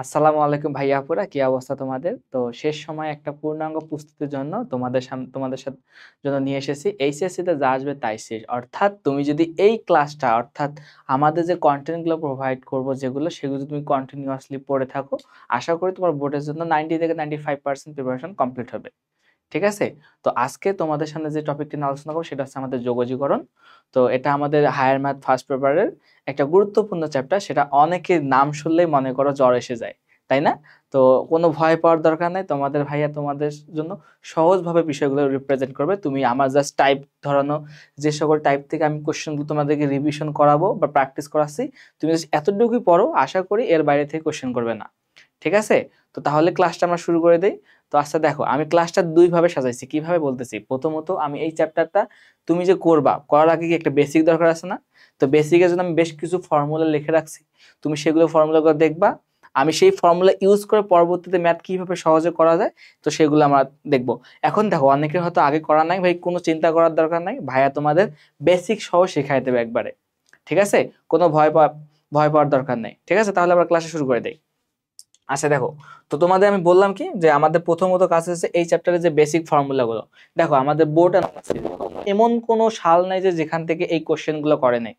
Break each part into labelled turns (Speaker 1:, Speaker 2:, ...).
Speaker 1: আসসালামু আলাইকুম ভাইয়া আপুরা, কি অবস্থা তোমাদের? তো শেষ সময় একটা পূর্ণাঙ্গ প্রস্তুতির জন্য তোমাদের সাথে জন্য নিয়ে এসেছি। এইচএসসি তে যা আসবে তাই শেষ। অর্থাৎ তুমি যদি এই ক্লাসটা অর্থাৎ আমাদের যে কন্টেন্টগুলো প্রোভাইড করব যেগুলো সেগুলো তুমি কন্টিনিউয়াসলি পড়ে থাকো, আশা করি তোমার বোর্ডের জন্য 90 থেকে 95% প্রিপারেশন কমপ্লিট হবে। ঠিক আছে? তো আজকে তোমাদের সামনে যে টপিকটি নিয়ে আলোচনা করব সেটা হচ্ছে আমাদের যোগজীকরণ। তো এটা আমাদের হায়ার ম্যাথ ফার্স্ট পেপারের একটা গুরুত্বপূর্ণ চ্যাপ্টার। সেটা অনেকের নাম শুনলেই মনে করো জ্বর এসে যায়, তাই না? তো কোনো ভয় পাওয়ার দরকার নাই। তোমাদের ভাইয়া তোমাদের জন্য সহজভাবে বিষয়গুলো রিপ্রেজেন্ট করবে। তুমি আমার জাস্ট টাইপ ধরানো যে সকল টাইপ থেকে আমি কোশ্চেনগুলো তোমাদেরকে রিভিশন করাবো বা প্র্যাকটিস করাচ্ছি, তুমি জাস্ট এতটুকুই পড়ো। আশা করি এর বাইরে থেকে কোশ্চেন করবে না। ঠিক আছে? তো তাহলে ক্লাসটা আমরা শুরু করে দেই। তো আচ্ছা দেখো, আমি ক্লাসটা দুই ভাবে সাজাইছি। কিভাবে বলতেছি? প্রথমত আমি এই চ্যাপ্টারটা তুমি যে করবা, করার আগে কি একটা বেসিক দরকার আছে না? তো বেসিকের জন্য আমি বেশ কিছু ফর্মুলা লিখে রাখছি। তুমি সেগুলো ফর্মুলাগুলো দেখবা। আমি সেই ফর্মুলা ইউজ করে পরবর্তীতে ম্যাথ কিভাবে সহজে করা যায় তো সেগুলো আমরা দেখব। এখন দেখো, অনেকের হয়তো আগে করা নাই, ভাই কোনো চিন্তা করার দরকার নাই, ভাইয়া তোমাদের বেসিক সহ শেখাই দেবে একবারে। ঠিক আছে? কোনো ভয় পাওয়ার দরকার নেই। ঠিক আছে? তাহলে আমরা ক্লাসে শুরু করে দেই। আচ্ছা দেখো, তো তোমাদের আমি বললাম কি যে আমাদের প্রথমত কাজ হচ্ছে এই চ্যাপ্টারে যে বেসিক ফর্মুলা গুলো। দেখো আমাদের বোর্ড এমন কোনো সাল নাই যে যেখান থেকে এই কোশ্চেন গুলো করে নাই।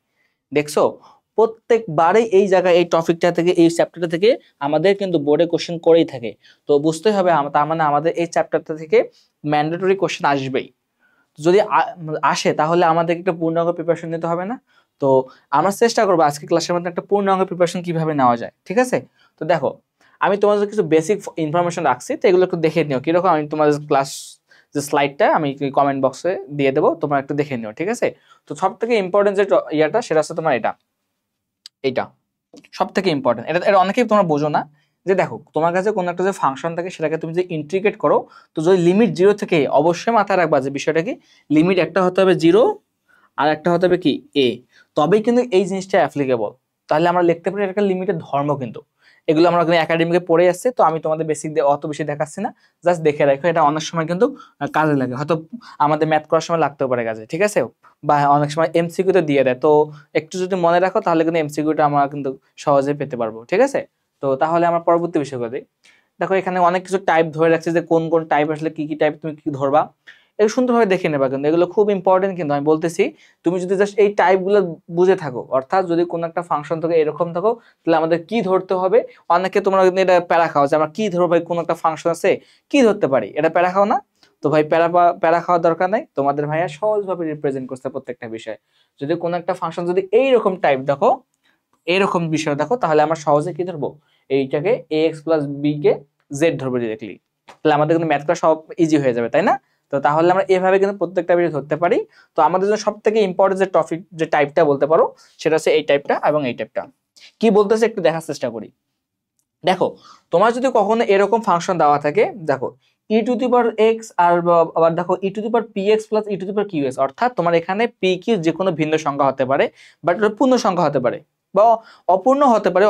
Speaker 1: দেখছো, প্রত্যেকবারে এই জায়গায় এই টপিকটা থেকে এই চ্যাপ্টারটা থেকে আমাদের কিন্তু বোর্ডে কোশ্চেন করেই থাকে। তো বুঝতে হবে তার মানে আমাদের এই চ্যাপ্টারটা থেকে ম্যান্ডেটরি কোশ্চেন আসবেই। যদি আসে তাহলে আমাদের একটা পূর্ণাঙ্গ প্রিপারেশন নিতে হবে না? তো আমরা চেষ্টা করবো আজকে ক্লাসের মধ্যে একটা পূর্ণাঙ্গ প্রিপারেশন কিভাবে নেওয়া যায়। ঠিক আছে? তো দেখো, আমি তোমাদের কিছু বেসিক ইনফরমেশন রাখছি, তো এগুলো একটু দেখে নিও কিরকম। আমি তোমাদের ক্লাস যে স্লাইডটা আমি কমেন্ট বক্সে দিয়ে দেবো, তোমরা একটু দেখে নিও। ঠিক আছে? তো সব থেকে ইম্পর্টেন্ট যে ইয়াটা সেটা হচ্ছে তোমার এইটা সব থেকে ইম্পর্টেন্ট। এটা এটা অনেকেই তোমরা বোঝো না। যে দেখো, তোমার কাছে কোনো একটা যে ফাংশন থাকে সেটাকে তুমি যে ইন্টিগ্রেট করো, তো যদি লিমিট জিরো থেকে, অবশ্যই মাথায় রাখবা যে বিষয়টা কি, লিমিট একটা হতে হবে জিরো আর একটা হতে হবে কি এ, তবেই কিন্তু এই জিনিসটা অ্যাপ্লিকেবল। তাহলে আমরা লিখতে পারি এটা একটা লিমিটের ধর্ম কিন্তু। এগুলো আমরা একাডেমিকে পড়ে আসছে, তো আমি তোমাদের বেসিক দিয়ে অত বেশি দেখাচ্ছি না। জাস্ট দেখে রাখো, এটা অনেক সময় কিন্তু কাজে লাগে। হয়তো আমাদের ম্যাথ করার সময় লাগতেও পারে কাজে। ঠিক আছে? বা অনেক সময় এমসিকিউ তে দিয়ে দেয়, তো একটু যদি মনে রাখো তাহলে কিন্তু এমসিকিউটা আমরা কিন্তু সহজে পেতে পারবো। ঠিক আছে? তো তাহলে আমরা পরবর্তী বিষয় করে দিই। দেখো এখানে অনেক কিছু টাইপ ধরে রাখছে যে কোন কোন টাইপ আসলে কি কি টাইপ তুমি কি ধরবা, এগুলো সুন্দরভাবে দেখে নেবা। কিন্তু এগুলো খুব ইম্পর্টেন্ট, কিন্তু আমি বলতেছি তুমি যদি জাস্ট এই টাইপগুলো বুঝে থাকো, অর্থাৎ যদি কোনো একটা ফাংশন থেকে এরকম থাকো তাহলে আমাদের কি ধরতে হবে। অনেকে তোমরা কিন্তু এটা প্যারা খাও যে আমরা কি ধরবো ভাই, কোনো একটা ফাংশন আছে কি ধরতে পারি, এটা প্যারা খাও না? তো ভাই প্যারা খাওয়ার দরকার নাই। তোমাদের ভাইয়া সহজভাবে রিপ্রেজেন্ট করছে প্রত্যেকটা বিষয়। যদি কোনো একটা ফাংশন যদি এইরকম টাইপ দেখো, এইরকম বিষয় দেখো, তাহলে আমরা সহজে কি ধরবো, এইটাকে এক্স প্লাস বি কে জেড ধরবো ডিরেক্টলি। তাহলে আমাদের কিন্তু ম্যাথটা সব ইজি হয়ে যাবে, তাই না? তো তাহলে আমরা এভাবে কিন্তু প্রত্যেকটা বিষয় ধরতে পারি। তো আমাদের জন্য সব থেকে ইম্পর্টেন্ট যে টপিক যে টাইপটা বলতে পারো সেটা হচ্ছে এই টাইপটা এবং এই টাইপটা। কি বলতেছে একটু দেখার চেষ্টা করি। দেখো, তোমার যদি কখনো এরকম ফাংশন দেওয়া থাকে, দেখো e to the power x আর আবার দেখো e to the power p x plus e to the power q x, অর্থাৎ তোমার এখানে পি কিউ যে কোনো ভিন্ন সংখ্যা হতে পারে, বাট পূর্ণ সংখ্যা হতে পারে বা অপূর্ণ হতে পারে,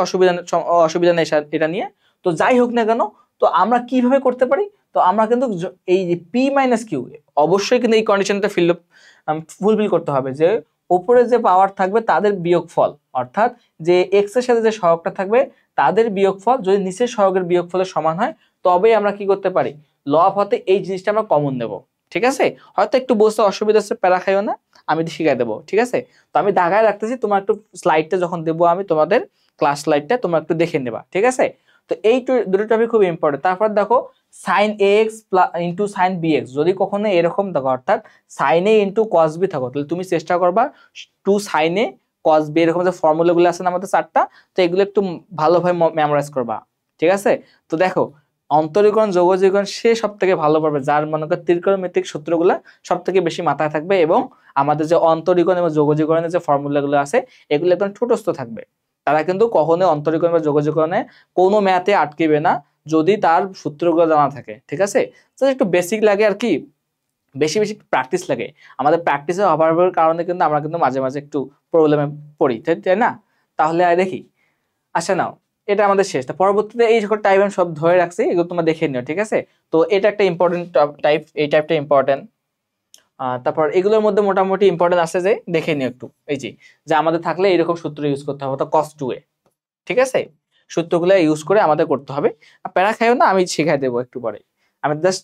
Speaker 1: অসুবিধা নেই এটা নিয়ে। তো যাই হোক না কেন, তো আমরা কিভাবে করতে পারি? তো আমরা কিন্তু এই যে পি মাইনাস কিউ, অবশ্যই কিন্তু এই কন্ডিশনটা ফুলফিল করতে হবে যে উপরে যে পাওয়ার থাকবে তাদের বিয়োগফল, অর্থাৎ যে এক্স এর সাথে যে সহগটা থাকবে তাদের বিয়োগফল যদি নিচের সহগের বিয়োগফলের সমান হয়, তবেই আমরা কি করতে পারি, লব হতে এই জিনিসটা আমরা কমন নেব। ঠিক আছে? হয়তো একটু বুঝতে অসুবিধা হচ্ছে, প্যারা খাইও না, আমি শিখাই দেবো। ঠিক আছে? তো আমি দাগায় রাখতেছি, তোমার একটু স্লাইডটা যখন দেবো আমি তোমাদের ক্লাস স্লাইডটা তোমরা একটু দেখে নেবা। ঠিক আছে? তো এই দুটো টপিক খুব ইম্পর্টেন্ট। তারপর দেখো sin a x into sin b x, যদি কখনো এরকম দেখো, অর্থাৎ sin a into cos b থাকো, তাহলে তুমি চেষ্টা করবা to sin a cos b, এরকম যে ফর্মুলা গুলো আছে না আমাদের চারটা, তো এগুলো একটু ভালোভাবে মেমোরাইজ করবা। ঠিক আছে? তো দেখো, অন্তরীকরণ যোগজীকরণ সে সব থেকে ভালো পারবে যার মনে কর ত্রিকোণমিতিক সূত্রগুলা সব থেকে বেশি মাথায় থাকবে, এবং আমাদের যে অন্তরীকরণ এবং যোগজীকরণের যে ফর্মুলা গুলো আছে এগুলো একদম ছোটস্থ থাকবে। তারা কিন্তু কখনোই অন্তরীকরণ বা যোগজীকরণে কোনো ম্যাথে আটকেবে না যদি তার সূত্রগুলো জানা থাকে। ঠিক আছে? তো একটু বেসিক লাগে আর কি, বেশি বেশি প্র্যাকটিস লাগে। আমাদের প্র্যাকটিসের অভাবের কারণে কিন্তু আমরা কিন্তু মাঝে মাঝে একটু প্রবলেমে পড়ি, তাই না? তাহলে দেখি। আচ্ছা নাও, এটা আমাদের শেষ। পরবর্তীতে এই সকল টাইপ আমি সব ধরে রাখছি, এগুলো তোমরা দেখে নিও। ঠিক আছে? তো এটা একটা ইম্পর্টেন্ট টাইপ, এই টাইপটা ইম্পর্টেন্ট। তারপর এগুলোর মধ্যে মোটামুটি ইম্পর্টেন্ট আছে যে দেখে নিও একটু, এই যে আমাদের থাকলে এরকম সূত্র ইউজ করতে হবে, তো কস টু এ। ঠিক আছে? সূত্রগুলো ইউজ করে আমাদের করতে হবে। আর প্যারা খাইও না, আমি শেখাই দেবো একটু পরে, আমি জাস্ট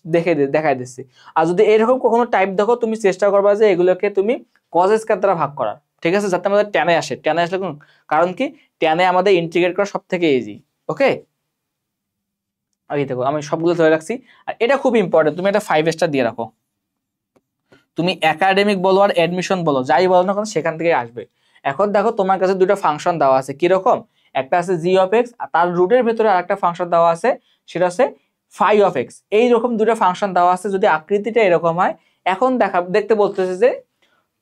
Speaker 1: দেখাই দিচ্ছি। আর যদি এরকম কখনো টাইপ দেখো, তুমি চেষ্টা করবা যে এগুলোকে তুমি কজ স্কয়ার দ্বারা ভাগ করার, ঠিক আছে, যাতে আমাদের টেনে আসে। টেনে আসলে কারণ কি, টেনে আমাদের ইন্টিগ্রেট করা সব থেকে ইজি। ওকে, এই দেখো আমি সবগুলো ধরে রাখছি। আর এটা খুব ইম্পর্টেন্ট, তুমি এটা 5 স্টার দিয়ে রাখো। তুমি একাডেমিক বলো আর অ্যাডমিশন বলো, যাই বলো না কেন সেখান থেকে আসবে। এখন দেখো তোমার কাছে দুটো ফাংশন দেওয়া আছে, কিরকম, একটা আছে জি অফ এক্স, আর তার রুটের ভেতরে আরেকটা ফাংশন দেওয়া আছে, সেটা হচ্ছে ফাই অফ এক্স। এইরকম দুটো ফাংশন দেওয়া আছে, যদি আকৃতিটা এরকম হয়, এখন দেখতে বলতেছে যে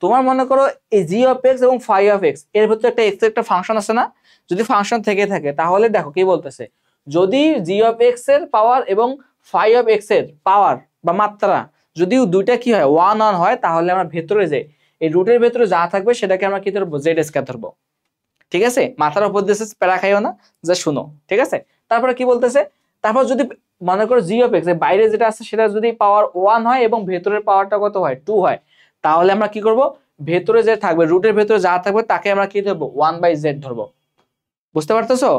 Speaker 1: তোমার মনে করো এই জি অফ এক্স এবং ফাই অফ এক্স এর ভেতরে একটা এক্স একটা ফাংশন আছে না, যদি ফাংশন থেকে থাকে তাহলে দেখো কি বলতেছে, যদি জি অফ এক্স এর পাওয়ার এবং ফাই অফ এক্স এর পাওয়ার বা মাত্রা যদি দুইটা কি হয় 1 হয়, তাহলে আমরা ভেতরে যে এই রুটের ভেতরে যা থাকবে সেটাকে আমরা কি ধরবো, জেড স্কয়ার ধরবো। ঠিক আছে, মাথার উপর দিয়ে প্যারা খাইও না, যা শুনো, ঠিক আছে। তারপরে কি বলতেছে, তারপর যদি মনে করো জি অফ এক্স এর বাইরে যেটা আছে সেটা যদি পাওয়ার 1 হয় এবং ভেতরের পাওয়ারটা কত হয় 2 হয়, তাহলে আমরা কি করব, ভেতরে যে থাকবে রুটের ভেতরে যা থাকবে তাকে আমরা কি ধরবো, 1/z ধরবো। বুঝতে পারতেছো?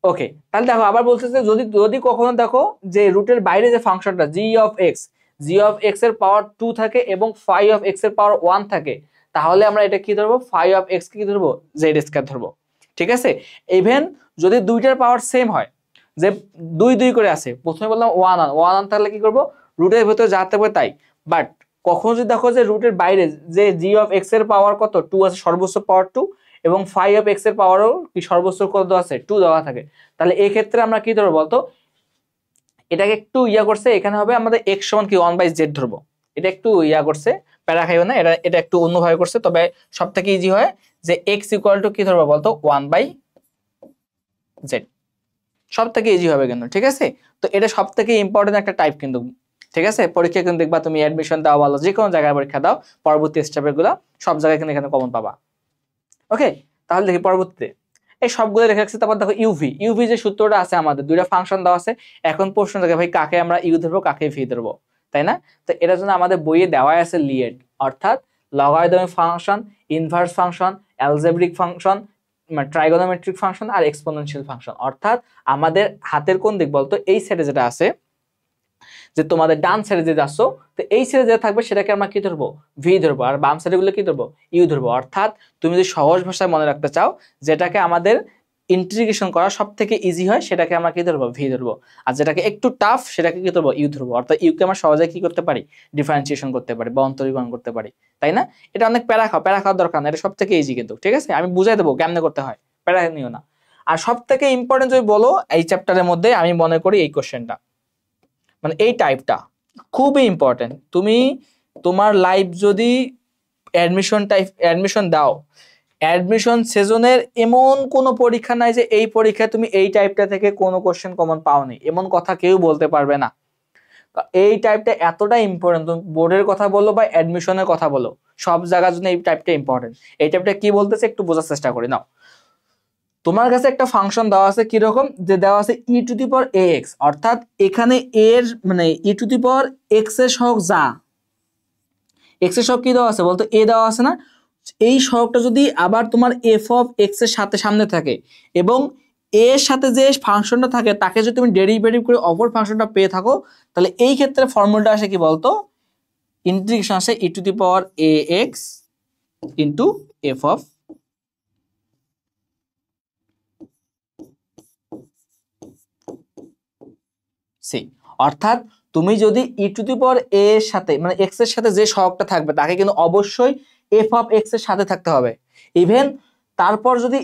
Speaker 1: ওকে, তাহলে দেখো আবার বলতেছে, যদি যদি কখনো দেখো যে রুটের বাইরে যে ফাংশনটা জি অফ এক্স এর পাওয়ার 2 থাকে এবং ফাই অফ এক্স এর পাওয়ার 1 থাকে, তাহলে আমরা এটা কি ধরবো, ফাই অফ এক্স কে কি ধরবো, জেড স্কয়ার ধরবো। ঠিক আছে, ইভেন যদি দুইটার পাওয়ার সেম হয়, যে 2 করে আছে, প্রথমে বললাম 1 তাহলে কি করব, রুটের ভেতরে যা থাকবে তাই। বাট কখনো যদি দেখো যে রুটের বাইরে যে জি অফ এক্স এর পাওয়ার কত 2 আছে, সর্বোচ্চ পাওয়ার 2, এবং ফাই অফ এক্স এর পাওয়ারও কি সর্বোচ্চ কত আছে 2 দেওয়া থাকে, তাহলে এই ক্ষেত্রে আমরা কি ধরবো বলতো, এটাকে একটু করছে, এখানে হবে আমাদের x সমান কি 1/z ধরবো। এটা একটু করছে, প্যারা খাইও না, এটা এটা একটু অন্যভাবে করছে, তবে সব থেকে ইজি হয় যে x ইকুয়াল টু কি ধরবো বলতো 1/z, সব থেকে ইজি হবে কিন্তু। ঠিক আছে, তো এটা সব থেকে ইম্পর্টেন্ট একটা টাইপ কিন্তু। ঠিক আছে, পরীক্ষা কিন্তু দেখবা তুমি অ্যাডমিশন দাও ভালো, যে কোনো জায়গায় পরীক্ষা দাও, পরবর্তী স্টেপের গুলো সব জায়গায় কিন্তু এখানে কমন পাবা। ওকে, তাহলে দেখি পরবর্তীতে এই সবগুলো রেখে রাখছি। তারপর দেখো ইউভি যে সূত্রটা আছে, আমাদের দুইটা ফাংশন দেওয়া আছে। এখন প্রশ্ন থাকে ভাই কাকে আমরা ইউ ধরবো কাকে ভি ধরবো, তাই না? তো এটার জন্য আমাদের বইয়ে দেওয়াই আছে লিয়েট, অর্থাৎ logarithmic function, inverse function, algebraic function, trigonometric function আর এক্সপোনেনশিয়াল ফাংশন। অর্থাৎ আমাদের হাতের কোন দিক বলতো, এই সাইডে যেটা আছে, যে তোমাদের ডান সাইডে যে যাচ্ছ, তো এই সাইডে যেটা থাকবে সেটাকে আমরা কি ধরবো, ভি ধরবো, আর বাম সাইডে গুলো কি ধরবো, ইউ ধরবো। অর্থাৎ তুমি যদি সহজ ভাষায় মনে রাখতে চাও, যেটাকে আমাদের ইন্টিগ্রেশন করা সব থেকে ইজি হয়, সেটাকে আমরা কি ধরবো, ভি ধরবো। আর যেটাকে একটু টাফ সেটাকে কি ধরবো, ইউ ধরবো। অর্থাৎ ইউকে আমরা সহজে কি করতে পারি, ডিফারেন্সিয়েশন করতে পারি বা অন্তরীকরণ করতে পারি, তাই না? এটা অনেক প্যারা খাওয়ার দরকার না, এটা সব থেকে ইজি কিন্তু। ঠিক আছে, আমি বুঝাই দেবো কেমনে করতে হয়, প্যারা নিও না। আর সব থেকে ইম্পর্টেন্ট যদি বলো এই চ্যাপ্টারের মধ্যে, আমি মনে করি এই কোশ্চেনটা, মানে এই টাইপটা খুবই ইম্পর্টেন্ট। তুমি তোমার লাইফ যদি অ্যাডমিশন দাও, অ্যাডমিশন সেজনের এমন কোনো পরীক্ষা নাই যে এই পরীক্ষায় তুমি এই টাইপটা থেকে কোনো কোশ্চেন কমন পাওনি, এমন কথা কেউ বলতে পারবে না। এই টাইপটা এতটা ইম্পর্টেন্ট, তুমি বোর্ডের কথা বলো বা অ্যাডমিশনের কথা বলো, সব জায়গার জন্য এই টাইপটা ইম্পর্টেন্ট। এই টাইপটা কি বলতেছে একটু বোঝার চেষ্টা করি নাও। তোমার কাছে একটা ফাংশন দেওয়া আছে, কিরকম, যে দেওয়া আছে ই টু দি পাওয়ার এক্স, অর্থাৎ এখানে এর মানে ই টু দি পাওয়ার এক্স এর সহগ যা, এক্স এর সহগ কি দেওয়া আছে বলতো, এ দেওয়া আছে না। এই সহগটা যদি আবার তোমার এফ অফ এক্স এর সাথে সামনে থাকে এবং এর সাথে যে ফাংশনটা থাকে তাকে যদি তুমি ডেরিভেটিভ করে অপর ফাংশনটা পেয়ে থাকো, তাহলে এই ক্ষেত্রে ফর্মুলাটা আসে কি বলতো, ইন্টিগ্রেশন আসে e to the power a x into f of c. অর্থাৎ তুমি যদি ই টু দি পাওয়ার এ এর সাথে মানে এক্স এর সাথে যে সহগটা থাকবে তাকে কিন্তু অবশ্যই এফ অফ এক্স এর সাথে থাকতে হবে। ইভেন তারপর যদি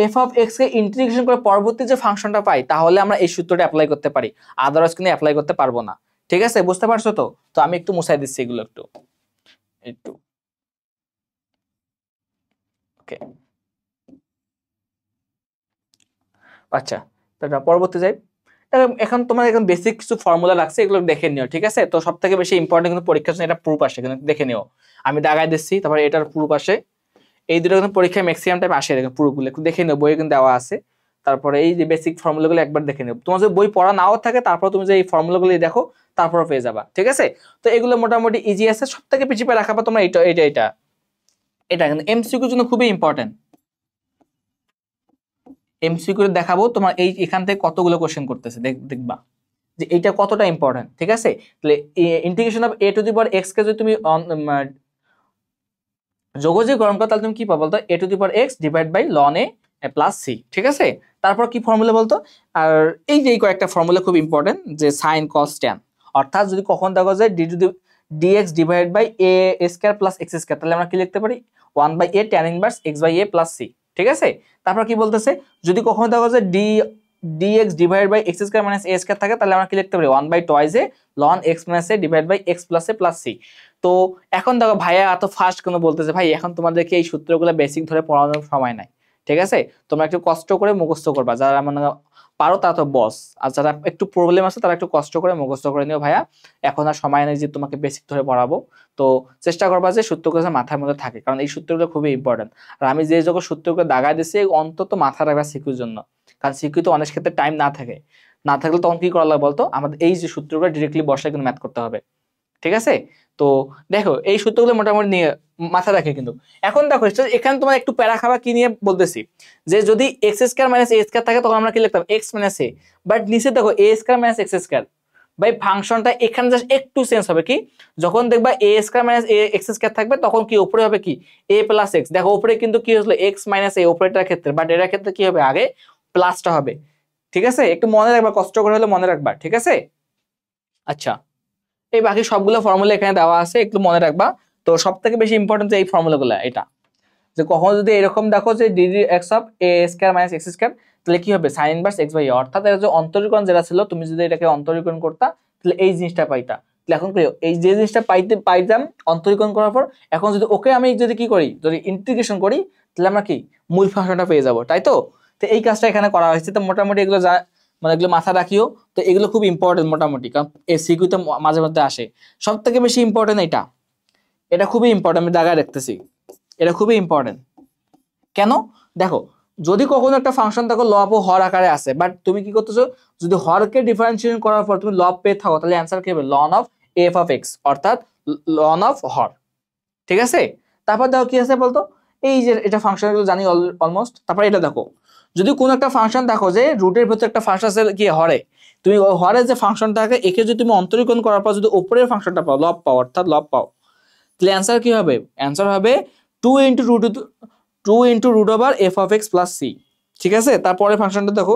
Speaker 1: F of x K integration করে পরবর্তী যে ফাংশনটা পাই, তাহলে আমরা এই সূত্রটা অ্যাপ্লাই করতে পারি, আদারওয়াইজ কিন্তু অ্যাপ্লাই করতে পারবো না। ঠিক আছে, বুঝতে পারছো তো? তো আমি একটু মুছাই দিচ্ছি এগুলো একটু একটু ওকে। আচ্ছা, তো পরবর্তী যাই। এখন তোমার এখন বেসিক কিছু ফর্মুলা লাগছে, এগুলো দেখে নিও। ঠিক আছে, তো সব থেকে বেশি ইম্পর্টেন্ট কিন্তু পরীক্ষার জন্য এটা প্রুফ আসে, কিন্তু দেখে নিও। আমি দাগাই দিচ্ছি, তারপরে এটার প্রুফ আসে। এই দুটো কিন্তু পরীক্ষায় ম্যাক্সিমাম টাইম আসে, দেখেন প্রুফগুলো একটু দেখে নিও, বইয়ে কিন্তু দেওয়া আছে। তারপরে এই যে বেসিক ফর্মুলাগুলো একবার দেখে নিও, তোমার যদি বই পড়া নাও থাকে তারপর তুমি যে এই ফর্মুলাগুলো দেখো, তারপর পেয়ে যাবা। ঠিক আছে, তো এগুলো মোটামুটি ইজি আছে। সব থেকে পিছিয়ে রাখাবা তোমরা এটা এটা এটা এটা কিন্তু এমসিকিউর জন্য খুবই ইম্পর্টেন্ট। এমসিকিউ দেখাবো তোমার এই এখান থেকে কতগুলো কোশ্চেন করতেছে দেখবা যে এইটা কতটা ইম্পর্টেন্ট, ঠিক আছে। তাহলে integration of a to the power x কে যদি তুমি যোগযোগ গণনা করো তাহলে তুমি কি পাবো বলতো, a to the power x divide by ln a plus c, ঠিক আছে। তারপর কি ফর্মুলা বলতো, আর এই যে কয়েকটা ফর্মুলা খুব ইম্পর্টেন্ট, যে sin cos tan, অর্থাৎ যদি কখন দেখো যে d to the dx divide by a square plus x square, তাহলে আমরা কি লিখতে পারি 1 by a tan inverse x by a plus c, ঠিক আছে। তারপর কি বলতেছে, যদি কখনো দেখো যে dx divide by x square minus a square থাকে, তাহলে আমরা কি লিখতে পারি 1 by twice a ln x minus a divide by x plus a plus c। তো এখন দেখো ভাইয়া এত ফাস্ট কেন বলতেছে, ভাই এখন তোমাদেরকে এই সূত্রগুলো বেসিক ধরে পড়ানোর সময় নাই, ঠিক আছে। তোমরা একটু কষ্ট করে মুখস্থ করবা, যারা মানে পারো তারা তো বস, আর যারা একটু প্রবলেম আছে তারা একটু কষ্ট করে মুখস্থ করে নিও ভাইয়া। এখন আর সময় নেই যে তোমাকে বেসিক ধরে পড়াবো, তো চেষ্টা করবা যে সূত্রগুলো মাথার মধ্যে থাকে, কারণ এই সূত্রগুলো খুবই ইম্পর্টেন্ট। আর আমি যে যখন সূত্রগুলো দাগাই দিচ্ছি অন্তত মাথা রাখবা সিকিউর জন্য, কারণ সিকিউ তো অনেক ক্ষেত্রে টাইম না থাকলে তখন কি করা লাগবে বলতো, আমাদের এই যে সূত্রগুলো ডিরেক্টলি বসায় কিন্তু ম্যাথ করতে হবে, ঠিক আছে। তো দেখো এই সূত্রগুলো মোটামুটি নিয়ে মাথা রাখে কিন্তু। এখন দেখো এখানে তোমার একটু প্যারা খাওয়া কি নিয়ে বলতেছি, যে যদি x square minus a square থাকে তখন আমরা কি লিখতাম এক্স মাইনাস এ, বাট নিচে দেখো এ স্কয়ার মাইনাস এক্স স্কয়ার, ভাই ফাংশনটা এখানে জাস্ট একটু চেঞ্জ হবে, কি যখন দেখবা এ স্কয়ার মাইনাস এ এক্স স্কয়ার থাকবে তখন কি উপরে হবে কি এ প্লাস এক্স, দেখো উপরে কিন্তু কি হলো এক্স মাইনাস এ উপরেটার ক্ষেত্রে, বাট এটার ক্ষেত্রে কি হবে আগে প্লাসটা হবে, ঠিক আছে। একটু মনে রাখবা, কষ্ট করে হলে মনে রাখবা, ঠিক আছে। আচ্ছা, এই বাকি সবগুলো ফর্মুলা এখানে দেওয়া আছে, একটু মনে রাখবা। তো সব থেকে বেশি ইম্পর্টেন্ট এই ফর্মুলাগুলো, এটা যে কখনো যদি এরকম দেখো যে DD x of A square minus x square, তাহলে কি হবে সাইন ইনভার্স এক্স বাই এ, অর্থাৎ এর যে অন্তরীকরণ যেটা ছিল তুমি যদি এটাকে অন্তরীকরণ করতা তাহলে এই জিনিসটা পাইতা। তাহলে এখন কি এই যে জিনিসটা পাইতাম অন্তরীকরণ করার পর, এখন যদি ওকে আমি যদি কি করি, যদি ইন্টিগ্রেশন করি, তাহলে আমরা কি মূল ফাংশনটা পেয়ে যাব, তাই তো। তো এই কাজটা এখানে করা হয়েছে, তো মোটামুটি এগুলো মানে এগুলো মাথা রাখিও। তো এগুলো খুব ইম্পর্টেন্ট মোটামুটি, কারণ এই সিকিউতে মাঝে মধ্যে আসে। সব থেকে বেশি ইম্পর্টেন্ট এটা খুবই ইম্পর্টেন্ট, আমি দাগায় রাখতেছি, এটা খুবই ইম্পর্টেন্ট। কেন দেখো, যদি কখনো একটা ফাংশন দেখো লব ও হর আকারে আছে, বাট তুমি কি করতেছো, যদি হরকে ডিফারেন্সিয়েশন করার পর তুমি লব পেয়ে থাকো, তাহলে অ্যান্সার কি হবে ln of f of x, অর্থাৎ লন অফ হর, ঠিক আছে। তারপর দেখো কি আছে বলতো, এই যে এটা ফাংশন গুলো জানি অলমোস্ট। তারপর এটা দেখো, যদি কোন একটা ফাংশন দেখো যে রুটের ভিতরে একটা ফাংশন আছে কি হরে, তুমি হরে যে ফাংশনটা থাকে একে যদি তুমি অন্তরীকরণ করার পর যদি উপরের ফাংশনটা পাও লব পাও, অর্থাৎ লব পাও, তাহলে অ্যান্সার কি হবে, অ্যান্সার হবে 2 into root over f of x plus c, ঠিক আছে। তারপরে ফাংশনটা দেখো,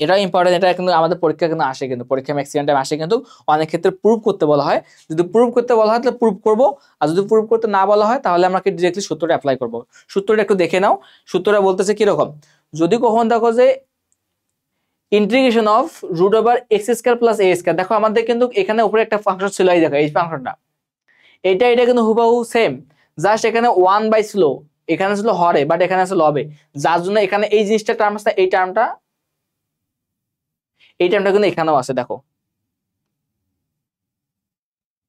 Speaker 1: এটা ইম্পর্টেন্ট, এটা কিন্তু আমাদের পরীক্ষা কিন্তু আসে, কিন্তু পরীক্ষা ম্যাক্সিমাম টাইম আসে, কিন্তু অনেক ক্ষেত্রে প্রুভ করতে বলা হয়। যদি প্রুভ করতে বলা হয় তাহলে প্রুভ করবো, আর যদি প্রুভ করতে না বলা হয় তাহলে আমরা কি ডিরেক্টলি সূত্রটা অ্যাপ্লাই করবো। সূত্রটা একটু দেখে নাও, সূত্রটা বলতেছে কিরকম, যদি কখন দেখো যে integration of root over x square plus a square, দেখো আমাদের কিন্তু এখানে উপরে একটা ফাংশন ছিল, এই দেখো এই ফাংশনটা, এটা কিন্তু হুবাহু সেম, জাস্ট এখানে 1 বাই ছিল, এখানে ছিল হরে, বাট এখানে আছে লবে, যার জন্য এখানে এই জিনিসটা টার্ম আছে, এই টার্মটা কিন্তু এখানেও আছে, দেখো,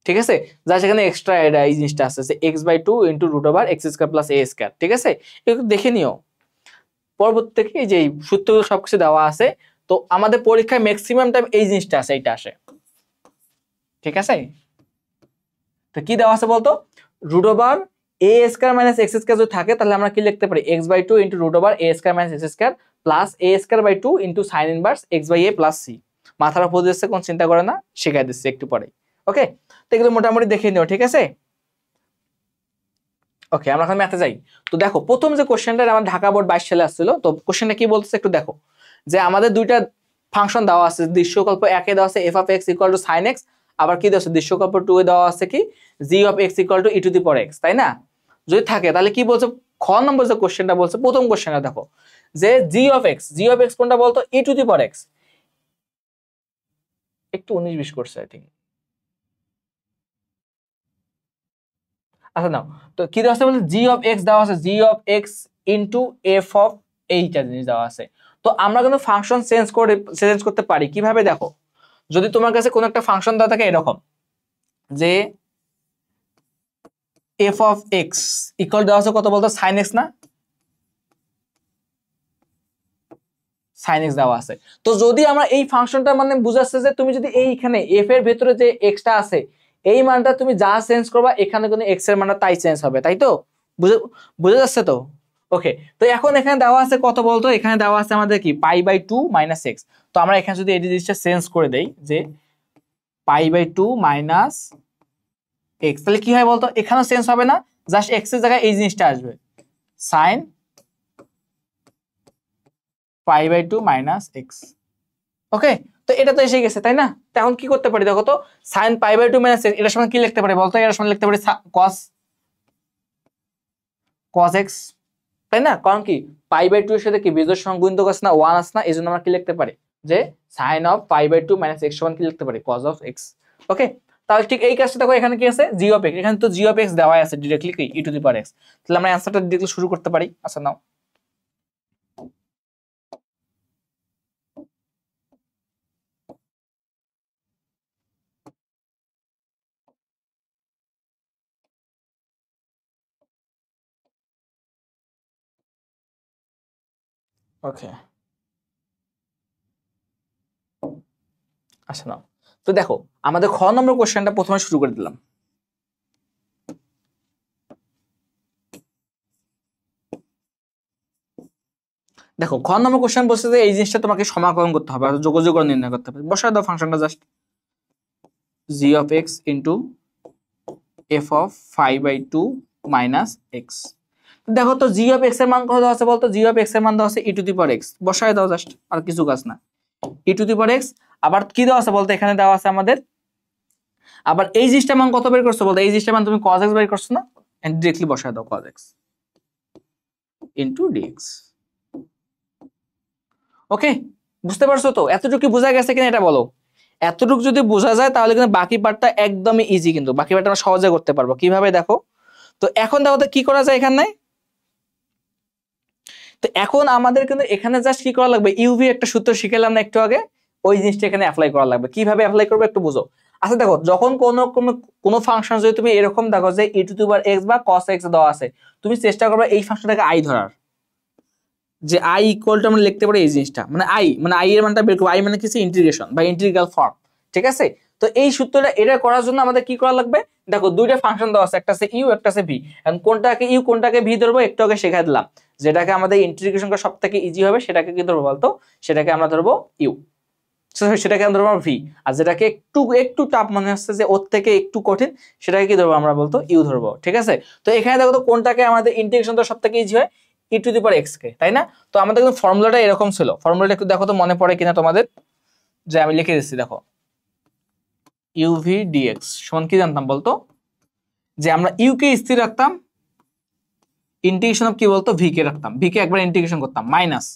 Speaker 1: ঠিক আছে। জাস্ট এখানে এক্সট্রা এই জিনিসটা আছে যে x by two into root over x square plus a square, ঠিক আছে। একটু দেখে নিও, পরবর্তী থেকে যে সূত্রগুলো সবকিছু দেওয়া আছে। তো আমাদের পরীক্ষায় ম্যাক্সিমাম টাইম এই জিনিসটা আছে, এইটা আসে, ঠিক আছে। তো কি দেওয়া আছে বলতো, root over a square minus x square যদি থাকে তাহলে আমরা কি লিখতে পারি x by two into root over a square minus x square plus a square by two into sine inverse x by a plus c. মাথার উপর দিচ্ছে, কোন চিন্তা করে না, শিখাই দিচ্ছে একটু পরে, ওকে। তো এগুলো মোটামুটি দেখে নিও, ঠিক আছে। ওকে, আমরা এখন ম্যাথে যাই। তো দেখো প্রথম যে কোশ্চেনটা আমার ঢাকা বোর্ড 22 সালে আসছিল, তো কোশ্চেনটা কি বলতেছে একটু দেখো, যে আমাদের দুইটা ফাংশন দেওয়া আছে, দৃশ্যকল্প 1 এ দেওয়া আছে f of x equal to sine x, আবার কি দেওয়া আছে দৃশ্যকল্প 2 এ দেওয়া আছে কি g of x equal to e to the power x, তাই না। যদি থাকে তাহলে কি বলছে, খ নম্বর যে কোশ্চেনটা বলছে, প্রথম কোশ্চেনটা দেখো, যে জি অফ এক্স কোনটা বলতো, e to the power x, একটু 19-20 করছে আই থিঙ্ক। আচ্ছা নাও, তো কি দেওয়া আছে বলতে জি অফ এক্স দেওয়া আছে, g of x into f of এইটা জিনিস দেওয়া আছে। তো আমরা কিন্তু ফাংশন চেঞ্জ করতে পারি কিভাবে, দেখো, যদি তোমার কাছে কোন একটা ফাংশন দেওয়া থাকে এরকম, যে এফ অফ এক্স ইকুয়াল দেওয়া আছে কত বলতো সাইন এক্স, না সাইন এক্স দেওয়া আছে। তো যদি আমরা এই ফাংশনটা মানে বুঝাচ্ছে যে তুমি যদি এইখানে এফ এর ভেতরে যে এক্সটা আছে এই মানটা তুমি যা চেঞ্জ করবা এখানে কোনো এক্স এর মানটা তাই চেঞ্জ হবে, তাই তো, বুঝে বুঝে যাচ্ছে তো। ওকে, তো এখন এখানে দেওয়া আছে কত বলতো, এখানে দেওয়া আছে আমাদের কি π/2 - x। তো আমরা এখানে যদি এই জিনিসটা চেঞ্জ করে দেই যে π/2 - x, তাহলে কি হয় বলতো, এখানেও চেঞ্জ হবে না, জাস্ট x এর জায়গায় এই জিনিসটা আসবে sin π/2 - x। ওকে, তো এটা তো এসে গেছে তাই না। তো এখন কি করতে পারি দেখো তো, sin π/2 - x এটার সমান কি লিখতে পারি বলতো, এটার সমান লিখতে পারি cos x, তাই না, কারণ কি π/2 এর সাথে কি বিজোড় সংখ্যা গুণিতক আছে না, 1 আছে না, এইজন্য আমরা কি লিখতে পারি যে sin of π/2 - x সমান কি লিখতে পারি cos of x। ওকে, তাহলে ঠিক এই কাজটা দেখো, এখানে কি আছে g of x, এখানে তো g of x দেওয়া আছে डायरेक्टली কি e⁻x, তাহলে আমরা অ্যানসারটা ডাইরেক্টলি শুরু করতে পারি। আচ্ছা নাও, ওকে আচ্ছা নাও, তো দেখো আমাদের খ নম্বর কোশ্চেনটা প্রথমে শুরু করে দিলাম। দেখো খ নম্বর কোশ্চেন বলছে যে এই জিনিসটা তোমাকে সমাকলন করতে হবে, অর্থাৎ যোগযোগ নির্ণয় করতে হবে। বসায় দাও ফাংশনটা just g of x into f of 5/2 - x। দেখো তো g of x এর মান কত আছে বলতো, g of x এর মান দেওয়া আছে e⁻x, বসায় দাও জাস্ট, আর কিছু কাজ না, e⁻x। আবার কি দেওয়া আছে বলতো, এখানে দেওয়া আছে আমাদের, আবার এই জিনিসটার মান কত বের করছো বলতো, এই জিনিসটার মান তুমি cos x বের করছো না, ডাইরেক্টলি বসায় দাও cos x into dx। ওকে, বুঝতে পারছো তো, এতটুকু বোঝা গেছে কিনা এটা বলো। এতটুকু যদি বোঝা যায় তাহলে কিন্তু বাকি পার্টটা একদমই ইজি, কিন্তু বাকি পার্টটা আমরা সহজে করতে পারবো। কিভাবে দেখো তো, এখন দেখো তো কি করা যায় এখানে। তো এখন আমাদের কিন্তু এখানে জাস্ট কি করা লাগবে, ইউভি একটা সূত্র শিখালাম না একটু আগে, ওই জিনিসটা এখানে অ্যাপ্লাই করা লাগবে। কিভাবে অ্যাপ্লাই করবে একটু বুঝো। আচ্ছা দেখো, যখন কোনো ফাংশন যদি তুমি এরকম দেখো যে e⁻x বা cos x দেওয়া আছে, তুমি চেষ্টা করবে এই ফাংশনটাকে আই ধরার, যে আই ইকুয়াল টু আমরা লিখতে পারি এই জিনিসটা, মানে আই এর মানটা বের করব, আই মানে কিছু ইন্টিগ্রেশন বা ইন্টিগ্রাল ফর্ম, ঠিক আছে। তো এই সূত্রটা এটা করার জন্য আমাদের কি করা লাগবে, দেখো দুইটা ফাংশন দেওয়া আছে, একটা আছে ইউ একটা আছে ভি, এখন কোনটাকে ইউ কোনটাকে ভি ধরবো একটু আগে শেখাই দিলাম, যেটাকে আমাদের ইন্টিগ্রেশন করা সবথেকে ইজি হবে সেটাকে কি ধরবো বলতো, সেটাকে আমরা ধরবো ইউ, সেটাকে আমরা ধরবো ভি। আর যেটাকে একটু একটু টাফ মনে হচ্ছে যে ওর থেকে একটু কঠিন, সেটাকে কি ধরবো আমরা বলতো ইউ ধরবো, ঠিক আছে। তো এখানে দেখো তো কোনটাকে আমাদের ইন্টিগ্রেশন তো সবথেকে ইজি হয় e⁻x কে, তাই না। তো আমাদের কিন্তু ফর্মুলাটা এরকম ছিল, ফর্মুলাটা একটু দেখো তো মনে পড়ে কিনা তোমাদের, যে আমি লিখে দিচ্ছি দেখো, uv dx সমান কি জানতাম বলতো, যে আমরা ইউ কে স্থির রাখতাম, ইন্টিগ্রেশন অফ কি বলতো ভি কে রাখতাম, ভি কে একবার ইন্টিগ্রেশন করতাম মাইনাস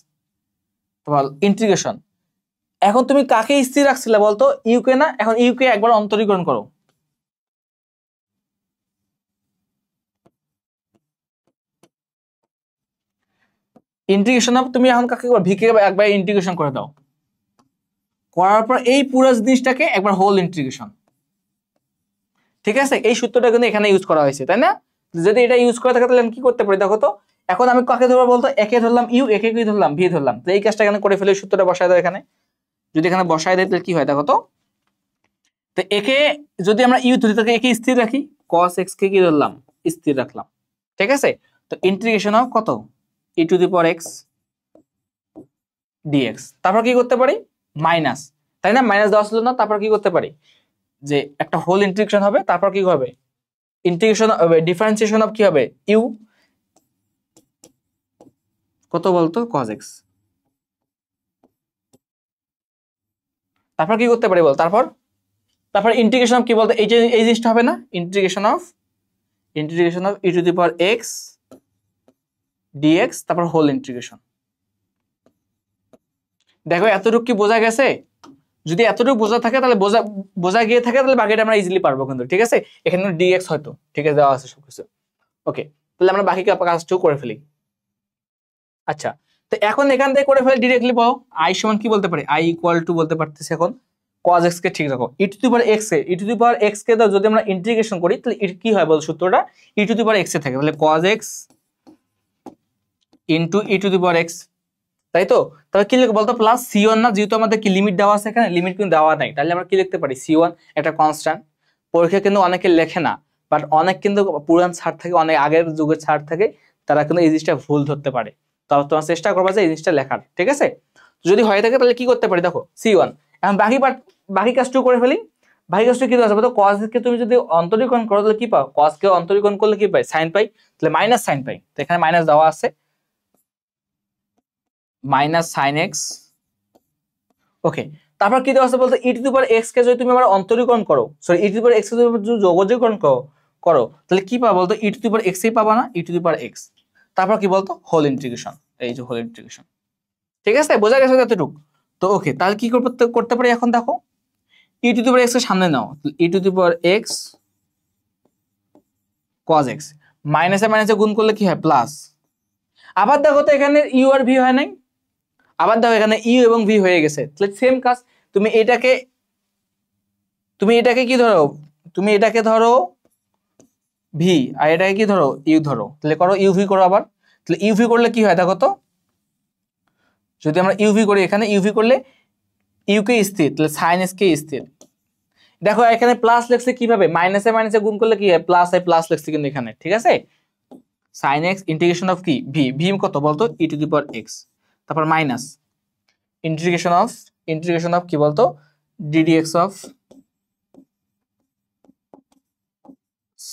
Speaker 1: ইন্টিগ্রেশন। এখন তুমি কাকে স্থির রাখছিলে বলতো, ইউ কে না, এখন ইউ কে একবার অন্তরীকরণ করো, ইন্টিগ্রেশন অফ তুমি এখন কাকে ভি কে একবার ইন্টিগ্রেশন করে দাও, করার পর এই পুরো জিনিসটাকে একবার হোল ইন্টিগ্রেশন, ঠিক আছে। এই সূত্রটা কিন্তু এখানে ইউজ করা হয়েছে, তাই না। যদি এটা ইউজ করা থাকে তাহলে আমি কি করতে পারি দেখো তো, এখন আমি কাকে ধরবো বলতো, একে ধরলাম ইউ, একে কি ধরলাম ভি ধরলাম, তো এই কাজটা এখানে করে ফেলে সূত্রটা বসায় দাও এখানে, যদি এখানে বসায় দেয় তাহলে কি হয় দেখো তো, তো একে যদি আমরা ইউ ধরি তাকে একে স্থির রাখি, cos x কে কি ধরলাম স্থির রাখলাম, ঠিক আছে। তো ইন্টিগ্রেশন অফ কত e⁻x dx, তারপর কি করতে পারি মাইনাস, তাই না, মাইনাস দেওয়া ছিল না, তারপর কি করতে পারি যে একটা হোল ইন্টিগ্রেশন হবে, তারপর কি হবে ইন্টিগ্রেশন ডিফারেন্সিয়েশন অফ কি হবে ইউ কত বলতো cos x, তারপর কি করতে পারি বল, তারপর তারপর ইন্টিগ্রেশন অফ কি বলতো, এই যে এই জিনিসটা হবে না, ইন্টিগ্রেশন অফ e⁻x dx, তারপর হোল ইন্টিগ্রেশন। দেখো এতটুকু কি বোঝা গেছে, যদি এতটুকু বোঝা থাকে তাহলে বোঝা গিয়ে থাকে তাহলে বাকিটা আমরা ইজিলি পারবো কিন্তু, ঠিক আছে। এখানে dx হয়তো ঠিক আছে দেওয়া আছে সবকিছু, ওকে, তাহলে আমরা বাকি কাজটাও করে ফেলি। আচ্ছা, তো এখন এখান থেকে করে ফেলে ডিরেক্টলি পাও, আই সমান কি বলতে পারি, আই ইকুয়াল টু বলতে পারতেছি এখন cos x কে ঠিক রাখো, e⁻x কে দাও, যদি আমরা ইন্টিগ্রেশন করি তাহলে কি হয় বল সূত্রটা e⁻x এ থাকে, তাহলে cos x ইনটু e⁻x, তাই তো। তাহলে কি লিখবো বলতো প্লাস c1 না, যেহেতু আমাদের কি লিমিট দেওয়া আছে এখানে, লিমিট কিন্তু দেওয়া নাই, তাহলে আমরা কি লিখতে পারি c1 একটা কনস্ট্যান্ট। পরীক্ষা কিন্তু অনেকে লেখে না, বাট অনেক কিন্তু পুরান ছাড় থাকে, অনেক আগের যুগের ছাড় থাকে, তারা কিন্তু এই জিনিসটা ভুল ধরতে পারে। তাহলে তোমার চেষ্টা করবা যে এই জিনিসটা লেখার, ঠিক আছে? যদি হয়ে থাকে তাহলে কি করতে পারি দেখো C1। এখন বাকি কাজটুকু করে ফেলি। বাকি কাজটা কি আছে বলতো, cos কে তুমি যদি অন্তরীকরণ করো তাহলে কি পাও, cos কে অন্তরীকরণ করলে কি পাই, sin পাই, তাহলে মাইনাস sin পাই। তো এখানে মাইনাস দেওয়া আছে, মাইনাস sin x। ওকে, তারপর কি দেওয়া আছে বলতো, e two the power x কে যদি তুমি আবার অন্তরীকরণ করো, sorry e two the power x কে যদি যোগজীকরণ করো তাহলে কি পাবো বলতো, e two the power x ই পাবা না, e two the power x। তারপর কি বলতো, হোল ইন্টিগ্রেশন, এই যে হোল ইন্টিগ্রেশন। ঠিক আছে, বোঝা গেছে এতটুকু? তো ওকে, তাহলে কি করতে পারি এখন দেখো, e two the power x এর সামনে নাও, e two the power x cos x, মাইনাসে মাইনাসে গুণ করলে কি হয়, প্লাস। আবার দেখো তো এখানে ইউ আর ভি হয় নাই, আবার দেখো এখানে ইউ এবং ভি হয়ে গেছে, তাহলে সেম কাজ। তুমি এটাকে কি ধরো, তুমি এটাকে ধরো ভি, আর এটাকে কি ধরো, ইউ ধরো, তাহলে করো ইউভি করো আবার। তাহলে ইউভি করলে কি হয় দেখো তো, যদি আমরা ইউভি করি, এখানে ইউভি করলে ইউ কে স্থির, তাহলে সাইন এস কে স্থির। দেখো এখানে প্লাস লিখছে কিভাবে, মাইনাসে মাইনাসে গুণ করলে কি হয়, প্লাস হয়, প্লাস লিখছে কিন্তু এখানে, ঠিক আছে? সাইন এক্স ইন্টিগ্রেশন অফ কি, ভি, ভি কত বলতো, e to the power x, তারপর মাইনাস ইন্টিগ্রেশন অফ কি বলতো, d d x of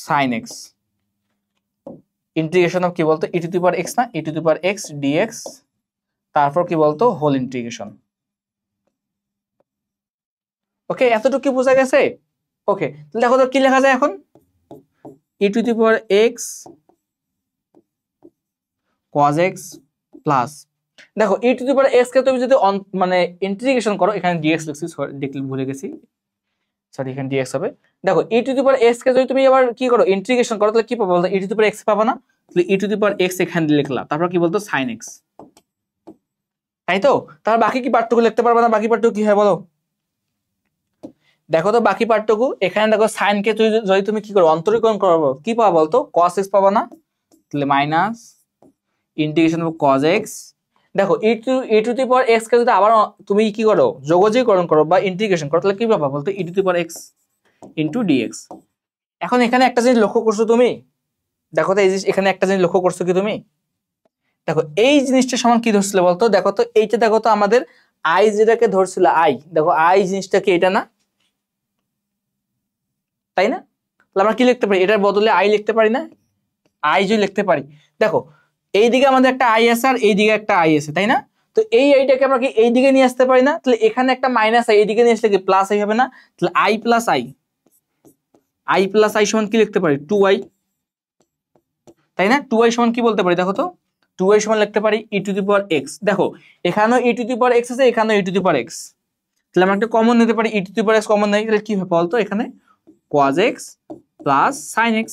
Speaker 1: sin x, integration of কি বলতো, e to the power x না, e to the power x d x, তারপর কি বলতো, হোল ইন্টিগ্রেশন। ওকে, এতটুকু কি বোঝা গেছে? ওকে, তাহলে দেখো তো কি লেখা যায় এখন, e to the power x cos x plus, দেখো e to the power x কে তুমি যদি মানে ইন্টিগ্রেশন করো, এখানে ডিএক্স লিখছি, সরি দেখলে ভুলে গেছি, সরি এখানে ডিএক্স হবে। দেখো e to the power x কে যদি তুমি আবার কি করো, ইন্টিগ্রেশন করো, তাহলে কি পাবো বলতো, e to the power x পাবো না, তাহলে e to the power x এখানে লিখলাম, তারপর কি বলতো, সাইন এক্স, তাই তো? তারপর বাকি কি পার্টটুকু লিখতে পারবে না, বাকি পার্টটুকু কি হয় বলো, দেখো তো বাকি পার্টটুকু, এখানে দেখো সাইন কে যদি তুমি কি করো, অন্তরীকরণ করো, কি পাবো বলতো, cos x পাবো না, তাহলে minus integration of cos x। দেখো e to the power x কে যদি আবার তুমি কি করো, যোগজীকরণ করো বা ইন্টিগ্রেশন করো, তাহলে কি পাবা বলতো, e to the power x into d x. এখন এখানে একটা জিনিস লক্ষ্য করছো তুমি, দেখো তো এই জিনিস, এখানে একটা জিনিস লক্ষ্য করছো কি তুমি, দেখো এই জিনিসটা সমান কি ধরছিল বলতো, দেখো তো এইটা, দেখো তো আমাদের আই যেটাকে ধরছিল আই, দেখো আই জিনিসটা কি এটা না, তাই না? তাহলে আমরা কি লিখতে পারি, এটার বদলে আই লিখতে পারি না, আই যদি লিখতে পারি, দেখো এইদিকে আমাদের একটা আই আছে আর এইদিকে একটা আই আছে, তাই না? তো এই আইটাকে আমরা কি এইদিকে নিয়ে আসতে পারি না, তাহলে এখানে একটা মাইনাস আই, এইদিকে নিয়ে আসলে কি প্লাস আই হবে না, তাহলে I plus I, I plus I সমান কি লিখতে পারি, 2i, তাই না? 2i সমান কি বলতে পারি দেখো তো, 2i সমান লিখতে পারি e to the power x. দেখো এখানেও ই টু দি পাওয়ার এক্স আছে, এখানেও ই টু দি পাওয়ার এক্স, তাহলে আমরা একটা কমন নিতে পারি, e to the power x common নেই, তাহলে কি হবে বলতো, এখানে cos x plus sin x,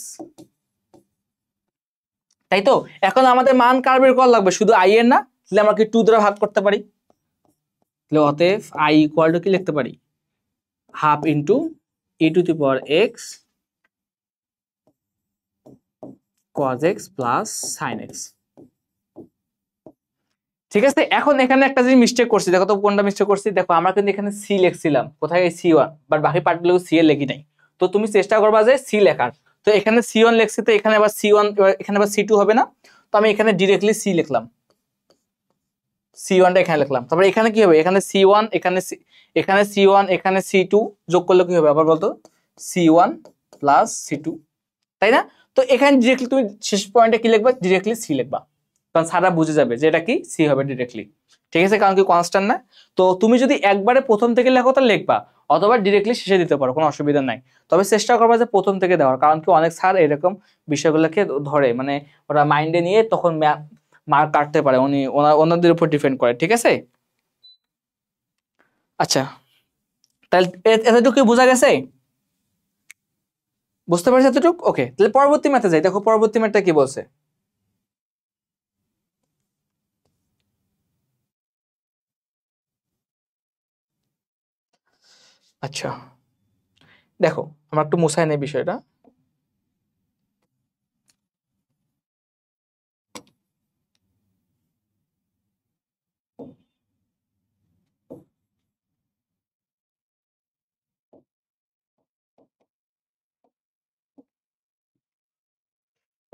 Speaker 1: তাই তো? এখন আমাদের মান কার বের করা লাগবে, শুধু i এর না, তাহলে আমরা কি 2 দ্বারা ভাগ করতে পারি, তাহলে অতএব i ইকুয়াল টু কি লিখতে পারি, half into e to the power x cos x plus sin x। ঠিক আছে, এখন এখানে একটা জিনিস মিস্টেক করছি, দেখো তো কোনটা মিস্টেক করছি, দেখো আমরা কিন্তু এখানে সি লিখছিলাম, কোথায় C1, বাট বাকি পার্টগুলো সি এর লিখি নাই। তো তুমি চেষ্টা করবা যে সি লেখার, তো এখানে C1 লিখছি, তো এখানে আবার C1, এখানে আবার C2 হবে না, তো আমি এখানে ডিরেক্টলি সি লিখলাম, C1টা এখানে লিখলাম, তারপর এখানে কি হবে, এখানে C1, এখানে C1, এখানে C2 যোগ করলে কি হবে আবার বলতো, C1 প্লাস C2, তাই না? তো এখানে ডিরেক্টলি তুমি শেষ পয়েন্টে কি লিখবা, ডিরেক্টলি সি লিখবা, কারণ সারা বুঝে যাবে যে এটা কি সি হবে ডিরেক্টলি, ঠিক আছে? কারণ কি কনস্ট্যান্ট না। তো তুমি যদি একবারে প্রথম থেকে লেখো তাহলে লিখবা, অথবা ডিরেক্টলি শেষে দিতে পারো, কোনো অসুবিধা নাই। তবে চেষ্টা করবা যে প্রথম থেকে দেওয়ার, কারণ কি অনেক স্যার এরকম বিষয়গুলোকে ধরে, মানে ওরা মাইন্ডে নিয়ে তখন মার্ক কাটতে পারে, ওনাদের উপর ডিপেন্ড করে, ঠিক আছে? আচ্ছা, তাহলে এতটুকু বোঝা গেছে, বুঝতে পারছি এতটুকু? ওকে, তাহলে পরবর্তী ম্যাথে যাই, দেখো পরবর্তী ম্যাথটা কি বলছে। আচ্ছা দেখো, আমরা একটু মুছাই নেই বিষয়টা।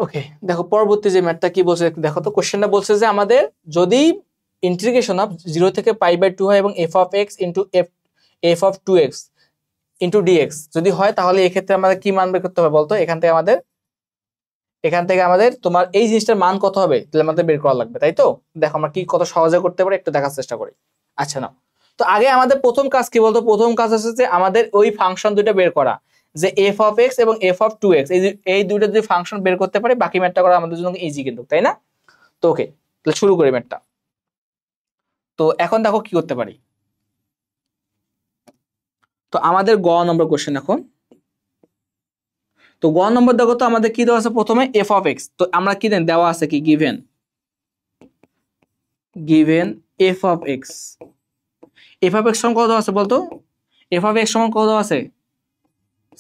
Speaker 1: ওকে, দেখো পরবর্তী যে ম্যাথটা কি বলছে দেখো তো। কোশ্চেনটা বলছে যে আমাদের যদি ইন্টিগ্রেশন অফ 0 থেকে π/2 হয় এবং f of x into f of 2x into dx যদি হয়, তাহলে এক্ষেত্রে আমাদের কি মান বের করতে হবে বলতো। এখান থেকে আমাদের তোমার এই জিনিসটার মান কত হবে তাহলে আমাদের বের করা লাগবে, তাই তো। দেখো আমরা কি কত সহজে করতে পারি একটু দেখার চেষ্টা করি। আচ্ছা নাও, তো আগে আমাদের প্রথম কাজ কি বলতো। প্রথম কাজ হচ্ছে যে আমাদের ওই ফাংশন দুটো বের করা, যে f অফ x এবং f অফ 2x এই দুটো যদি ফাংশন বের করতে পারি, বাকি ম্যাথটা করা আমাদের জন্য ইজি কিন্তু, তাই না। তো ওকে, তাহলে শুরু করি ম্যাথটা। তো এখন দেখো কি করতে পারি। তো আমাদের গ নম্বর কোশ্চেন এখন। তো গ নম্বর দেখো তো আমাদের কি দেওয়া আছে, প্রথমে f অফ x। তো আমরা কি দেওয়া আছে কি, given f of x। f of x সমান কত দেওয়া আছে বলতো। f অফ x সমান কত দেওয়া আছে,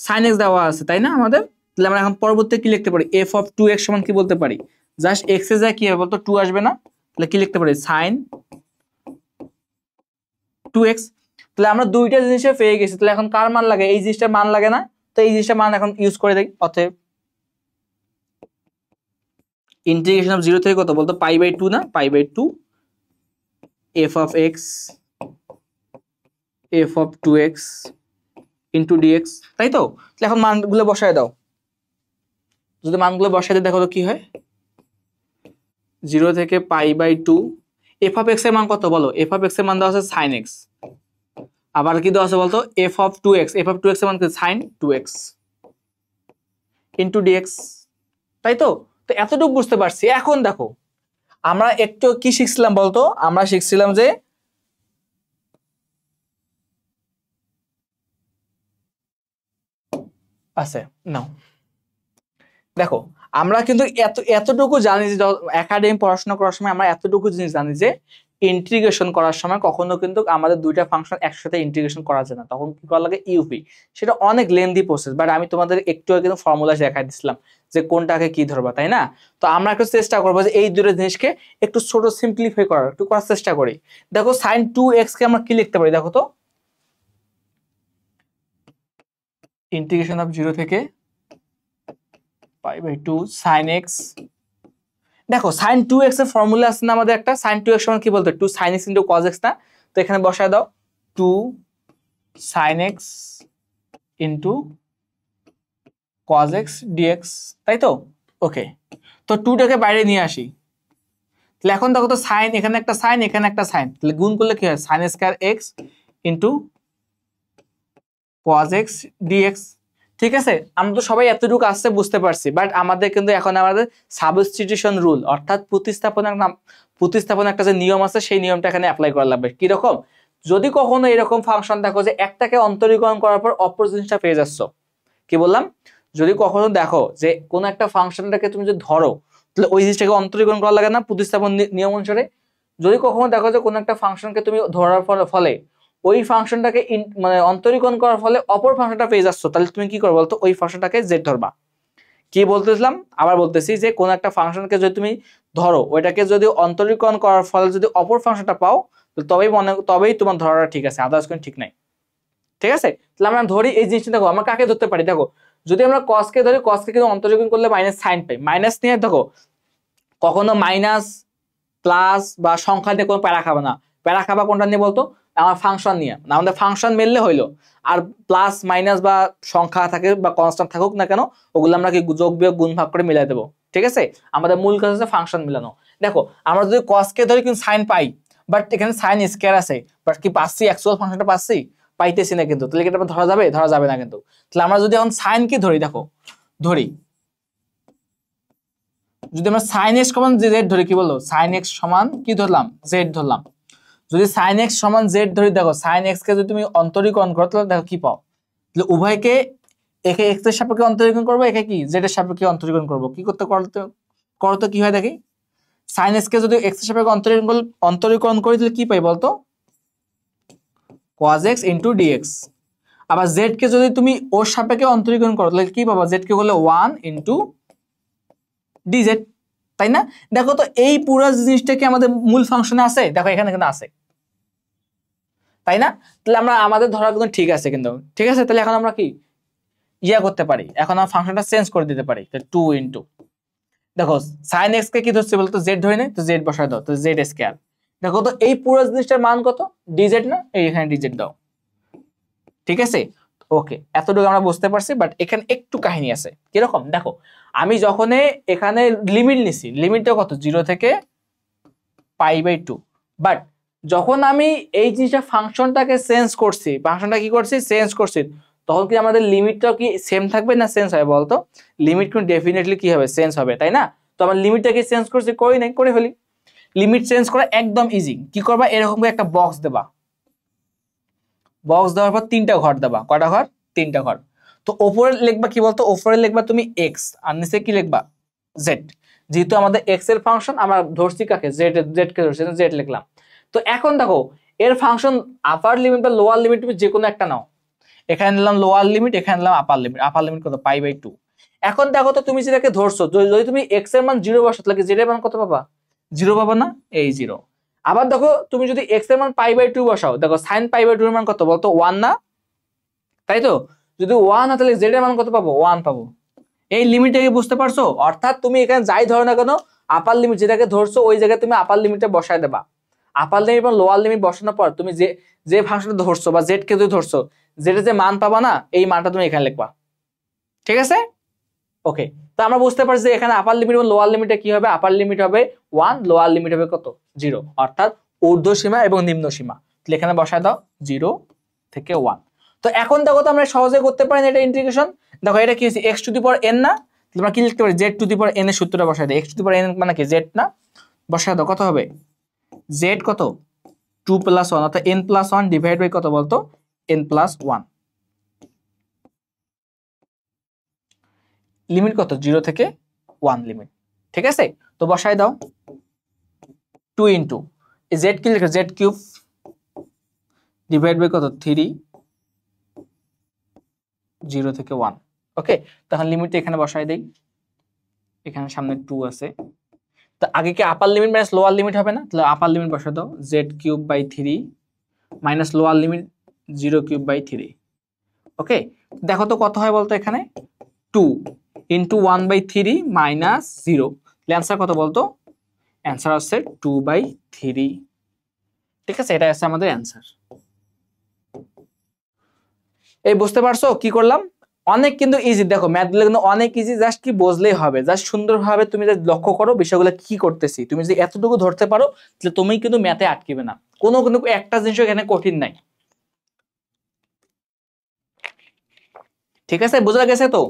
Speaker 1: sin x দেওয়া আছে, তাই না আমাদের। তাহলে আমরা এখন পরবর্তী কি লিখতে পারি, f অফ 2x সমান কি বলতে পারি, জাস্ট x এ যায় কি হবে বলতো, 2 আসবে না। তাহলে কি লিখতে পারি, sin 2x। তাহলে আমরা দুইটা জিনিসে পেয়ে গেছি। তাহলে এখন কার মান লাগে, এই জিনিসটার মান লাগে না। তো এই জিনিসটার মান এখন ইউজ করে দেই। অতএব ইন্টিগ্রেশন অফ 0 থেকে কত বলতো, π/2 না, π/2 f of x f of 2x into dx, তাই তো। তাহলে এখন মানগুলো বসায় দাও। যদি মানগুলো বসায় দিই দেখো তো কি হয়, 0 থেকে π/2 f অফ x এর মান কত বলো, f অফ x এর মান দেওয়া আছে sin x। আবার কি দেওয়া আছে বলতো, f অফ 2x এর মান কি sin 2x ইনটু dx, তাই তো। তো এতটুকু বুঝতে পারছি। এখন দেখো আমরা একটু কি শিখছিলাম বলতো, আমরা শিখছিলাম যে আছে নাও, দেখো আমরা কিন্তু এতটুকু জানি যে একাডেমি পড়াশোনা করার সময় আমরা এতটুকু জিনিস জানি যে ইন্টিগ্রেশন করার সময় কখনো কিন্তু আমাদের দুইটা ফাংশন একসাথে ইন্টিগ্রেশন করা যায় না, তখন কি করা লাগে, ইউপি। সেটা অনেক লেন্দি প্রসেস, বাট আমি তোমাদের একটু কিন্তু ফর্মুলা দেখাই দিচ্ছিলাম যে কোনটাকে কি ধরবা, তাই না। তো আমরা একটু চেষ্টা করবো যে এই দুটো জিনিসকে একটু ছোট সিম্পলিফাই করার, একটু করার চেষ্টা করি। দেখো sin 2x কে আমরা কি লিখতে পারি দেখো তো, ইন্টিগ্রেশন অফ 0 থেকে π/2 sin x। দেখো sin 2x এর ফর্মুলা আছে না আমাদের একটা, sin 2x সমান কি বলতো, 2 sin x into cos x না। তো এখানে বসায় দাও 2 sin x into cos x dx, তাই তো। ওকে, তো 2 টাকে বাইরে নিয়ে আসি। তাহলে এখন দেখো তো sin, এখানে একটা sin এখানে একটা sin, তাহলে গুণ করলে কি হয়, sin square x into cos x dx। ঠিক আছে, আমরা তো সবাই এতটুকু আসছে বুঝতে পারছি, বাট আমাদের কিন্তু এখন আমাদের সাবস্টিটিউশন রুল অর্থাৎ প্রতিস্থাপন একটা যে নিয়ম আছে সেই নিয়মটা এখানে অ্যাপ্লাই করা লাগবে। কি রকম, যদি কখনো এরকম ফাংশন দেখো যে একটাকে অন্তরীকরণ করার পর অপর জিনিসটা পেয়ে যাচ্ছ, কি বললাম, যদি কখনো দেখো যে কোন একটা ফাংশনটাকে তুমি যদি ধরো তাহলে ওই জিনিসটাকে অন্তরীকরণ করা লাগে না প্রতিস্থাপন নিয়ম অনুসারে। যদি কখনো দেখো যে কোন একটা ফাংশনকে তুমি ধরার ফলে ওই ফাংশনটাকে মানে অন্তরীকরণ করার ফলে অপর ফাংশনটা পেয়ে যাচ্ছ, তাহলে তুমি কি করবে বলতো, ওই ফাংশনটাকে জেড ধরবা। কি বলতেছিলাম, আবার বলতেছি যে কোন একটা ফাংশনকে যদি তুমি ধরো, ওইটাকে যদি অন্তরীকরণ করার ফলে যদি অপর ফাংশনটা পাও, তবেই তোমার ধরাটা ঠিক আছে, আদার্স কোনো ঠিক নাই। ঠিক আছে, তাহলে আমরা ধরি এই জিনিসটা। দেখো আমরা কাকে ধরতে পারি, দেখো যদি আমরা কসকে ধরি, কসকে কিন্তু অন্তরীকরণ করলে মাইনাস সাইন পাই। মাইনাস নিয়ে দেখো কখনো মাইনাস প্লাস বা সংখ্যা দিয়ে কোনো প্যারা খাবে না। প্যারা খাবা কোনটা নিয়ে বলতো, আমার ফাংশন নিয়ে। আমাদের ফাংশন মিললে হইলো, আর প্লাস মাইনাস বা সংখ্যা থাকে বা কনস্ট্যান্ট থাকুক না কেন, ওগুলো আমরা কি যোগ বিয়োগ গুণ ভাগ করে মিলাই দেবো। ঠিক আছে, আমাদের মূল কাজ হচ্ছে ফাংশন মিলানো। দেখো আমরা যদি কসকে ধরি কিন্তু সাইন পাই, বাট এখানে সাইন স্কয়ার আছে, বাট কি পাচ্ছি অ্যাকচুয়াল ফাংশনটা পাচ্ছি, পাইতেছি না কিন্তু। তাহলে কি এটা ধরা যাবে, ধরা যাবে না কিন্তু। তাহলে আমরা যদি এখন সাইন কি ধরি, দেখো ধরি যদি আমরা sin x সমান z ধরি, কি বললো, sin x সমান কি ধরলাম, z ধরলাম। যদি sin x সমান z ধরি, দেখো sin x কে যদি তুমি অন্তরীকরণ করো তাহলে দেখো কি পাও, তাহলে উভয়কে একে x এর সাপেক্ষে অন্তরীকরণ করবো, একে কি z এর সাপেক্ষে অন্তরীকরণ করবো। কি করতে করতে কি হয় দেখি, sin x কে যদি x এর সাপেক্ষে অন্তরীকরণ করি তাহলে কি পাই বলতো, cos x into dx। আবার z কে যদি তুমি ওর সাপেক্ষে অন্তরীকরণ করো তাহলে কি পাবা, z কে করলে 1 into dz, তাই না। দেখো তো এই পুরো জিনিসটা কি আমাদের মূল ফাংশনে আছে, দেখো এখানে কিন্তু আছে, তাই না। তাহলে আমরা আমাদের ধরা কিন্তু ঠিক আছে কিন্তু, ঠিক আছে। তাহলে এখন আমরা কি করতে পারি, এখন আমরা ফাংশনটা চেঞ্জ করে দিতে পারি, 2 ইনটু দেখো সাইন এক্স কে কি ধরছে বলতো জেড ধরে নেই, তো জেড বসায় দাও, তো জেড স্কয়ার। দেখো তো এই পুরো জিনিসটার মান কত, ডিজেড না, এই এখানে ডিজেড দাও। ঠিক আছে, ওকে, এতটুকু আমরা বুঝতে পারছি। বাট এখানে একটু কাহিনী আছে, কিরকম দেখো, আমি যখন এখানে লিমিট নিছি, লিমিটটা কত 0 থেকে π/2, বাট যখন আমি এই জিনিসটা ফাংশনটাকে চেঞ্জ করছি, ফাংশনটা কি করছি চেঞ্জ করছি, তখন কি আমাদের লিমিটটা কি সেম থাকবে না চেঞ্জ হবে বলতো? লিমিট কিন্তু ডেফিনেটলি কি হবে, চেঞ্জ হবে, তাই না? তো আমার লিমিটটাকে চেঞ্জ করছি, করি নাই, করে ফেলি। লিমিট চেঞ্জ করা একদম ইজি। কি করবা, এরকম একটা বক্স দেবা, বক্স দেওয়ার পর 3টা ঘর দেবা। কয়টা ঘর? 3টা ঘর। তো উপরে লিখবা কি বলতো, উপরে লিখবা তুমি এক্স, আর নিচে কি লিখবা জেড। যেহেতু আমাদের এক্স এর ফাংশন, আমরা ধরছি কাকে, জেড, জেড কে ধরছি, জেড লিখলাম। তো এখন দেখো এর ফাংশন আপার লিমিট বা লোয়ার লিমিট তুমি যে কোনো একটা নাও। এখানে নিলাম লোয়ার লিমিট, এখানে নিলাম আপার লিমিট। আপার লিমিট কত, π/2। এখন দেখো তো তুমি যেটাকে ধরছো, যদি তুমি এক্স এর মান 0 বসাতে লাগে, জেড এর মান কত পাবা, 0 পাবা না, এই 0। আবার দেখো তুমি যদি এক্স এর মান π/2 বসাও, দেখো সাইন π/2 এর মান কত বলতো, 1 না, তাই তো? যদি 1 হয় তাহলে জেড এর মান কত পাবো, 1 পাবো। এই লিমিটটাকে বুঝতে পারছো? অর্থাৎ তুমি এখানে যাই ধরো না কেন, আপার লিমিট যেটাকে ধরছো ওই জায়গায় তুমি আপার লিমিটটা বসায় দেবা। আপার লিমিট এবং লোয়ার লিমিট বসানোর পর তুমি যে যে ফাংশনটা ধরছো বা জেড কে ধরছো, জেড এর যে মান পাবা না, এই মানটা তুমি এখানে লিখবা। ঠিক আছে, ওকে। তো আমরা বুঝতে পারছি যে এখানে আপার লিমিট এবং লোয়ার লিমিটে কি হবে, আপার লিমিট হবে 1, লোয়ার লিমিট হবে কত, 0, অর্থাৎ ঊর্ধ্ব সীমা এবং নিম্ন সীমা। তাহলে এখানে বসায় দাও 0 থেকে 1। তো এখন দেখো তো আমরা সহজে করতে পারি না এটা ইন্টিগ্রেশন। দেখো এটা কি হচ্ছে, x⁴n না, তাহলে আমরা কি লিখতে পারি, z⁴n এর সূত্রটা বসায় দিই। x⁴n মানে কি, z না, বসায় দাও। কত হবে, z কত 2 + 1, অর্থাৎ n+1 ডিভাইড বাই কত বলতো, n+1। লিমিট কত, 0 থেকে 1 লিমিট। ঠিক আছে, তো বসাই দাও 2 ইনটু z কি লিখো, z³ ডিভাইড বাই কত 3, 0 থেকে 1। ওকে, তখন লিমিটটা এখানে বসাই দেই, এখানে সামনে 2 আছে। তো আগে কি আপার লিমিট মাইনাস লোয়ার লিমিট হবে না, তাহলে আপার লিমিট বসাই দাও z³/3 মাইনাস লোয়ার লিমিট 0³/3। ওকে, দেখো তো কত হয় বলতো, এখানে 2 ইনটু 1/3 মাইনাস 0। অ্যান্সার কত বলতো, অ্যান্সার হচ্ছে 2/3। ঠিক আছে, এটা আছে আমাদের অ্যান্সার। এই বুঝতে পারছো কি করলাম? অনেক কিন্তু ইজি। দেখো ম্যাথগুলো কিন্তু অনেক ইজি, জাস্ট কি বুঝলেই হবে, জাস্ট সুন্দরভাবে তুমি যদি লক্ষ্য করো বিষয়গুলো কি করতেছি, তুমি যদি এতটুকু ধরতে পারো, তাহলে তুমি কিন্তু ম্যাথে আটকিবে না। কোনো কিন্তু একটা জিনিস এখানে কঠিন নাই। ঠিক আছে, বোঝা গেছে তো?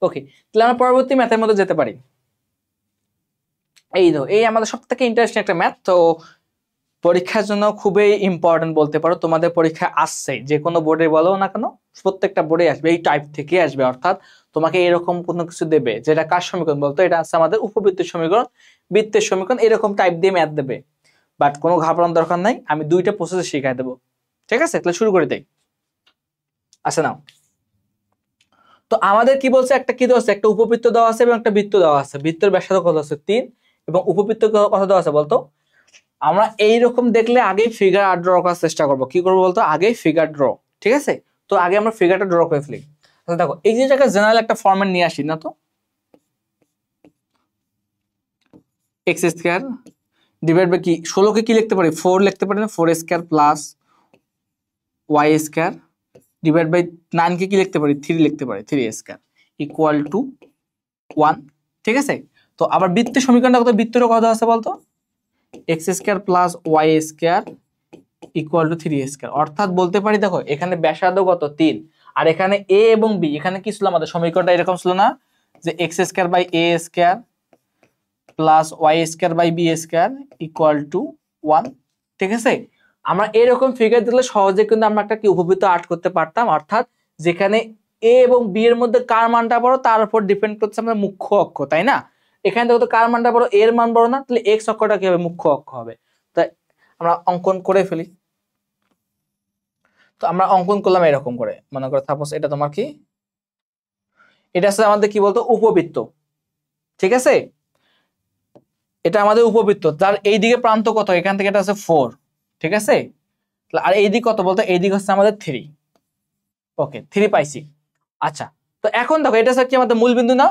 Speaker 1: ওকে, তাহলে আমরা পরবর্তী ম্যাথের মধ্যে যেতে পারি। এই এই আমাদের সব থেকে ইন্টারেস্টিং একটা ম্যাথ। তো পরীক্ষার জন্য খুবই ইম্পর্টেন্ট বলতে পারো। তোমাদের পরীক্ষা আসছে, যে কোনো বোর্ডে বলো না কেন, প্রত্যেকটা বোর্ডে আসবে, এই টাইপ থেকে আসবে। অর্থাৎ তোমাকে এরকম কোনো কিছু দেবে, যেটা কার সমীকরণ বলতো, এটা আছে আমাদের উপবৃত্তের সমীকরণ, বৃত্তের সমীকরণ, এরকম টাইপ দিয়ে ম্যাথ দেবে। বাট কোনো ঘাবড়ানোর দরকার নাই, আমি 2টা প্রসেস শিখাই দেবো। ঠিক আছে, তাহলে শুরু করে দেই। আচ্ছা নাও, তো আমাদের কি বলছে, একটা কি দেওয়া আছে, একটা উপবৃত্ত দেওয়া আছে এবং একটা বৃত্ত দেওয়া আছে। বৃত্তের ব্যাসার্ধ কত আছে 3 এবং উপবৃত্ত কত দেওয়া আছে বলতো। আমরা এইরকম দেখলে আগে ফিগার ড্র করার চেষ্টা করব। কি করবো বলতো, আগে ফিগার ড্র। ঠিক আছে, তো আগে আমরা ফিগারটা ড্র করে ফেলি। আচ্ছা দেখো, এই জিনিসটাকে জেনারেল একটা ফরম্যাট নিয়ে আসি না, তো x² ডিভাইড বাই কি, 16 কে কি লিখতে পারি, 4 লিখতে পারি না, 4² প্লাস y² ডিভাইড বাই 9 কে কি লিখতে পারি, 3 লিখতে পারি, 3² ইকুয়াল টু 1। ঠিক আছে, তো আবার বৃত্তের সমীকরণটা কত, বৃত্তটা কত আছে বলতো, x² plus y² equal to 3²। অর্থাৎ বলতে পারি দেখো এখানে ব্যাসার্ধ কত 3, আর এখানে a এবং b, এখানে কি ছিল আমাদের সমীকরণটা এরকম ছিল না, যে x² plus y² equal to 1। ঠিক আছে, আমরা এরকম ফিগার দিলে সহজে কিন্তু আমরা একটা কি উপবৃত্ত আর্ট করতে পারতাম। অর্থাৎ যেখানে a এবং b এর মধ্যে কার মানটা বড় তার উপর ডিপেন্ড করছে আমাদের মুখ্য অক্ষ, তাই না? এখানে দেখো তো কার মানটা বড়, এর মান বড় না, তাহলে x অক্ষটা কি হবে, মুখ্য অক্ষ হবে। তাই আমরা অঙ্কন করে ফেলি। তো আমরা অঙ্কন করলাম এরকম করে, মনে করো সাপোজ এটা তোমার কি, এটা আছে আমাদের কি বলতো উপবৃত্ত। ঠিক আছে, এটা আমাদের উপবৃত্ত, যার এই দিকে প্রান্ত কত, এখান থেকে এটা আছে 4। ঠিক আছে, আর এই দিক কত বলতো, এই দিক হচ্ছে আমাদের 3। ওকে, 3 পাইছি। আচ্ছা, তো এখন দেখো এটা হচ্ছে কি আমাদের মূল বিন্দু না,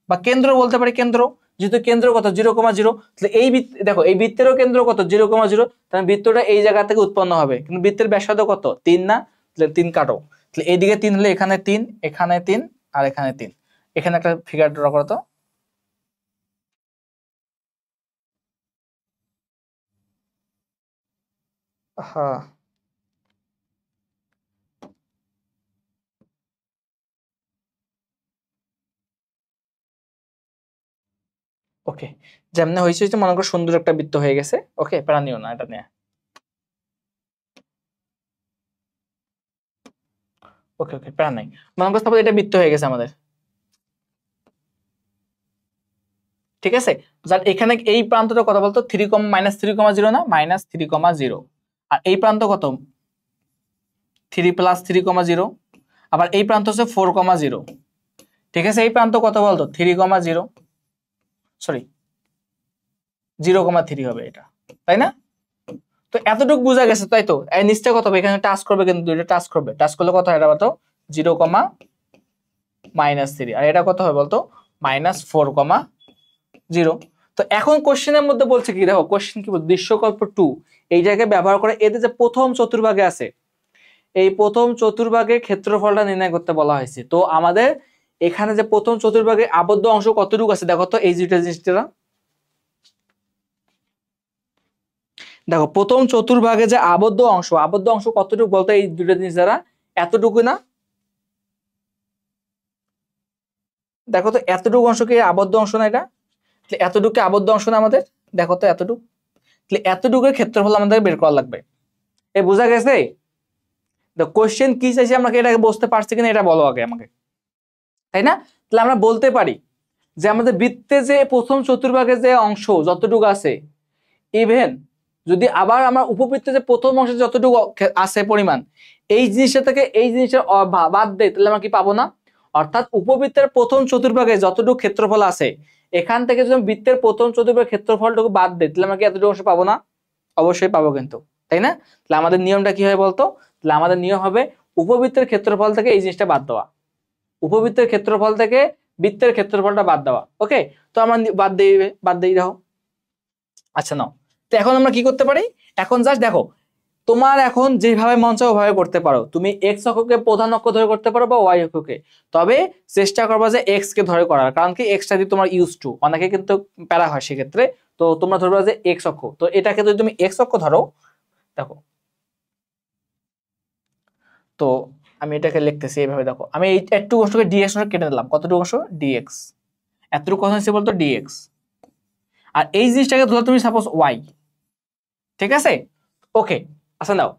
Speaker 1: বা কেন্দ্র বলতে পারি, কেন্দ্র, যেহেতু কেন্দ্র কত 0,0, তাহলে এই দেখো এই বৃত্তেরও কেন্দ্র কত 0,0, তাহলে বৃত্তটা এই জায়গা থেকে উৎপন্ন হবে, কিন্তু বৃত্তের ব্যাসার্ধ কত 3 না, তাহলে 3 কাটো, তাহলে এইদিকে 3 হলে এখানে 3, এখানে 3 আর এখানে 3, এখানে একটা ফিগার ড্র করো তো। হ্যাঁ ওকে, যেমন হয়েছে মনে করো সুন্দর একটা বৃত্ত হয়ে গেছে, ওকে প্যারা নিও না এটা নিয়ে, ওকে ওকে প্যারা নাই, মনে করো তারপর এটা বৃত্ত হয়ে গেছে আমাদের, ঠিক আছে। যার এখানে এই প্রান্তটা কত বলতো 3, -3,0 না, -3,0, আর এই প্রান্ত কত 3 + 3,0, আবার এই প্রান্ত হচ্ছে 4,0, ঠিক আছে। এই প্রান্ত কত বলতো 3,0, সরি 0,3 হবে এটা, তাই না? তো এতটুকু বোঝা গেছে, তাই তো। এই নিচটা কত হবে, এখানে টাচ করবে, কিন্তু দুইটা টাচ করবে, টাচ করলে কত হয় এটা বলতো 0,-3, আর এটা কত হবে বলতো -4,0। তো এখন কোশ্চেনের মধ্যে বলছে কি, দেখো কোশ্চেন কি বলছে, দৃশ্যকল্প 2 এই জায়গায় ব্যবহার করে এদের যে প্রথম চতুর্ভাগে আছে, এই প্রথম চতুর্ভাগের ক্ষেত্রফলটা নির্ণয় করতে বলা হয়েছে। তো আমাদের এখানে যে প্রথম চতুর্ভাগে আবদ্ধ অংশ কতটুকু আছে দেখো তো, এই দুইটা জিনিসটা দেখো, প্রথম চতুর্ভাগে যে আবদ্ধ অংশ কতটুকু বলতো, এই দুইটা জিনিস দ্বারা এতটুকু না, দেখো তো এতটুকু অংশ কি আবদ্ধ অংশ না, এটা এতটুকু আবদ্ধ অংশ না আমাদের, দেখো তো এতটুকু, তাহলে এতটুকুর ক্ষেত্রফল আমাদের বের করা লাগবে। এই বোঝা গেছে? কোশ্চেন কি চাইছে আমরা এটাকে বুঝতে পারছি কিনা এটা বলো আগে আমাকে, তাই না? তাহলে আমরা বলতে পারি যে আমাদের বৃত্তে যে প্রথম চতুর্ভাগে যে অংশ যতটুকু আছে, ইভেন যদি আবার আমরা উপবৃত্তে যে প্রথম অংশে যতটুকু আছে পরিমাণ, এই জিনিসটা থেকে এই জিনিসের বাদ দেয়, তাহলে আমরা কি পাবো না? অর্থাৎ উপবৃত্তের প্রথম চতুর্ভাগে যতটুকু ক্ষেত্রফল আছে, এখান থেকে যদি বৃত্তের প্রথম চতুর্ভাগের ক্ষেত্রফলটুকু বাদ দেয়, তাহলে আমরা কি এতটুকু অংশ পাবো না? অবশ্যই পাবো কিন্তু, তাই না? তাহলে আমাদের নিয়মটা কি হয় বলতো, তাহলে আমাদের নিয়ম হবে উপবৃত্তের ক্ষেত্রফল থেকে এই জিনিসটা বাদ দেওয়া, উপবৃত্তের ক্ষেত্রফল থেকে বৃত্তের ক্ষেত্রফলটা বাদ দেওয়া। ওকে, তো আমরা বাদ দিয়ে দাও। আচ্ছা নাও, তো এখন আমরা কি করতে পারি, এখন জাস্ট দেখো, তোমার এখন যেভাবে মন চায় ওভাবে করতে পারো, তুমি এক্স অক্ষকে প্রধান অক্ষ ধরে করতে পারো বা ওয়াই অক্ষকে, তবে চেষ্টা করবা যে এক্স কে ধরে করার, কারণ কি এক্সটা যদি তোমার ইউজ টু, অনেকে কিন্তু প্যারা হয় সেক্ষেত্রে, তো তোমরা ধরবা যে এক্স অক্ষ, তো এটাকে যদি তুমি এক্স অক্ষ ধরো, দেখো তো আমি এটাকে লিখতেছি এইভাবে, দেখো আমি এই একটু অংশকে ডিএক্স কেটে নিলাম, কতটুকু অংশ ডিএক্স, এতটুকু কথা হচ্ছে বলতো ডিএক্স, আর এই জিনিসটাকে ধরো তুমি সাপোজ ওয়াই, ঠিক আছে। ওকে, আচ্ছা নাও,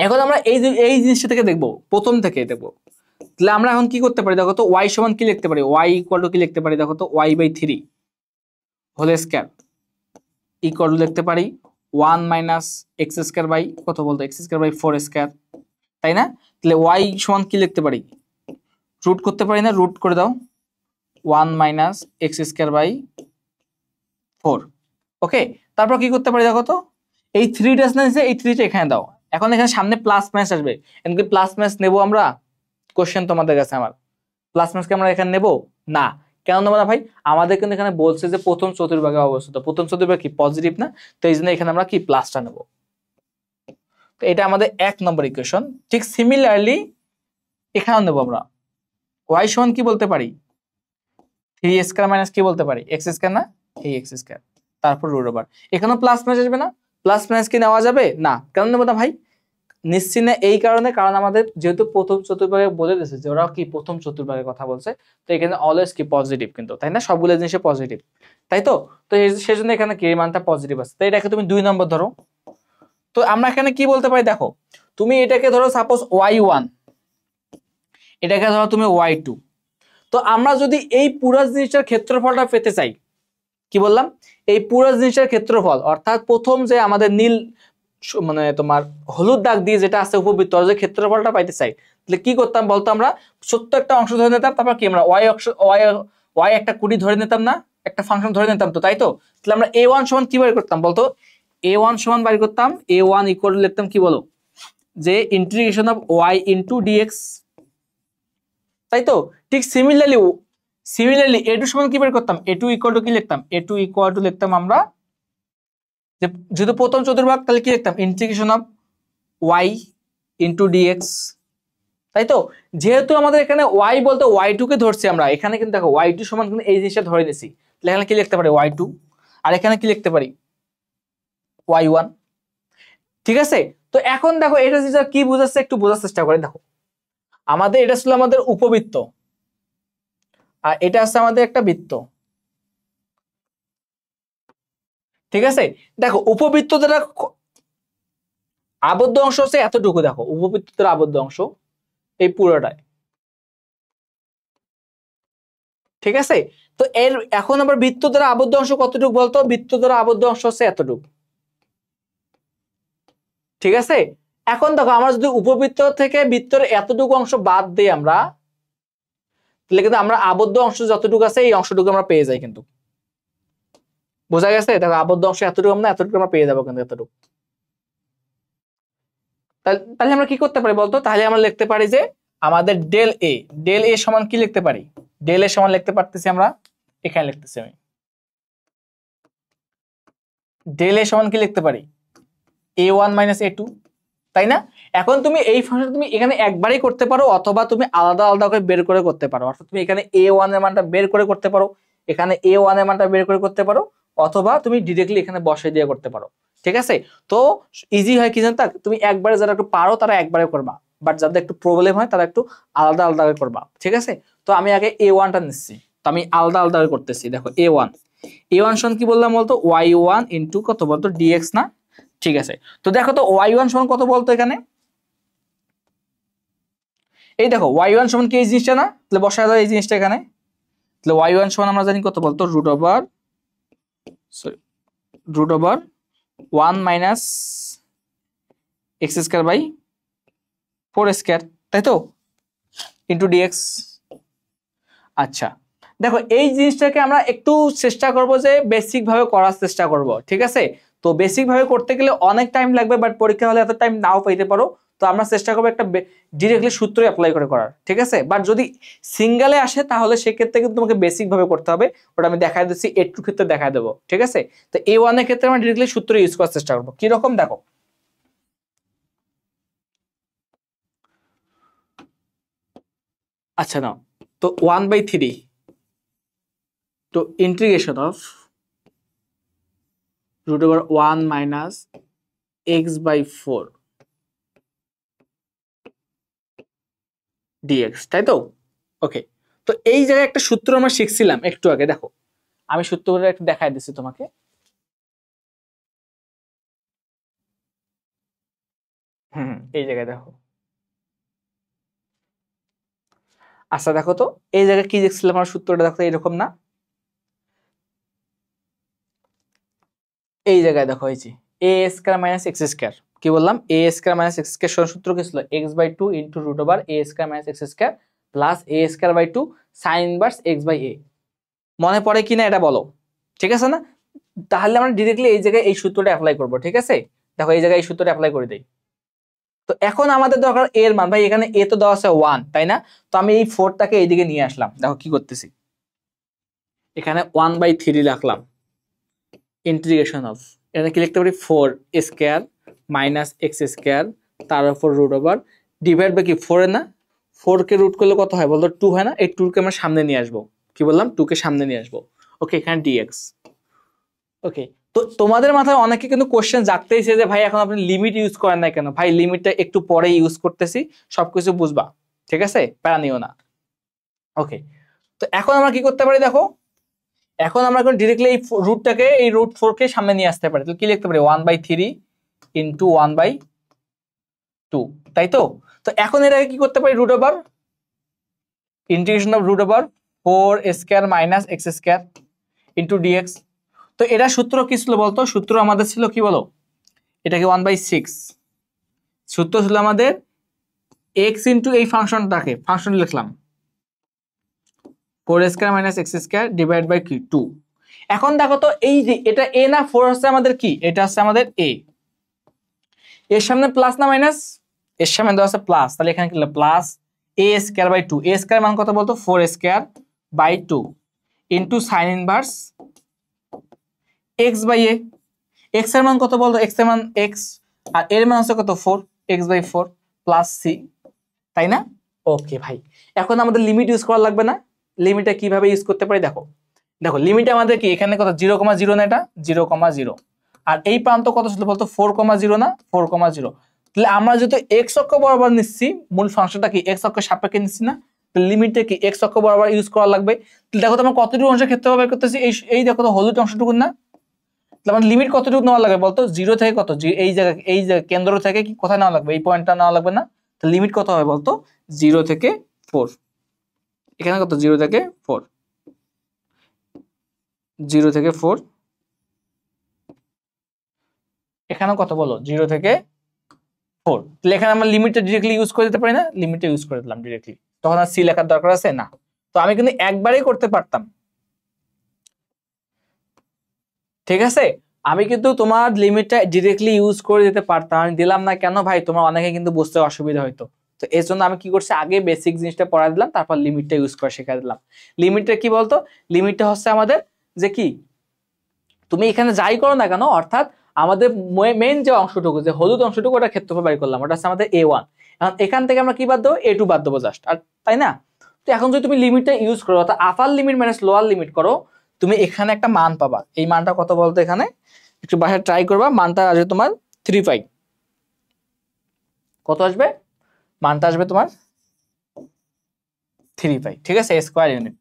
Speaker 1: এখন আমরা এই জিনিসটা থেকে দেখবো, প্রথম থেকে দেখবো, তাহলে আমরা এখন কি করতে পারি দেখো তো, ওয়াই সমান কি লিখতে পারি, ওয়াই ইকুয়াল টু কি লিখতে পারি দেখো তো, y/3 whole square equal to লিখতে পারি 1 - x² বাই কত বলতো, x²/4², তাই না? তাহলে ওয়াই সমান কি লিখতে পারি, রুট করতে পারি না, রুট করে দাও 1 - x²/4। ওকে, তারপর কি করতে পারি দেখো তো, এই 3 ড্যাশ না, এই 3টা এখানে দাও, এখন এখানে সামনে প্লাস মাইনাস আসবে, এমনকি প্লাস মাইনাস নেবো আমরা, কোশ্চেন তোমাদের কাছে আমার, প্লাস মাইনাস কে আমরা এখানে নেবো না, কেন নেবো না ভাই, আমাদের কিন্তু এখানে বলছে যে প্রথম চতুর্ভাগে অবস্থিত, প্রথম চতুর্ভাগ কি পজিটিভ না, তো এই জন্য এখানে আমরা কি প্লাসটা নেবো। তো এটা আমাদের 1 নম্বর ইকুয়েশন। ঠিক সিমিলারলি এখানেও নেবো আমরা, ওয়াই সমান কি বলতে পারি 3² মাইনাস কি বলতে পারি x², না এই x², তারপর রুট ওভার, এখানেও প্লাস মাইনাস আসবে না, প্লাস মাইনাস কি নেওয়া যাবে না, কেন নেবো না ভাই, নিশ্চিত না, এই কারণে, কারণ আমাদের যেহেতু প্রথম চতুর্ভাগে বলে দিয়েছে যে ওরা কি প্রথম চতুর্ভাগের কথা বলছে, তো এখানে অলওয়েজ কি পজিটিভ কিন্তু, তাই না, সবগুলো জিনিসে পজিটিভ, তাই তো। তো সেজন্য এখানে কি মানটা পজিটিভ আছে, তো এটাকে তুমি 2 নম্বর ধরো। তো আমরা এখানে কি বলতে পারি দেখো, তুমি এটাকে ধরো সাপোজ y1, এটাকে ধরো তুমি y2, তো আমরা যদি এই পুরো জিনিসটার ক্ষেত্রফলটা পেতে চাই, কি বললাম, এই পুরো জিনিসটার ক্ষেত্রফল, অর্থাৎ প্রথম যে আমাদের নীল মানে তোমার হলুদ দাগ দিয়ে যেটা আছে উপবৃত্ত, যে ক্ষেত্রফলটা পাইতে চাই, তাহলে কি করতাম বলতো, আমরা ছোট্ট একটা অংশ ধরে নিতাম, তারপর কি আমরা ওয়াই একটা কুড়ি ধরে নিতাম না, একটা ফাংশন ধরে নিতাম, তো তাই তো। তাহলে আমরা a1 সমান কি বের করতাম বলতো, a1 সমান বের করতাম, a1 ইকুয়াল টু লিখতাম কি বলো, যে integration of y into dx, তাই তো। ঠিক সিমিলারলি সিমিলারলি a2 সমান কি বের করতাম, a2 ইকুয়াল টু কি লিখতাম, a2 ইকুয়াল টু লিখতাম আমরা যে যেহেতু প্রথম চতুর্ভাগ তাহলে কি লিখতাম integration of y into dx, তাই তো। যেহেতু আমাদের এখানে y বলতে y2 কে ধরছি আমরা, এখানে কিন্তু দেখো y2 সমান কিন্তু এই জিনিসটা ধরে নিছি, এখানে কি লিখতে পারি y2, আর এখানে কি লিখতে পারি y1, ঠিক আছে। তো এখন দেখো এটা যেটা কি বোঝাচ্ছে একটু বোঝার চেষ্টা করে দেখো, আমাদের এটা ছিল আমাদের উপবৃত্ত, আর এটা আছে আমাদের একটা বৃত্ত, ঠিক আছে। দেখো উপবৃত্ত দ্বারা আবদ্ধ অংশ হচ্ছে এতটুকু, দেখো উপবৃত্ত দ্বারা আবদ্ধ অংশ এই পুরোটাই, ঠিক আছে। তো এর এখন আবার বৃত্ত দ্বারা আবদ্ধ অংশ কতটুকু বলতো, বৃত্ত দ্বারা আবদ্ধ অংশ হচ্ছে এতটুকু, ঠিক আছে। এখন দেখো আমরা যদি উপবৃত্ত থেকে বৃত্তের এতটুকু অংশ বাদ দিই আমরা, তাহলে কিন্তু আমরা আবদ্ধ অংশ যতটুকু আছে এই অংশটুকু আমরা পেয়ে যাই, কিন্তু বোঝা গেছে। দেখো আবদ্ধ অংশ এতটুকু আমরা এতটুকু আমরা পেয়ে যাবো কিন্তু এতটুকু। তাহলে আমরা কি করতে পারি বলতো, তাহলে আমরা লিখতে পারি যে আমাদের ডেল এ সমান কি লিখতে পারি, ডেল এ সমান লিখতে পারতেছি আমরা, এখানে লিখতেছি আমি ডেল এ সমান কি লিখতে পারি a1 মাইনাস a2, তাই না। এখন তুমি এই ফাংশন তুমি এখানে একবারই করতে পারো, অথবা তুমি আলাদা আলাদা করে বের করে করতে পারো, অর্থাৎ তুমি এখানে a1 এর মানটা বের করে করতে পারো, এখানে a1 এর মানটা বের করে করতে পারো, অথবা তুমি ডিরেক্টলি এখানে বসিয়ে দিয়ে করতে পারো, ঠিক আছে। তো ইজি হয় কি জানো, তুমি একবারে যারা একটু পারো তারা একবারে করবা, বাট যাদের একটু প্রবলেম হয় তারা একটু আলাদা আলাদা করে করবা, ঠিক আছে। তো আমি আগে a1টা নিচ্ছি, তো আমি আলাদা আলাদা করে করতেছি। দেখো a1 সমান কি বললাম বলতো y1 ইনটু কত বলতো dx না, ঠিক আছে। তো দেখো তো y1 সমান কত বলতো এখানে, এই দেখো y1 সমান কি এই জিনিসটা না, তাহলে বসায় দাও এই জিনিসটা এখানে, তাহলে y1 সমান আমরা জানি কত বলতো root over 1 minus x square by 4 square, তাই তো, ইনটু ডিএক্স। আচ্ছা দেখো এই জিনিসটাকে আমরা একটু চেষ্টা করব যে বেসিক ভাবে করার চেষ্টা করব, ঠিক আছে। তো বেসিক ভাবে করতে গেলে অনেক টাইম লাগবে, বাট পরীক্ষা হলে এত টাইম নাও পাইতে পারো। তো আমরা চেষ্টা করবো একটা ডিরেক্টলি সূত্র অ্যাপ্লাই করে করার, ঠিক আছে। বাট যদি সিঙ্গেলে আসে তাহলে সেক্ষেত্রে কিন্তু তোমাকে বেসিক ভাবে করতে হবে, ওটা আমি দেখাই দিচ্ছি, এর ক্ষেত্রে দেখাই দেবো, ঠিক আছে। তো a1 এর ক্ষেত্রে আমরা ডিরেক্টলি সূত্র ইউজ করার চেষ্টা করবো, কি রকম দেখো। আচ্ছা নাও, তো 1/3 তো integration of root over 1 minus x/4 dx, তাই তো। ওকে, তো এই জায়গায় একটা সূত্র আমরা শিখছিলাম একটু আগে, দেখো আমি সূত্রটা একটু দেখাই দিচ্ছি তোমাকে। এই জায়গায় দেখো, আচ্ছা দেখো তো এই জায়গায় কি দেখছিলাম আমরা সূত্রটা, দেখো এরকম না, এই জায়গায় দেখো এই যে a square minus x square, কি বললাম a square minus x square সূত্র কি ছিল x/2 into root over a square minus x square plus a square by 2 sine inverse x/a, মনে পড়ে কিনা এটা বলো, ঠিক আছে না। তাহলে আমরা ডিরেক্টলি এই জায়গায় এই সূত্রটা অ্যাপ্লাই করব, ঠিক আছে। দেখো এই জায়গায় এই সূত্রটা অ্যাপ্লাই করে দেই। তো এখন আমাদের দরকার এর মান, ভাই এখানে এ তো দেওয়া আছে 1, তাই না। তো আমি এই 4টাকে এইদিকে নিয়ে আসলাম, দেখো কি করতেছি, এখানে 1/3 রাখলাম, ইন্টিগ্রেশন অফ এটা কি লিখতে পারি 4 স্কয়ার মাইনাস এক্স স্কয়ার তার উপর রুট ওভার ডিভাইড বাই কি 4 এর না, 4 কে রুট করলে কত হয় বলতো 2 হয় না, এই 2 কে আমরা সামনে নিয়ে আসবো, কি বললাম 2 কে সামনে নিয়ে আসবো। ওকে, এখানে ডিএক্স। ওকে, তো তোমাদের মাথায় অনেকে কিন্তু কোশ্চেন জাগতেইছে যে ভাই এখন আপনি লিমিট ইউজ করেন না কেন, ভাই লিমিটটা একটু পরে ইউজ করতেছি, সবকিছু বুঝবা, ঠিক আছে, প্যারা নিও না। ওকে, তো এখন আমরা কি করতে পারি দেখো, এখন আমরা এখন ডিরেক্টলি এই রুটটাকে এই রুট 4 কে সামনে নিয়ে আসতে পারি, তাহলে কি লিখতে পারি 1/3 ইনটু 1/2, তাই তো। তো এখন এটাকে কি করতে পারি root over integration of root over 4 square minus x square into dx. তো এটা সূত্র কি ছিল বলতো, সূত্র আমাদের ছিল কি বলো, এটা কি 1/6, সূত্র ছিল আমাদের x ইনটু এই ফাংশন লিখলাম 4 square minus x square divide by কি 2। এখন দেখো তো এই যে এটা a না 4 হচ্ছে আমাদের কি, এটা হচ্ছে আমাদের a, এর সামনে প্লাস না মাইনাস, এর সামনে দেওয়া আছে প্লাস, তাহলে এখানে কি হলো plus a square by 2, a square মান কত বলতো 4 square by 2 into sine inverse x by a. X এর মান কত বলতো, এক্স এর মান এক্স, আর এর মান হচ্ছে কত 4, এক্স বাই 4 প্লাস সি, তাই না? ওকে ভাই, এখন আমাদের লিমিট ইউজ করা লাগবে না। লিমিটটা কিভাবে ইউজ করতে পারি দেখো, দেখো লিমিট আমাদের কি এখানে কত 0,0 না, এটা 0,0, আর এই প্রান্ত কত ছিল বলতো 4,0 না, 4,0। তাহলে আমরা যেহেতু এক্স অক্ষ বরাবর নিচ্ছি, মূল ফাংশনটা কি এক্স অক্ষের সাপেক্ষে নিচ্ছি না, লিমিটটা কি এক্স অক্ষ বরাবর ইউজ করা লাগবে। তাহলে দেখো তো আমরা কতটুকু অংশের ক্ষেত্রে বের করতেছি, এই দেখো তো হলুদ অংশটুকু না, তাহলে আমার লিমিট কতটুকু নেওয়া লাগবে বলতো, 0 থেকে কত, এই জায়গা কেন্দ্র থেকে কি কোথায় নেওয়া লাগবে, এই পয়েন্টটা নেওয়া লাগবে না। তো লিমিট কত হবে বলতো 0 থেকে 4, এখানে কত 0 থেকে 4, 0 থেকে 4, এখানে কত বলো 0 থেকে 4। তাহলে এখানে আমরা লিমিটটা ডিরেক্টলি ইউজ করে দিতে পারি না, লিমিটটা ইউজ করে দিলাম ডিরেক্টলি, তখন আর সি লেখার দরকার আছে না। তো আমি কিন্তু একবারেই করতে পারতাম, ঠিক আছে, আমি কিন্তু তোমার লিমিটটা ডিরেক্টলি ইউজ করে দিতে পারতাম, আমি দিলাম না কেন ভাই, তোমার অনেকে কিন্তু বুঝতে অসুবিধা হইতো। তো এর জন্য আমি কি করছি, আগে বেসিক জিনিসটা পড়া দিলাম, তারপর লিমিটটা ইউজ করে শেখা দিলাম। লিমিটটা কি বলতো, লিমিটটা হচ্ছে আমাদের যে কি, তুমি এখানে যাই করো না কেন, অর্থাৎ আমাদের মেইন যে অংশটুকু, যে হলুদ অংশটুকু, ওটা ক্ষেত্রফল বাই করলাম, ওটা হচ্ছে আমাদের A1। এখন এখান থেকে আমরা কি বাদ দেবো, A2 বাদ দেবো জাস্ট, আর তাই না? তো এখন যদি তুমি লিমিটটা ইউজ করো, অর্থাৎ আপার লিমিট মাইনাস লোয়ার লিমিট করো, তুমি এখানে একটা মান পাবা। এই মানটা কত বলতো, এখানে একটু বাসায় ট্রাই করবা, মানটা আসবে তোমার 3 পাই। কত আসবে, মানটা আসবে তোমার 3 পাই, ঠিক আছে, স্কোয়ার ইউনিট।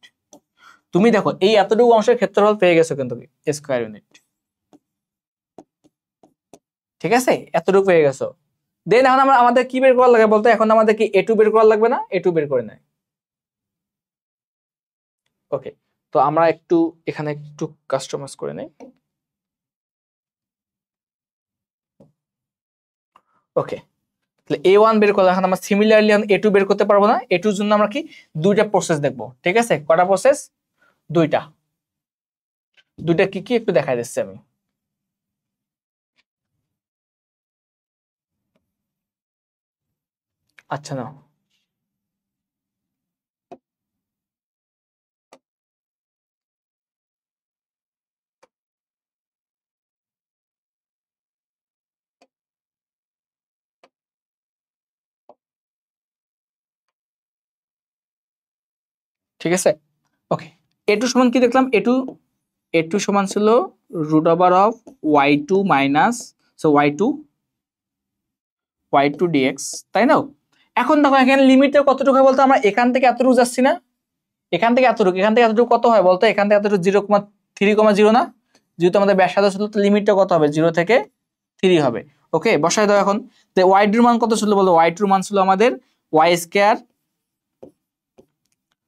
Speaker 1: তুমি দেখো এই এতটুকু অংশের ক্ষেত্রফল পেয়ে গেছো কিন্তু স্কোয়ার ইউনিট, ঠিক আছে, এতটুকু পেয়ে গেছো। দেন এখন আমরা আমাদের কি বের করা লাগে বলতো, এখন আমাদের কি A2 বের করা লাগবে না, A2 বের করে নেয়। ওকে, তো আমরা একটু এখানে একটু কাস্টমাইজ করে নেই। ওকে, তাহলে A1 বের করলাম, এখন আমরা সিমিলারলি A2 বের করতে পারবো না। A2 এর জন্য আমরা কি দুইটা প্রসেস দেখবো, ঠিক আছে, কটা প্রসেস, দুইটা। দুইটা কি কি একটু দেখাই দিচ্ছি আমি। আচ্ছা না, ঠিক আছে। ওকে, A2 সমান কি দেখলাম, A2 সমান ছিল √(y2 মাইনাস y2 dx), তাই না? এখন দেখো এখানে লিমিটটা কতটুকু হয় বলতো, আমরা এখান থেকে এতটুকু যাচ্ছি না, এখান থেকে এতটুকু কত হয় বলতো, এখান থেকে এতটুকু 0,3,0 না, যেহেতু আমাদের ব্যাসার্ধ ছিল, তো লিমিটটা কত হবে 0 থেকে 3 হবে। ওকে, বসাই দাও এখন। তো y2 মান কত ছিল বলতো, y2 মান ছিল আমাদের y²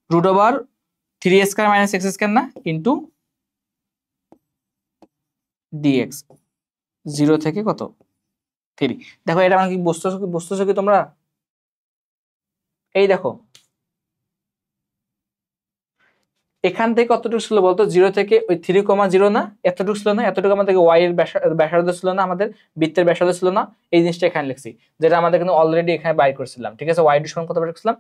Speaker 1: √3² মাইনাস x² না, ইন্টু dx, 0 থেকে কত 3। দেখো এটা মানে কি বুঝতেছো কি তোমরা, এই দেখো এখান থেকে কতটুকু ছিল বলতো, 0 থেকে ওই 3,0 না, এতটুকু ছিল না, এতটুকু আমাদের y এর ব্যাসার্ধ ছিল না, আমাদের বৃত্তের ব্যাসার্ধ ছিল না, এই জিনিসটা এখানে লিখছি, যেটা আমাদের কিন্তু অলরেডি এখানে বাইর করছিলাম, ঠিক আছে। y2 সমান কত বের করছিলাম,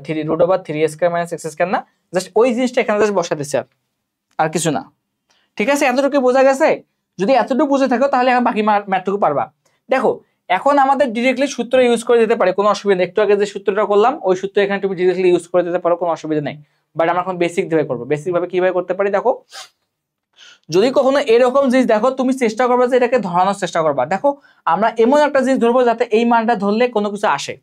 Speaker 1: 3√3² মাইনাস x² না, জাস্ট ওই জিনিসটা এখানে জাস্ট বসা দিচ্ছি, আর কিছু না, ঠিক আছে। এতটুকু বোঝা গেছে? যদি এতটুকু বুঝে থাকো তাহলে এখন বাকি ম্যাথটুকু পারবা। দেখো এখন আমাদের ডিরেক্টলি সূত্র ইউজ করে দিতে পারে, কোনো অসুবিধা নেই। একটু আগে যে সূত্রটা করলাম ওই সূত্র এখানে তুমি ডিরেক্টলি ইউজ করে দিতে পারো, কোনো অসুবিধা নেই। বাট আমরা এখন বেসিক ভাবে করবো। বেসিক ভাবে কিভাবে করতে পারি দেখো, যদি কখনো এরকম জিনিস দেখো, তুমি চেষ্টা করবে যে এটাকে ধরানোর চেষ্টা করবা। দেখো আমরা এমন একটা জিনিস ধরবো যাতে এই মানটা ধরলে কোনো কিছু আসে।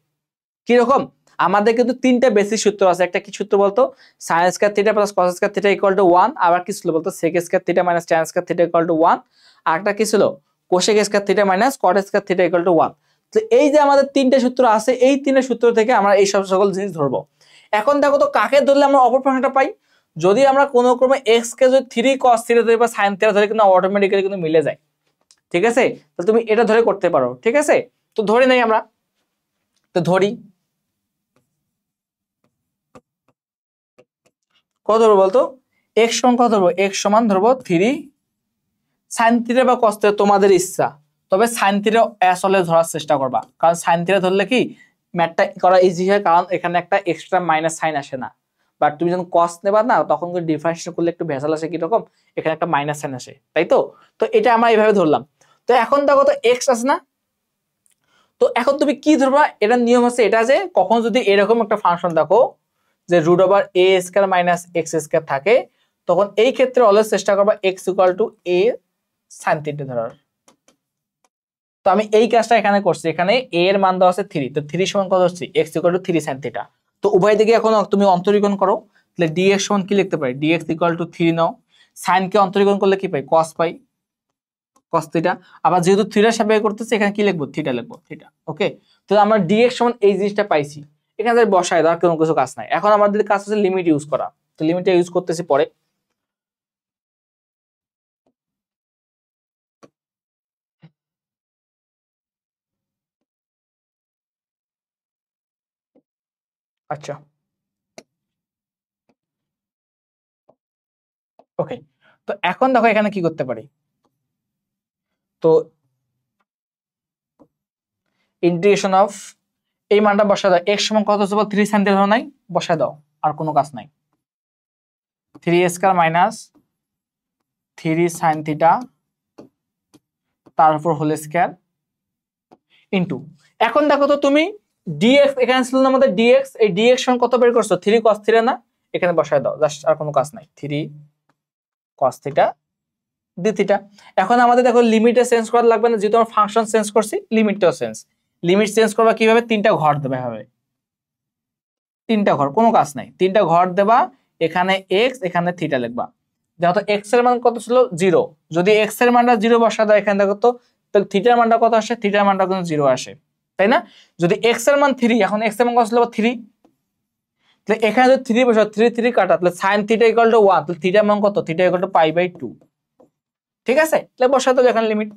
Speaker 1: কিরকম, আমাদের কিন্তু তিনটা বেসিক সূত্র আছে। একটা কি সূত্র বলতো, sin square theta plus cos square theta equal to 1। আবার কি ছিল বলতো, sec square theta minus tan square theta equal to 1। আর একটা কি ছিল, cosec square theta minus cot square theta equal to 1। তো এই যে আমাদের তিনটা সূত্র আছে, এই তিনটা সূত্র থেকে আমরা এই সকল জিনিস ধরবো। এখন দেখো তো কাকে ধরলে আমরা অপর ফাংশনটা পাই। যদি আমরা কোনো ক্রমে x কে যদি 3 cos থিটা ধরি বা sin থিটা ধরি, কিন্তু অটোমেটিক্যালি কিন্তু মিলে যায়, ঠিক আছে। তো তুমি এটা ধরে করতে পারো, ঠিক আছে। তো ধরে নেই আমরা, তো ধরি কত ধরবো বলতো, x সমান কত ধরবো, x সমান ধরবো 3 sin থিটা বা cos থিটা, তোমাদের ইচ্ছা। তবে sin থিটা আসলে ধরার চেষ্টা করবা, কারণ sin থিটা ধরলে কি ম্যাথটা করা ইজি হয়, কারণ এখানে একটা এক্সট্রা মাইনাস সাইন আসে না। বাট তুমি যখন কস নেবা না তখন ডিফারেন্সিয়েশন করলে একটু ভেজাল আসে, কিরকম এখানে একটা মাইনাস সাইন আসে, তাই তো। তো এটা আমরা এইভাবে ধরলাম। তো এখন দেখো তো এক্স আছে না, তো এখন তুমি কি ধরবা, এটার নিয়ম হচ্ছে এটা যে কখন যদি এরকম একটা ফাংশন দেখো যে root over a square minus x square থাকে, তখন এই ক্ষেত্রে অলওয়েজ চেষ্টা করবা এক্স ইকুয়াল টু এ সাইন থিটা ধরার। তো আমি এই কাজটা এখানে করছি, এখানে এ এর মান দেওয়া আছে 3, তো 3 সমান কত হচ্ছে x equal to 3 sin theta. তো উভয় দিকে এখন তুমি অন্তরীকরণ করো, তাহলে dx সমান কি লিখতে পারি, dx equal to 3 now, sin কে অন্তরীকরণ করলে কি পাই, cos পাই, cos থিটা। আবার যেহেতু থিটার সাপেক্ষে করতেছে এখানে কি লিখবো, থিটা লিখবো, থিটা। ওকে, তো আমরা dx সমান এই জিনিসটা পাইছি, এখানে বসায় দেওয়ার কোনো কিছু কাজ নাই। এখন আমাদের কাজ হচ্ছে লিমিট ইউজ করা, তো লিমিটটা ইউজ করতেছি পরে। আচ্ছা ওকে, তো এখন দেখো এখানে কি করতে পারি, তো ইন্টিগ্রেশন অফ এই মানটা বসায় দাও, x সমান কত হচ্ছে 3 sin থিটা নাই, বসায় দাও, আর কোনো কাজ নাই। 3 স্কয়ার মাইনাস 3 sin থিটা তার উপর হোল স্কয়ার ইনটু, এখন দেখো তো তুমি dx এখানে ছিল না আমাদের dx, এই dx সমান কত বের করছো 3 cos থিটা না, এখানে বসায় দাও, জাস্ট আর কোনো কাজ নাই, 3 cos থিটা d থিটা। এখন আমাদের দেখো লিমিটে চেঞ্জ করা লাগবে না, যেহেতু আমরা ফাংশন চেঞ্জ করছি লিমিটটাও চেঞ্জ, লিমিট চেঞ্জ করবা কিভাবে, তিনটা ঘর দেবে হবে, তিনটা ঘর, কোনো কাজ নাই, তিনটা ঘর দেবা, এখানে x এখানে থিটা লিখবা। যেহেতু x এর মান কত ছিল 0, যদি x এর মানটা 0 বসা দাও এখানে দেখো তো, তাহলে থিটার মানটা কত আসে, থিটার মানটা কিন্তু 0 আসে, তাই না। যদি x এর মান 3, এখন x এর মান কত ছিল 3, তাহলে এখানে যদি 3 বসা, 3 3 কাটা, তাহলে sin থিটা ইকুয়াল টু 1, তাহলে থিটার মান কত, থিটা ইকুয়াল টু π/2, ঠিক আছে। তাহলে বসা দাও এখানে লিমিট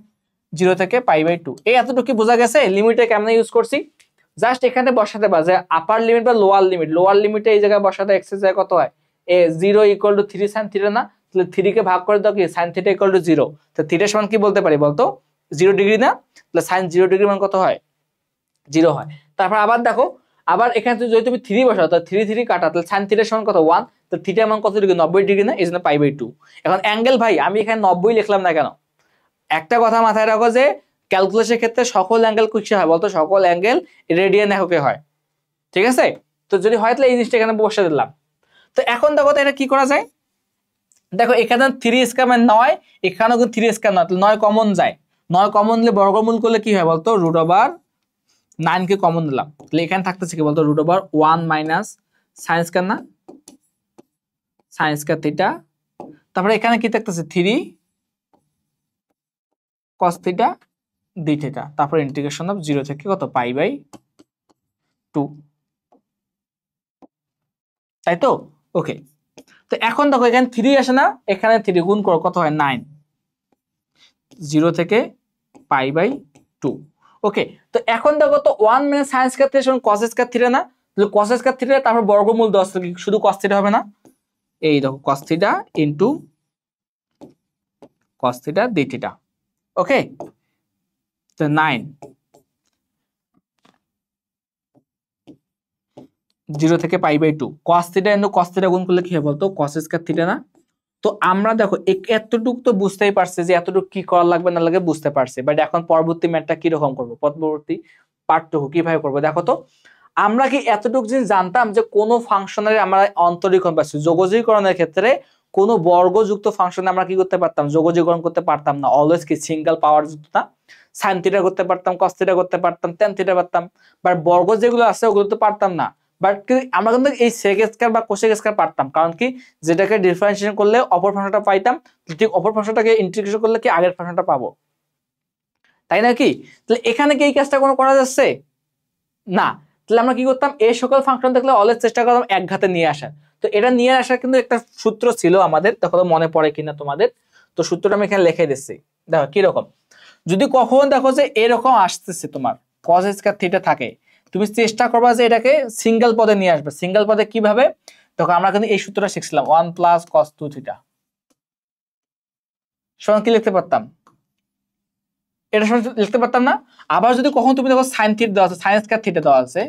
Speaker 1: 0 থেকে π/2, এই এতটুকু বোঝা গেছে লিমিটটা কেমনে ইউজ করছি। জাস্ট এখানে বসাতে পারবে যে আপার লিমিট বা লোয়ার লিমিট, লোয়ার লিমিটে এই জায়গায় বসাতে x এর জায়গায় কত হয়, এ 0 ইকুয়াল টু 3 sin থিটা না, তাহলে 3 কে ভাগ করে দাও কি sin থিটা ইকুয়াল টু 0, তো থিটা সমান কি বলতে পারি বলতো 0 ডিগ্রি না, তাহলে sin 0 ডিগ্রি মান কত হয় 0 হয়। তারপর আবার দেখো, আবার এখানে যদি তুমি 3 বসাও তাহলে 3 3 কাটা, তাহলে sin থিটা সমান কত 1, তো থিটা মান কত ডিগ্রি 90 ডিগ্রি না, এজন্য π/2। এখন অ্যাঙ্গেল ভাই আমি এখানে 90 লিখলাম না কেন, একটা কথা মাথায় রাখো যে ক্যালকুলেশনের ক্ষেত্রে সকল অ্যাঙ্গেল কিসে হয় বলতো, সকল অ্যাঙ্গেল রেডিয়ান এককে হয়, ঠিক আছে। তো যদি হয় তাহলে এই জিনিসটা এখানে বসে দিলাম। তো এখন দেখো তো এটা কি করা যায়, দেখো এখানে 3 স্কয়ার মানে 9, এখানেও কিন্তু 3 স্কয়ার নয়, তাহলে 9 কমন যায়, 9 কমন নিলে বর্গমূল করলে কি হয় বলতো, রুট ওভার 9 কে কমন দিলাম, তাহলে এখানে থাকতেছে কি বলতো root over 1 minus sine square না, সাইন স্কয়ার থিটা, তারপরে এখানে কি থাকতেছে 3 cos থিটা d থিটা, তারপর ইন্টিগ্রেশন অফ 0 থেকে কত π/2, তাই তো। ওকে, তো এখন দেখো এখানে 3 আসে না, এখানে 3 গুণ করো কত হয় 9, 0 থেকে π/2। ওকে, তো এখন দেখো তো 1 মানে sin স্কয়ার থিটা সমান cos স্কয়ার থিটা না, তাহলে cos স্কয়ার থিটা তারপর বর্গমূল 10, শুধু cos থিটা হবে না, এই দেখো cos theta into cos theta d theta. Okay, তো 9 0 থেকে π/2, cos theta into cos theta গুণ করলে কি হবে বলতো cos স্কয়ার থিটা না। তো আমরা দেখো এতটুকু তো বুঝতেই পারছি যে এতটুকু কি করা লাগবে না লাগে বুঝতে পারছি, বাট এখন পরবর্তী ম্যাথটা কি রকম করব, পরবর্তী পার্টটুকু কিভাবে করব। দেখো তো আমরা কি এতটুকু জিনিস জানতাম যে কোন ফাংশনের আমরা অন্তরীকরণ পাচ্ছি, যোগজীকরণের ক্ষেত্রে কোন বর্গযুক্ত ফাংশনে আমরা কি করতে পারতাম, যোগজীকরণ করতে পারতাম না, অলওয়েজ কি সিঙ্গেল পাওয়ার যুক্ত না, sin থিটা করতে পারতাম, cos থিটা করতে পারতাম, tan থিটা পারতাম, বাট বর্গ যেগুলো আছে ওগুলো তো পারতাম না। বাট আমরা কিন্তু এই sec স্কয়ার বা cosec স্কয়ার পারতাম, কারণ কি যেটাকে ডিফারেন্সিয়েশন করলে অপর ফাংশনটা পাইতাম, ঠিক অপর ফাংশনটাকে ইন্টিগ্রেশন করলে কি আগের ফাংশনটা পাবো, তাই না কি। তাহলে এখানে কি এই কাজটা কোনো করা যাচ্ছে না, তাহলে আমরা কি করতাম, এই সকল ফাংশন দেখলে অলওয়েজ চেষ্টা করতাম এক ঘাতে নিয়ে আসার। তো এটা নিয়ে আসার কিন্তু একটা সূত্র ছিল আমাদের, দেখো মনে পড়ে কিনা তোমাদের, তো সূত্রটা আমি এখানে লিখে দিচ্ছি। দেখো কি রকম, যদি কখন দেখো যে এরকম আসতেছে তোমার cos স্কয়ার থিটা থাকে, তুমি চেষ্টা করবা যে এটাকে সিঙ্গেল পদে নিয়ে আসবে। সিঙ্গেল পদে কিভাবে, দেখো আমরা কিন্তু এই সূত্রটা শিখছিলাম 1 প্লাস cos 2 থিটা সমান কি লিখতে পারতাম, এটা সমান লিখতে পারতাম না। আবার যদি কখন তুমি দেখো sin থিটা দেওয়া আছে, sin স্কয়ার থিটা দেওয়া আছে,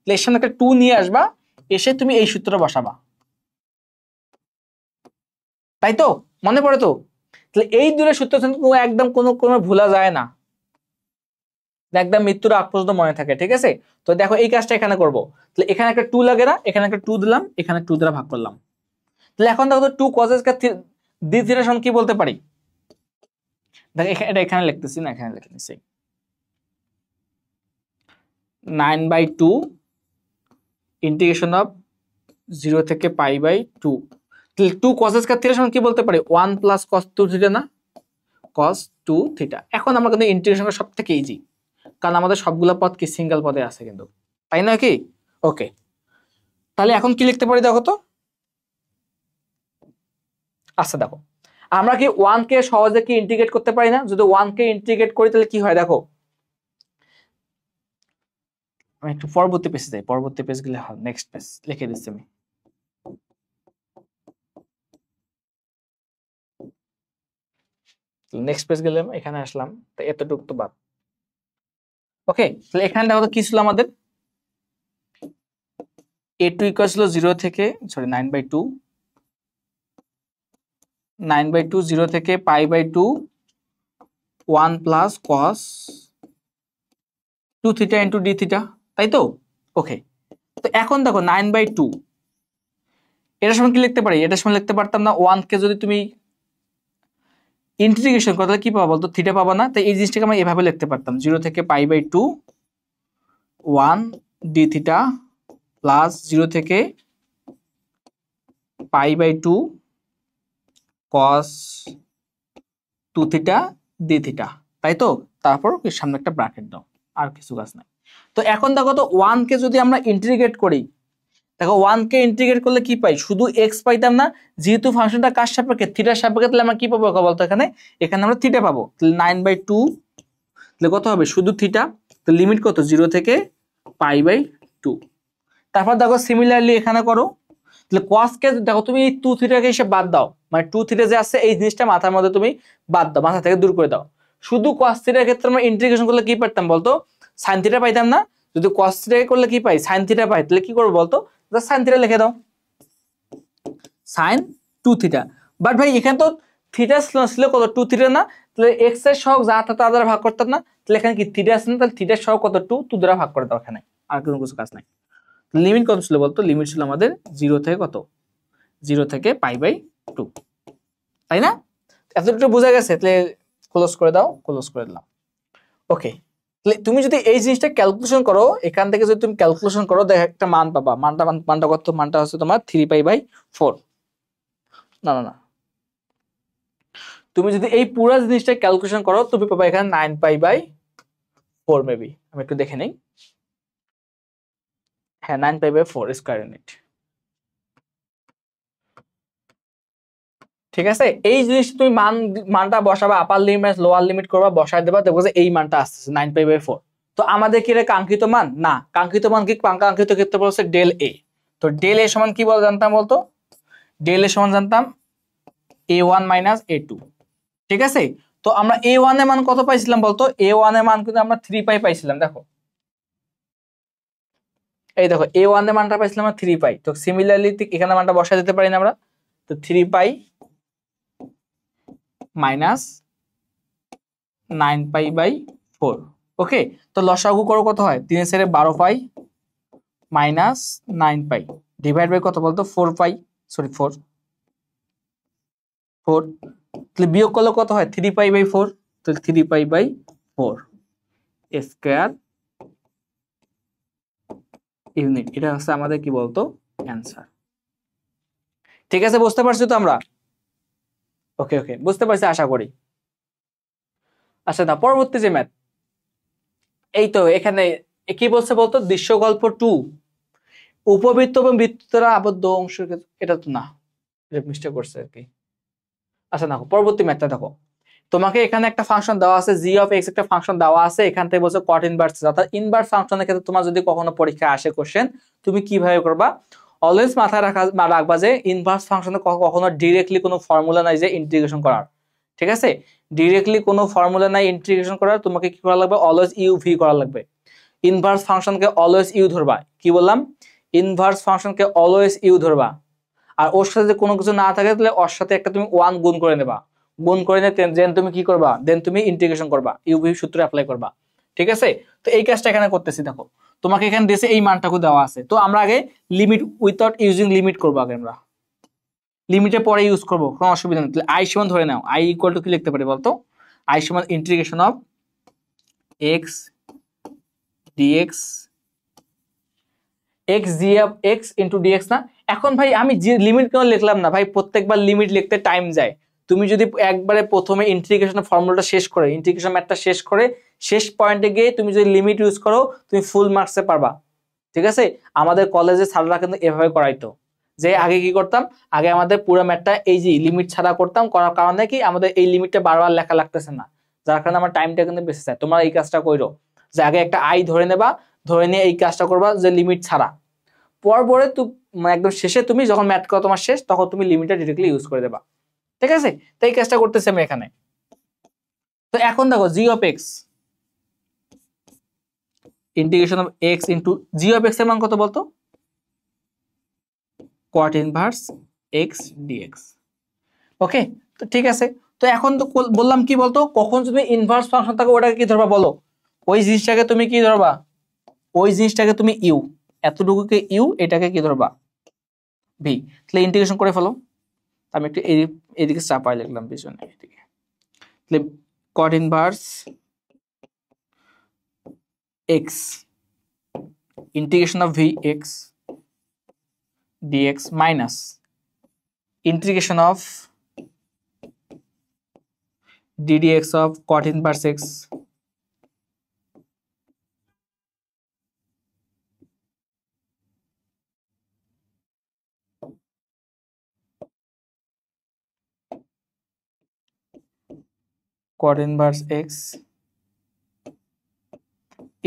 Speaker 1: তাহলে এর সামনে একটা 2 নিয়ে আসবা, এসে তুমি এই সূত্রটা বসাবা, তাই তো? মনে পড়ে তো? তাহলে এই দুটো সূত্র কিন্তু একদম কোনো ভুলা যায় না, একদম মৃত্যুর আগ পর্যন্ত মনে থাকে। ঠিক আছে, তো দেখো এই কাজটা এখানে করব। তাহলে এখানে একটা 2 লাগে না, এখানে একটা 2 দিলাম, এখানে 2 দ্বারা ভাগ করলাম। তাহলে এখন দেখো তো 2 cos স্কয়ার d থিটা সমান কি বলতে পারি? দেখো এটা এখানে লিখতেছি না, এখানে লিখে নিছি 9/2 ইন্টিগ্রেশন অফ 0 থেকে π/2। তাহলে 2 cos স্কয়ার থিটা সমান কি বলতে পারি? 1 প্লাস cos 2 থিটা না, cos 2 থিটা। এখন আমরা কিন্তু ইন্টিগ্রেশন করা সবথেকে ইজি, কারণ আমাদের সবগুলো পদ কি সিঙ্গেল পদে আছে কিন্তু, তাই না কি? ওকে, তাহলে এখন কি লিখতে পারি দেখো তো। আচ্ছা দেখো, আমরা কি 1 কে সহজে কি ইন্টিগ্রেট করতে পারি না? যদি 1 কে ইন্টিগ্রেট করি তাহলে কি হয় দেখো, আমি একটু পরবর্তী পেজে যাই, পরবর্তী পেজ গেলে হয়, নেক্সট পেজ লিখে দিচ্ছি আমি। নেক্সট পেজ গেলাম, এখানে আসলাম, তো এতটুকু তো বাদ। ওকে, তাহলে এখানে দেখো তো কি ছিল আমাদের, a2 ইকুয়াল ছিল 0 থেকে, সরি 9/2, 9/2 0 থেকে π/2 1 plus cos 2 theta into d theta, তাই তো? ওকে, তো এখন দেখো 9/2 এটার সময় কি লিখতে পারি? এটার সময় লিখতে পারতাম না, 1 কে যদি তুমি ইন্টিগ্রেশন করো তাহলে কি পাবা বলতো? থিটা পাবা না। তাই এই জিনিসটাকে আমরা এভাবে লিখতে পারতাম, 0 থেকে π/2 1 d থিটা প্লাস 0 থেকে π/2 cos 2 থিটা d থিটা, তাই তো? তারপর সামনে একটা ব্র্যাকেট দাও, আর কিছু কাজ নাই। তো এখন দেখো তো 1 কে যদি আমরা ইন্টিগ্রেট করি, দেখো 1 কে ইন্টিগ্রেট করলে কি পাই? শুধু x পাইতাম না, যেহেতু ফাংশনটা কার সাপেক্ষে? থিটার সাপেক্ষে, তাহলে আমরা কি পাবো বলতো? এখানে আমরা থিটা পাবো। তাহলে 9/2, তাহলে কত হবে? শুধু থিটা। তো লিমিট কত? 0 থেকে π/2। তারপর দেখো সিমিলারলি এখানে করো, তাহলে cos কে দেখো তুমি এই 2 থিটাকে এসে বাদ দাও, মানে 2 থিটা যে আছে এই জিনিসটা মাথার মধ্যে তুমি বাদ দাও, মাথা থেকে দূর করে দাও। শুধু cos থিটার ক্ষেত্রে আমরা ইন্টিগ্রেশন করলে কি পারতাম বলতো? sin থিটা পাইতাম না? যদি cos থিটা করলে কি পাই? sin থিটা পাই। তাহলে কি করবো বলতো? জাস্ট sin থিটা লিখে দাও, sin 2 থিটা। বাট ভাই এখানে তো থিটা ছিল কত? 2 থিটা না? তাহলে x এর সহগ যা তা দ্বারা ভাগ করতাম না? তাহলে এখানে কি থিটা আছে না? তাহলে থিটার সহগ কত? 2 দ্বারা ভাগ করে দাও, এখানে আর কোনো কিছু কাজ নাই। লিমিট কত ছিল বলতো? লিমিট ছিল আমাদের 0 থেকে কত? 0 থেকে π/2, তাই না? এতটুকু বোঝা গেছে? তাহলে ক্লোজ করে দাও, ক্লোজ করে দিলাম। ওকে, তাহলে তুমি যদি এই জিনিসটা ক্যালকুলেশন করো, এখান থেকে যদি তুমি ক্যালকুলেশন করো, দেখো একটা মান পাবা। মানটা কত? মানটা হচ্ছে তোমার 3π/4। না না না, তুমি যদি এই পুরো জিনিসটা ক্যালকুলেশন করো, তুমি পাবা এখানে 9π/4 মেবি। আমি একটু দেখে নেই। হ্যাঁ, 9π/4 স্কয়ার ইউনিট। ঠিক আছে, এই জিনিস তুমি মানটা বসাবা, আপার লিমিট লোয়ার লিমিট করবা, বসায় দেবা, দেখবো যে এই মানটা আসছে 9π/4। তো আমাদের কি এটা কাঙ্ক্ষিত মান? না, কাঙ্ক্ষিত মান কি? কাঙ্ক্ষিত ক্ষেত্রফল হচ্ছে ডেল এ। তো ডেল এ সমান কি বল জানতাম বলতো? ডেল এ সমান জানতাম a1 - a2। ঠিক আছে, তো আমরা a1 এর মান কত পাইছিলাম বলতো? a1 এর মান কিন্তু আমরা 3π পাইছিলাম। দেখো এই দেখো, a1 এর মানটা পাইছিলাম আমরা 3π। তো সিমিলারলি এখানে মানটা বসায় দিতে পারি না আমরা? তো 3π মাইনাস 9π/4। ওকে, তো লসাগু করো, কত হয়? 3 এর 12π মাইনাস 9π ডিভাইড বাই কত বলতো? 4π, সরি 4। তাহলে বিয়োগ করলে কত হয়? 3π/4। তাহলে 3π/4 স্কয়ার ইউনিট। এটা হচ্ছে আমাদের কি বলতো? অ্যান্সার। ঠিক আছে, বুঝতে পারছো তো আমরা? ওকে ওকে, বুঝতে পারছি আশা করি। আচ্ছা, না পরবর্তী যে ম্যাথ, এই তো এখানে কি বলছে বলতো? দৃশ্য গল্প 2, উপবৃত্ত এবং বৃত্ত দ্বারা আবদ্ধ অংশ। এটা তো না, মিস্টেক করছে আর কি। আচ্ছা দেখো পরবর্তী ম্যাথটা দেখো, তোমাকে এখানে একটা ফাংশন দেওয়া আছে, g of x একটা ফাংশন দেওয়া আছে, এখান থেকে বলছে cot ইনভার্স। অর্থাৎ ইনভার্স ফাংশনের ক্ষেত্রে তোমার যদি কখনো পরীক্ষায় আসে কোশ্চেন, তুমি কিভাবে করবা? অলওয়েজ মাথায় রাখবা যে ইনভার্স ফাংশনে কখনো ডিরেক্টলি কোনো ফর্মুলা নাই যে ইন্টিগ্রেশন করার। ঠিক আছে, ডিরেক্টলি কোনো ফর্মুলা নাই ইন্টিগ্রেশন করার। তোমাকে কি করা লাগবে? অলওয়েজ ইউ ভি করা লাগবে। ইনভার্স ফাংশনকে অলওয়েজ ইউ ধরবা। কি বললাম? ইনভার্স ফাংশনকে অলওয়েজ ইউ ধরবা। আর ওর সাথে যদি কোনো কিছু না থাকে তাহলে ওর সাথে একটা তুমি 1 গুণ করে নেবা, গুণ করে নিয়ে দেন তুমি কি করবা, দেন তুমি ইন্টিগ্রেশন করবা, ইউভি সূত্র অ্যাপ্লাই করবা। ঠিক আছে, তো এই কাজটা এখানে করতেছি। দেখো তোমাকে এখানে দিয়েছে এই মানটাকে দেওয়া আছে, তো আমরা আগে লিমিট উইথাউট ইউজিং লিমিট করবো, আগে আমরা লিমিটের পরে ইউজ করবো, কোনো অসুবিধা নেই। তাহলে আই সমান ধরে নাও, আই ইকুয়াল টু কি লিখতে পারি বলতো, আই সমান integration of x dx, x g of x into dx না। এখন ভাই আমি যে লিমিট কেন লিখলাম না ভাই, প্রত্যেকবার লিমিট লিখতে টাইম যায়। তুমি যদি একবারে প্রথমে ইন্টিগ্রেশন ফর্মুলাটা শেষ করে, ইন্টিগ্রেশন ম্যাথটা শেষ করে শেষ পয়েন্টে গিয়ে তুমি যদি লিমিট ইউজ করো, তুমি ফুল মার্কসে পারবা। ঠিক আছে, আমাদের কলেজে স্যাররা কিন্তু এভাবে করাইতো, যে আগে কি করতাম, আগে আমাদের পুরো ম্যাথটা এই যে লিমিট ছাড়া করতাম, করার কারণে কি আমাদের এই লিমিটটা বারবার লেখা লাগতেছে না, যার কারণে আমার টাইমটা কিন্তু বেঁচে যায়। তোমরা এই কাজটা কইরো, যে আগে একটা আই ধরে নেবা, ধরে নিয়ে এই কাজটা করবা যে লিমিট ছাড়া, পরে মানে একদম শেষে তুমি যখন ম্যাথ করা তোমার শেষ, তখন তুমি লিমিটটা ডিরেক্টলি ইউজ করে দেবা। ঠিক আছে, তো এই কাজটা করতেছি আমি এখানে। তো এখন দেখো g of x integration of x into g of x এর মান কত বলতো, cot inverse x d x. Okay, তো ঠিক আছে, তো এখন তো বললাম কি বলতো, কখন যদি ইনভার্স ফাংশন থাকে ওটাকে কি ধরবা বলো, ওই জিনিসটাকে তুমি কি ধরবা, ওই জিনিসটাকে তুমি ইউ, এতটুকুকে ইউ, এটাকে কি ধরবা ভি। তাহলে ইন্টিগ্রেশন করে ফেলো, আমি একটু এদিকে চাপাই লিখলাম পিছনে, এদিকে তাহলে cot inverse x integration of V x dx minus integration of ddx of cot inverse x cot inverse x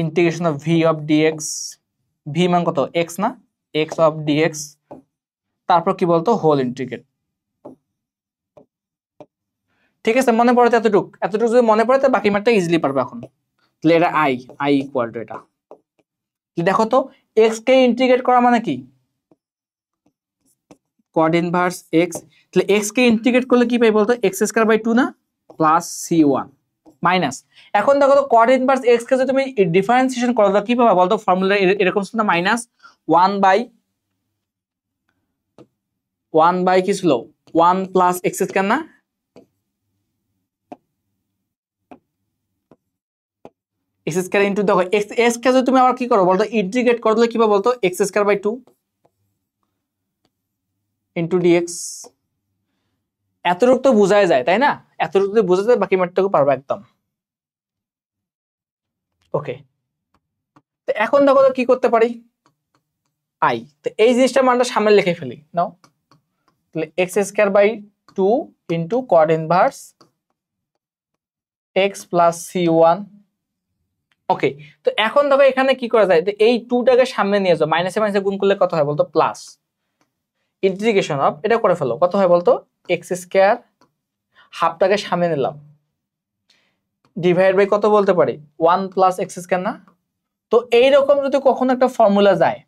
Speaker 1: integration of v of dx, v মান কত x না, x of dx, তারপর কি বলতো হোল ইন্টিগ্রেট। ঠিক আছে, মনে পড়ে এতটুকু, এতটুকু যদি মনে পড়ে তো বাকি ম্যাথটা ইজিলি পারবে এখন। তাহলে এটা i ইকুয়াল টু এটা, দেখো তো x কে ইন্টিগ্রেট করা মানে কি, cot ইনভার্স x, তাহলে x কে ইন্টিগ্রেট করলে কি পাই বলতো, x স্কয়ার বাই 2 না প্লাস c1 মাইনাস, এখন দেখো তো cot ইনভার্স x কে যদি তুমি ডিফারেন্সিয়েশন করো তো কি পাবা বলতো, ফর্মুলা এরকম ছিল না, মাইনাস 1 বাই কি ছিল 1 প্লাস x স্কয়ার না, x স্কয়ার ইনটু দেখো x কে যদি তুমি আবার কি করো বলতো, ইন্টিগ্রেট করলে কি পাবা বলতো, x square by 2 into dx। এতটুকু তো বোঝাই যায় তাই না, এতটুকু যদি বোঝা যায় বাকি ম্যাথটাকে পারবা একদম। ওকে, তো এখন দেখো তো কি করতে পারি, আই, তো এই জিনিসটা মানটা সামনে লিখে ফেলি নাও, তাহলে x square by 2 into cot inverse x plus c1। Okay, তো এখন দেখো এখানে কি করা যায়, এই 2 টাকে সামনে নিয়ে যাও, মাইনাসে মাইনাসে গুণ করলে কত হয় বলতো, প্লাস ইন্টিগ্রেশন অফ এটা করে ফেলো, কত হয় বলতো x স্কয়ার, হাফটাকে সামনে নিলাম, ডিভাইড বাই কত বলতে পারি 1 প্লাস x স্কয়ার না। তো এইরকম যদি কখনো একটা ফর্মুলা যায়,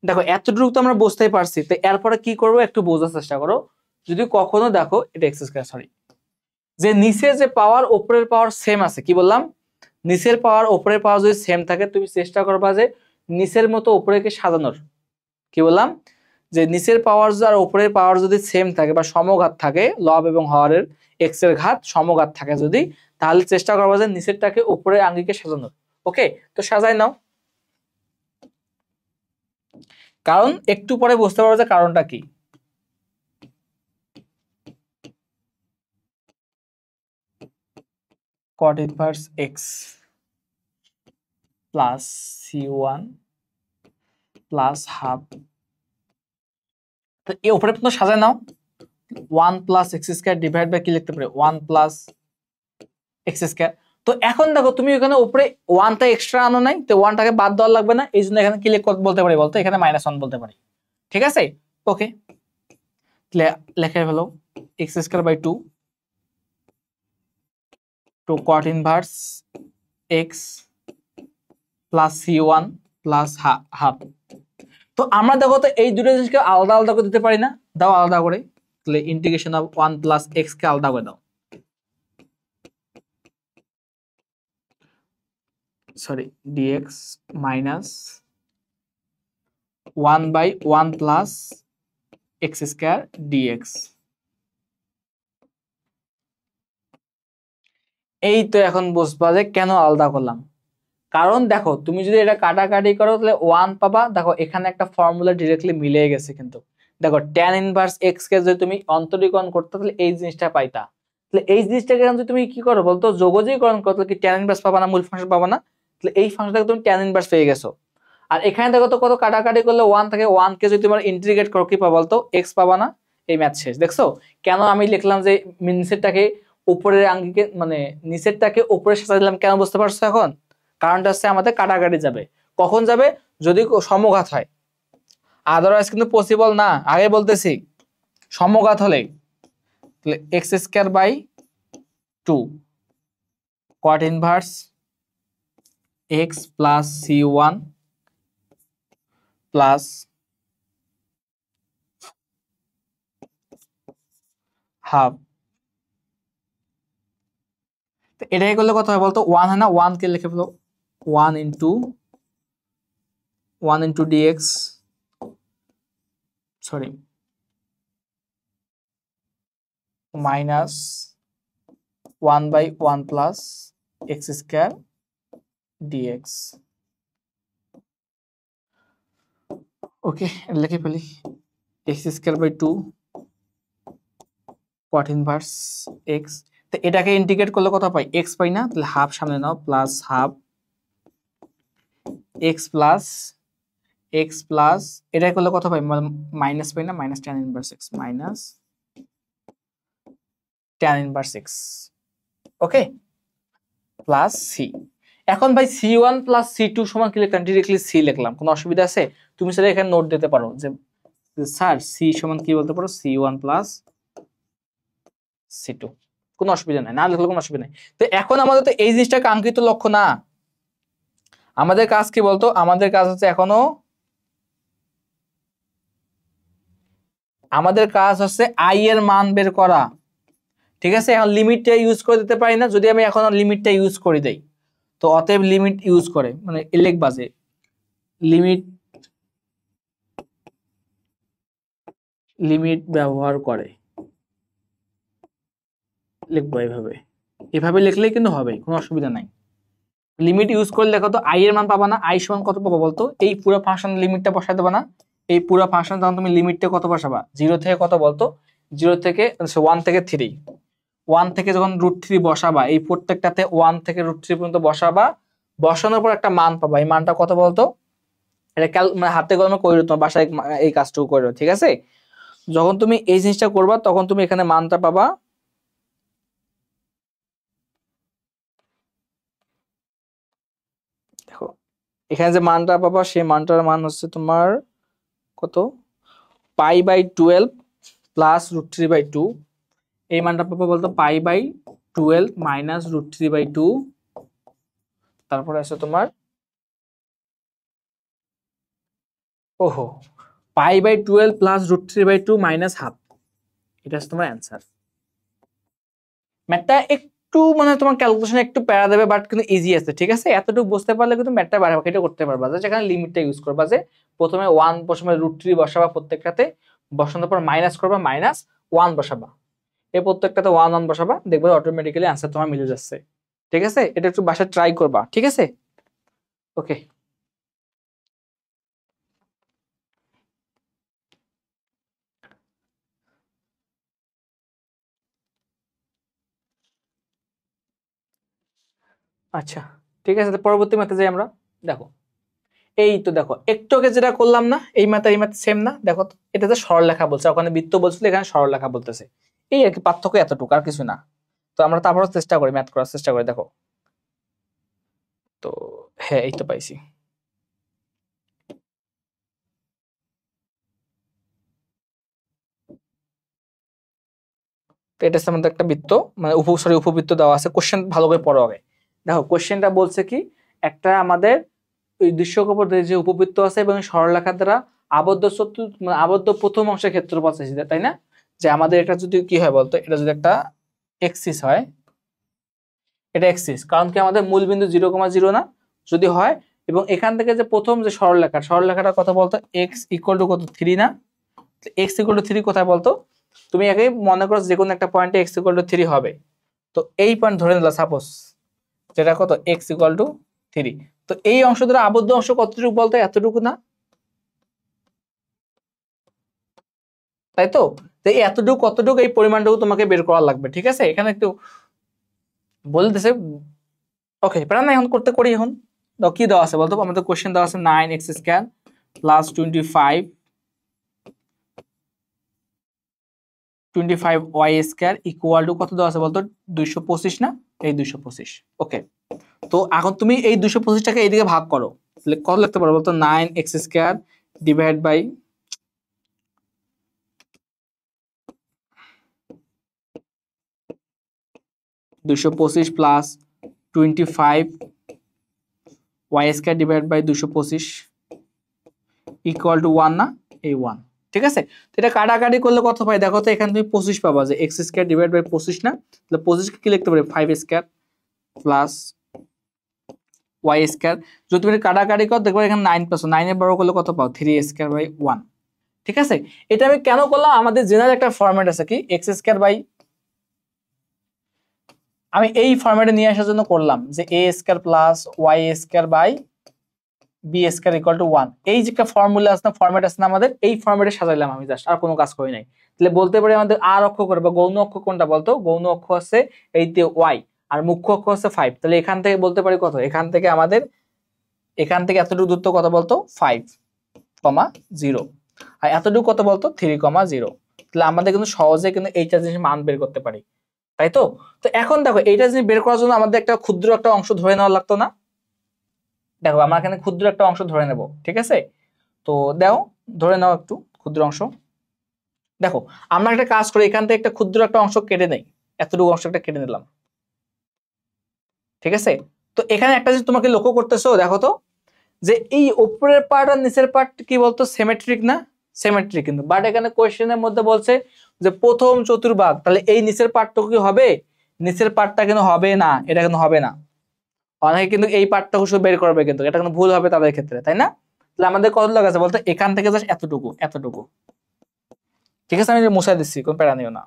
Speaker 1: দেখো এতটুকু তো আমরা বুঝতেই পারছি, তো এরপরে কি করবো একটু বোঝার চেষ্টা করো, যদি কখনো দেখো এটা x স্কয়ার, সরি, যে নিচে যে পাওয়ার উপরের পাওয়ার সেম আছে, কি বললাম, নিচের পাওয়ার উপরের পাওয়ার যদি সেম থাকে তুমি চেষ্টা করবা যে নিচের মতো উপরেকে সাজানোর, কি বললাম, যে নিচের পাওয়ার আর উপরের পাওয়ার যদি সেম থাকে বা সমঘাত থাকে, লব এবং হরের এক্স এর ঘাত সমঘাত থাকে যদি, তাহলে চেষ্টা করবা যে নিচেরটাকে উপরের আঙ্গিকে সাজানোর। ওকে, তো সাজাই নাও, কারণ একটু পরে বুঝতে পারবো যে কারণটা কি। cot inverse x plus c1 plus half, তো এই উপরে পর্যন্ত সাজায় নাও, 1 plus x square divide by কি লিখতে পারি 1 প্লাস এক্স স্কয়ার। তো এখন দেখো তুমি এখানে উপরে 1টা এক্সট্রা আনো নাই, তো 1টাকে বাদ দেওয়া লাগবে না, এই জন্য এখানে কি বলতে পারি বলতো, এখানে -1 বলতে পারি। ঠিক আছে, ওকে, লেখা হলো x square by 2 to cot inverse x plus c1 plus half. তো আমরা দেখো তো এই দুটো জিনিসকে আলাদা আলাদা করে দিতে পারি না? দাও আলাদা করে, তাহলে ইন্টিগ্রেশন অফ 1 প্লাস এক্স কে আলাদা করে দাও, sorry dx minus 1/1 plus x square dx. এই তো এখন বুঝবা যে কেন আলাদা করলাম। কারণ দেখো তুমি যদি এটা কাটাকাটি করো তাহলে 1 পাবা, দেখো এখানে একটা ফর্মুলা ডিরেক্টলি মিলে গেছে। কিন্তু দেখো tan ইনভার্স x কে যদি তুমি অন্তরীকরণ করতে তাহলে এই জিনিসটা পাইতা। তাহলে এই জিনিসটাকে যদি তুমি কি করো বলতো, যোগজীকরণ করো, তাহলে কি tan ইনভার্স পাবা না, মূল ফাংশন পাবা না? তাহলে এই ফাংশনটাকে তুমি tan ইনভার্স পেয়ে গেছো। আর এখানে দেখো তো কত কাটাকাটি করলে 1 থেকে 1 কে যদি তোমার ইন্টিগ্রেট করো কি পাবা বলতো, x পাবা না? এই ম্যাথ শেষ। দেখছো কেন আমি লিখলাম যে নিচেরটাকে উপরের আঙ্গিকে মানে নিচেরটাকে উপরে সাজা দিলাম, কেন বুঝতে পারছো এখন? কারণটা হচ্ছে আমাদের কাটাকাটি যাবে। কখন যাবে? যদি সমঘাত হয়, আদারওয়াইজ কিন্তু পসিবল না। আগে বলতেছি সমঘাত হলে তাহলে x square by 2 cot inverse x plus c1 plus half. এটাই করলে কত হয় বলতো, 1 হয় না? 1 কে লিখে ফেলো 1 into dx, sorry minus 1/1 plus x square dx। Okay লিখে ফেলি x square by 2 cot inverse x. তো এটাকে ইন্টিগ্রেট করলে কত পাই? এক্স পাই না? তাহলে হাফ সামনে নাও, প্লাস হাফ এক্স প্লাস এটাই করলে কত পাই? মাইনাস পাই না? Minus tan inverse x, minus tan inverse x. Okay plus c. এখন ভাই c1 প্লাস c2 সমান কি লিখলাম? ডিরেক্টলি সি লিখলাম, কোনো অসুবিধা আছে? তুমি সেটা এখানে নোট দিতে পারো যে স্যার সি সমান কি বলতে পারো, c1 প্লাস c2, কোনো অসুবিধা নাই, না লিখলে কোনো অসুবিধা নাই। তো এখন আমাদের তো এই জিনিসটা কাঙ্ক্ষিত লক্ষ্য না, আমাদের কাজ কি বলতো? আমাদের কাজ হচ্ছে এখনো আই এর মান বের করা। ঠিক আছে, এখন লিমিটটা ইউজ করে দিতে পারি না, যদি আমি এখন লিমিটটা ইউজ করে দেই তো অতএব লিমিট ইউজ করে মানে লিখবা যে লিমিট ব্যবহার করে লিখবো এভাবে, এভাবে লিখলেই কিন্তু হবে, কোনো অসুবিধা নাই। লিমিট ইউজ করে লেখো তো আই এর মান পাবা না? আই সমান কত পাবো বলতো? এই পুরো ফাংশন লিমিটটা বসাই দেবা না? এই পুরো ফাংশন তখন তুমি লিমিটটা কত বসাবা? 0 থেকে কত বলতো? 0 থেকে 1 থেকে 3, 1 থেকে যখন √3 বসাবা, এই প্রত্যেকটাতে 1 থেকে √3 পর্যন্ত বসাবা, বসানোর পর একটা মান পাবা। এই মানটা কত বলতো? এটা মানে হাতে কলমে করে তোমার বাসায় এই কাজটুকু করে, ঠিক আছে? যখন তুমি এই জিনিসটা করবা তখন তুমি এখানে মানটা পাবা, দেখো এখানে যে মানটা পাবা সেই মানটার মান হচ্ছে তোমার কত, π/12 প্লাস √3/2। এই মানটা পাবো বলতো π/12 মাইনাস √3/2, তারপরে আছে তোমার ওহো π/12 প্লাস √3/2 মাইনাস হাফ। এটা হচ্ছে তোমার অ্যান্সার। ম্যাথটা একটু মানে তোমার ক্যালকুলেশন একটু প্যারা দেবে, বাট কিন্তু ইজি আছে, ঠিক আছে? এতটুকু বুঝতে পারলে কিন্তু ম্যাথটা বাড়াবাকিটা করতে পারবা। যেখানে লিমিটটা ইউজ করবা, যে প্রথমে 1 প্রথমে √3 বসাবা, প্রত্যেকটাতে বসানোর পর মাইনাস করবা, মাইনাস 1 বসাবা, এই প্রত্যেকটাতে 1 1 বসাবা, দেখবে অটোমেটিক্যালি আনসার তোমার মিলে যাচ্ছে। ঠিক আছে, এটা একটু বাসায় ট্রাই করবা, ঠিক আছে? ওকে আচ্ছা ঠিক আছে, তো পরবর্তী ম্যাথে যাই আমরা। দেখো এই তো দেখো একটু আগে যেটা করলাম না, এই ম্যাথ সেম না? দেখো তো এটাতে সরলরেখা বলছে, ওখানে বৃত্ত বলছিল, এখানে সরলরেখা বলতেছে। এই আর কি পার্থক্য, এতটুকু আর কিছু না। তো আমরা তারপরও চেষ্টা করি, ম্যাথ করার চেষ্টা করি। দেখো তো হ্যাঁ এই তো পাইছি। তো এটা হচ্ছে আমাদের একটা বৃত্ত, মানে উপবৃত্ত দেওয়া আছে। কোশ্চেন ভালো করে পড়ো আগে। দেখো কোশ্চেনটা বলছে কি, একটা আমাদের ওই দৃশ্যকল্প যে উপবৃত্ত আছে এবং সরলরেখা দ্বারা আবদ্ধ আবদ্ধ প্রথম অংশের ক্ষেত্রফল চাইছি, তাই না? যে আমাদের এটা যদি কি হয় বলতো, এটা যদি একটা এক্সিস হয়, এটা এক্সিস, কারণ কি আমাদের মূল বিন্দু 0,0 না যদি হয়, এবং এখান থেকে যে প্রথম যে সরলরেখাটা কত বলতো, এক্স ইকুয়াল টু কত 3 না? এক্স ইকুয়াল টু 3 কোথায় বলতো? তুমি আগে মনে করো যে কোনো একটা পয়েন্টে এক্স ইকুয়াল টু 3 হবে, তো এই পয়েন্ট ধরে নিলাম সাপোজ, যেটা কত এক্স ইকুয়াল টু 3। তো এই অংশ দ্বারা আবদ্ধ অংশ কতটুকু বলতো, এতটুকু না? তাই তো? তো এই এতটুকু কতটুকু, এই পরিমাণটুকু তোমাকে বের করা লাগবে, ঠিক আছে? এখানে একটু বলতেছে, ওকে প্যারা না, এখন করতে করি। এখন দাও কি দেওয়া আছে বলতো, আমাদের কোশ্চেন দেওয়া আছে 9x² plus 25y² equal to কত দেওয়া আছে বলতো, 225 না? এই 225। ওকে, তো এখন তুমি এই 225টাকে এইদিকে ভাগ করো, কত লিখতে পারো বলতো, 9x² divide by 225 plus 25y² divide by 225 equal to 1 না? এই 1, ঠিক আছে? তো এটা কাটাকাটি করলে কত পাই দেখো তো, এখানে তুমি 25 পাবা, যে x² ডিভাইড বাই 25 না? তাহলে 25 কে কি লিখতে পারি, 5² প্লাস y²। যদি তুমি কাটাকাটি করো দেখবে এখানে 9 প্লাস 9 এর বড় করলে কত পাও, 3² বাই 1, ঠিক আছে? এটা আমি কেন করলাম, আমাদের জেনারেল একটা ফরম্যাট আছে কি, x² বাই, আমি এই ফরম্যাটে নিয়ে আসার জন্য করলাম যে a² plus y² by b² equal to 1। এই যে একটা ফর্মুলা আছে না, ফরম্যাট আছে না আমাদের, এই ফরম্যাটে সাজাইলাম আমি, জাস্ট আর কোনো কাজ করি নাই। তাহলে বলতে পারি আমাদের আর অক্ষ করে বা গৌণ অক্ষ কোনটা বলতো, গৌণ অক্ষ আছে এইতে y, আর মুখ্য অক্ষ আছে 5। তাহলে এখান থেকে বলতে পারি কত, এখান থেকে আমাদের এখান থেকে এতটুকু দূরত্ব কত বলতো, 5,0, আর এতটুকু কত বলতো, 3,0। তাহলে আমাদের কিন্তু সহজে কিন্তু এইটা জিনিস মান বের করতে পারি, তাই তো? তো এখন দেখো এইটা জিনিস বের করার জন্য আমাদের একটা ক্ষুদ্র একটা অংশ ধরে নেওয়া লাগতো না? দেখো আমরা এখানে ক্ষুদ্র একটা অংশ ধরে নেব, ঠিক আছে? তো দাও ধরে নাও একটু ক্ষুদ্র অংশ। দেখো আমরা একটা কাজ করি, এখান থেকে একটা ক্ষুদ্র একটা অংশ কেটে নেই, এতটুকু অংশ একটা কেটে নিলাম, ঠিক আছে? তো এখানে একটা জিনিস তোমাকে লক্ষ্য করতেছো, দেখো তো যে এই উপরের পার্ট আর নিচের পার্ট কি বলতো, সিমেট্রিক না? সিমেট্রিক, কিন্তু বাট এখানে কোশ্চেনের মধ্যে বলছে যে প্রথম চতুর্ভাগ, তাহলে এই নিচের পার্টটুকু কি হবে, নিচের পার্টটা কিন্তু হবে না, এটা কিন্তু হবে না। অনেকে কিন্তু এই পার্টটুকু শুধু বের করবে, কিন্তু এটা কিন্তু ভুল হবে তাদের ক্ষেত্রে, তাই না? তাহলে আমাদের কত লাগাছে বলতো, এখান থেকে জাস্ট এতটুকু এতটুকু, ঠিক আছে? আমি মুছাই দিচ্ছি, কোন প্যারা নিও না,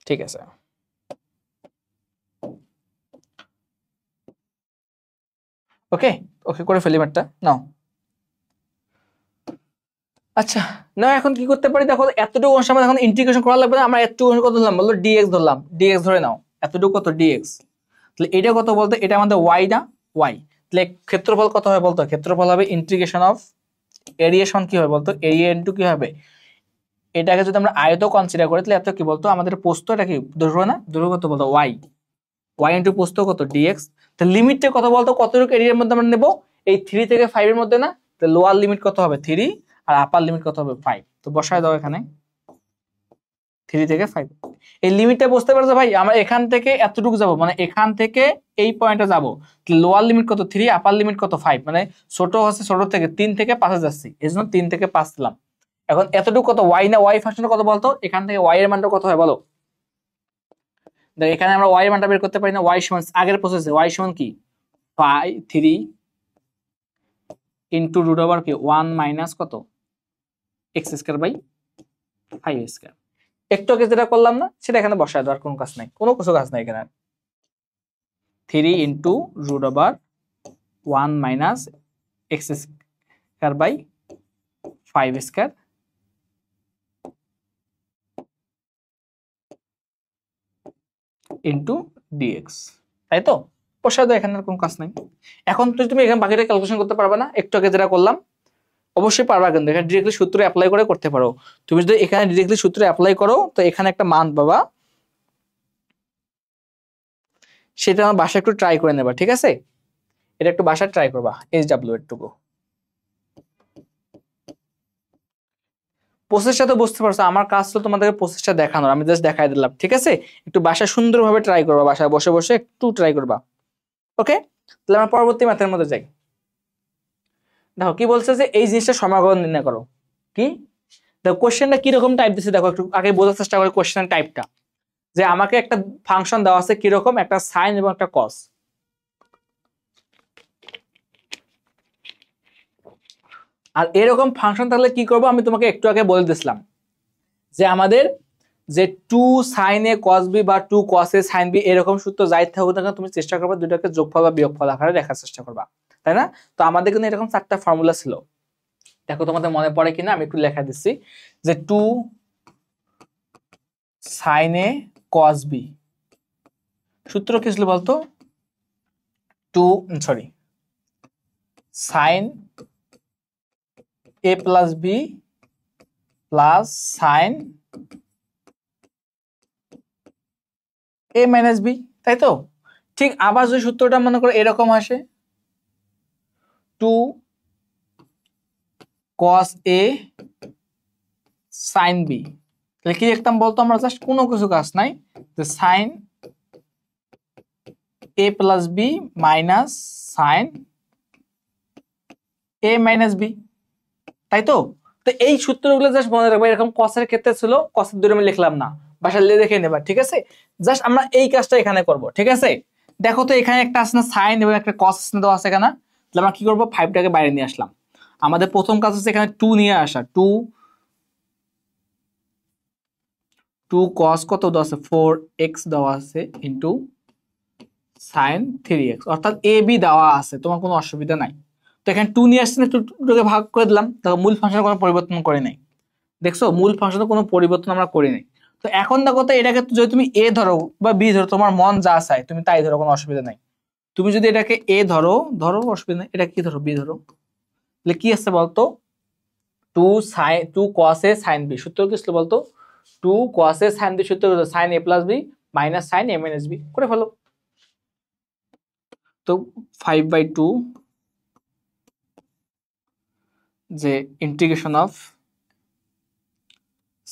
Speaker 1: ঠিক আছে? ওকে, ওকে করে ফেলি ম্যাটটা নাও। আচ্ছা না, এখন কি করতে পারি দেখো, এতটুকু অংশ আমাদের এখন ইন্টিগ্রেশন করা লাগবে না, আমরা এতটুকু অংশ কত ধরলাম বলতো, dx ধরলাম, dx ধরে নাও, এতটুকু কত dx। তাহলে এটা কত বলতো, এটা আমাদের y না, y। তাহলে ক্ষেত্রফল কত হবে বলতো, ক্ষেত্রফল হবে ইন্টিগ্রেশন অফ এরিয়েশন কি হবে বলতো, এরিয়া ইনটু কি হবে, এটাকে যদি আমরা আয়ত কনসিডার করি, তাহলে এত কি বলতো, আমাদের প্রস্থ, এটা কি দৈর্ঘ্য না, দৈর্ঘ্য কত বলতো y, y ইনটু প্রস্থ কত dx। তাহলে লিমিটটা কত বলতো, কতটুকু এরিয়ার মধ্যে আমরা নেব, এই 3 থেকে 5 এর মধ্যে না? তাহলে লোয়ার লিমিট কত হবে 3, আর আপার লিমিট কত হবে 5। তো বসায় দাও এখানে 3 থেকে 5। এই লিমিটটা বুঝতে পারছো ভাই, আমরা এখান থেকে এতটুকু যাব, মানে এখান থেকে এই পয়েন্টে যাব, লোয়ার লিমিট কত 3, আপার লিমিট কত 5, মানে ছোট হচ্ছে ছোট থেকে 3 থেকে 5 এ যাচ্ছি, এজন্য 3 থেকে 5 দিলাম। এখন এতটুকু কত y না, y ফাংশন কত বলতো, এখান থেকে y এর মানটা কত হয় বলো, দেখ এখানে আমরা y এর মানটা বের করতে পারি না, y সমান আগের প্রসেসে y সমান কি 3 ইনটু রুট ওভার কি 1 মাইনাস কত x² বাই 5² একটু আগে যেটা করলাম না, সেটা এখানে বসায় দেওয়ার কোনো কাজ নাই, কোনো কিছু কাজ নাই এখানে। 3 into root over 1 minus x² by 5² into dx, তাই তো? বসায় দাও, এখানে আর কোনো কাজ নাই। এখন তো তুমি এখানে বাকিটা ক্যালকুলেশন করতে পারবে না, একটু আগে যেটা করলাম অবশ্যই পারবা, কিন্তু এখানে ডিরেক্টলি সূত্র অ্যাপ্লাই করে করতে পারো। তুমি যদি এখানে ডিরেক্টলি সূত্র অ্যাপ্লাই করো, তো এখানে একটা মান পাবা, সেটা আমার বাসায় একটু ট্রাই করে নেবা, ঠিক আছে? এটা একটু বাসায় ট্রাই করবা, SW এরটুকু প্রসেসটা তো বুঝতে পারছো, আমার কাজ তো তোমাদেরকে প্রসেসটা দেখানোর, আমি জাস্ট দেখাই দিলাম, ঠিক আছে? একটু বাসায় সুন্দরভাবে ট্রাই করবা, বাসায় বসে বসে একটু ট্রাই করবা। ওকে, তাহলে আমরা পরবর্তী ম্যাথের মধ্যে যাই। দেখো কি বলছে যে এই জিনিসটা সমাকলন নির্ণয় করো। কি দেখো কোশ্চেনটা কিরকম টাইপ দিচ্ছে, দেখো একটু আগে বোঝার চেষ্টা করো কোশ্চেন টাইপটা। যে আমাকে একটা ফাংশন দেওয়া আছে কিরকম, একটা সাইন এবং একটা কস। আর এরকম ফাংশন তাহলে কি করব আমি তোমাকে একটু আগে বলে দিছিলাম যে আমাদের যে 2 sin a cos b বা 2 cos a sin b এরকম সূত্র যাই থাকুক না কেন তুমি চেষ্টা করবে দুটোকে যোগফল বা বিয়োগফল আকারে দেখার চেষ্টা করবা, তাই না? তো আমাদের কিন্তু এরকম 4টা ফর্মুলা ছিল। দেখো তোমাদের মনে পড়ে কিনা আমি একটু লেখা দিচ্ছি যে 2 sin a cos b সূত্র কি ছিল বলতো, 2 sorry sin a plus b plus sin a minus b, তাই তো? ঠিক আবার যদি সূত্রটা মনে করো এরকম আসে 2 cos a sin b, তাহলে কি লিখতাম বলতো আমরা, জাস্ট কোনো কিছু কাজ নাই, যে sin a plus b minus sin a minus b, তাই তো? তো এই সূত্রগুলো জাস্ট মনে রাখবে। এরকম কসের ক্ষেত্রে ছিল, কসের দূরে আমি লিখলাম না, বাসায় দেখে নেবা, ঠিক আছে? জাস্ট আমরা এই কাজটা এখানে করব, ঠিক আছে? দেখো তো এখানে একটা আছে না সাইন এবং একটা কস দেওয়া আছে এখানে, তাহলে আমরা কি করব 5টাকে বাইরে নিয়ে আসলাম। আমাদের প্রথম কাজ হচ্ছে এখানে 2 নিয়ে আসা, 2 cos কত দেওয়া আছে 4x দেওয়া আছে ইনটু sin 3x, অর্থাৎ a b দেওয়া আছে, তোমার কোনো অসুবিধা নাই। তো এখানে 2 নিয়ে আসছে না, 2কে ভাগ করে দিলাম, দেখো মূল ফাংশনের কোনো পরিবর্তন করে নাই, দেখছো মূল ফাংশনের কোনো পরিবর্তন আমরা করি নাই। তো এখন দেখো তো এটাকে যদি তুমি a ধরো বা b ধরো, তোমার মন যা চায় তুমি তাই ধরো, কোনো অসুবিধা নাই। তুমি যদি এটাকে a ধরো, অসুবিধা নেই, এটা কি ধরো b ধরো, তাহলে কি আসছে বলতো 2 cos a sin b, সূত্র কি ছিল বলতো 2 cos a sin b, সূত্র হলো sin a plus b minus sin a minus b, করে ফেলো। তো 5/2 যে integration of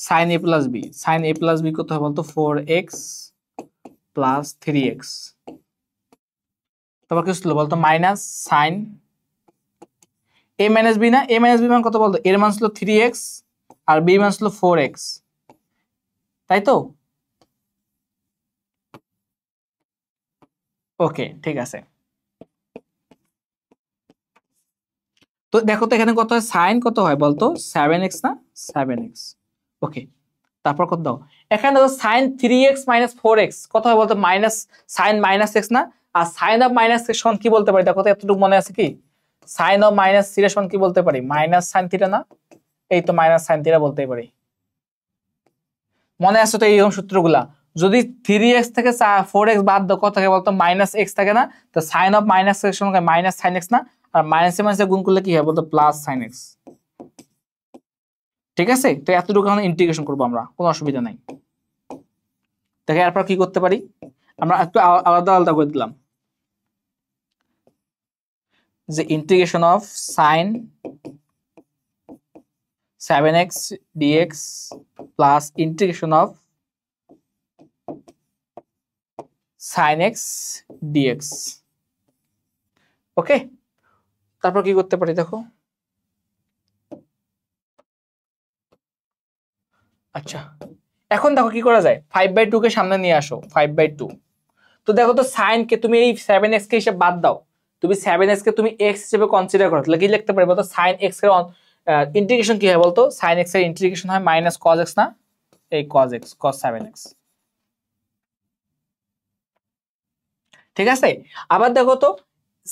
Speaker 1: sin a plus b, sin a plus b কত হয় বলতো 4x plus 3x, তারপর কি ছিল বলতো minus sin a minus b, না a minus b মান কত বলতো, এর মান ছিল 3x আর b মান ছিল 4x, তাই তো? ওকে ঠিক আছে। তো দেখো তো এখানে কত হয়, সাইন কত হয় বলতো 7x, না 7x, ওকে। তারপর কত দাও, এখানে দেখো সাইন 3x মাইনাস 4x কত হয় বলতো মাইনাস সাইন মাইনাস x, না? আর সাইন অফ মাইনাস x সমান কি বলতে পারি, দেখো তো এতটুকু মনে আছে কি, সাইন অফ মাইনাস থিটা সমান কি বলতে পারি, মাইনাস সাইন থিটা, না? এই তো মাইনাস সাইন থিটা বলতেই পারি, মনে আছে তো এইরকম সূত্রগুলা। যদি 3x থেকে 4x বাদ দাও কত থাকে বলতো মাইনাস x থাকে, না? তো সাইন অফ মাইনাস x সমান মাইনাস সাইন x, না? আর মাইনাসে মাইনাসে গুণ করলে কি হয় বলতো প্লাস সাইন x, ঠিক আছে? তো এতটুকু আমরা ইন্টিগ্রেশন করবো আমরা, কোনো অসুবিধা নাই। দেখে এরপর কি করতে পারি, আমরা একটু আলাদা আলাদা করে দিলাম, যে integration of sign 7x dx plus integration of sin x dx, ওকে। তারপর কি করতে পারি দেখো, আচ্ছা এখন দেখো কি করা যায়, 5/2 কে সামনে নিয়ে আসো, 5/2। তো দেখো তো সাইন কে তুমি এই 7x কে হিসেবে বাদ দাও, তুমি 7x কে তুমি x হিসেবে কনসিডার করো, তাহলে কি লিখতে পারি বলতো sin x এর ইন্টিগ্রেশন কি হয় বলতো, sin x এর ইন্টিগ্রেশন হয় মাইনাস cos x, না? এই cos x cos 7x, ঠিক আছে? আবার দেখো তো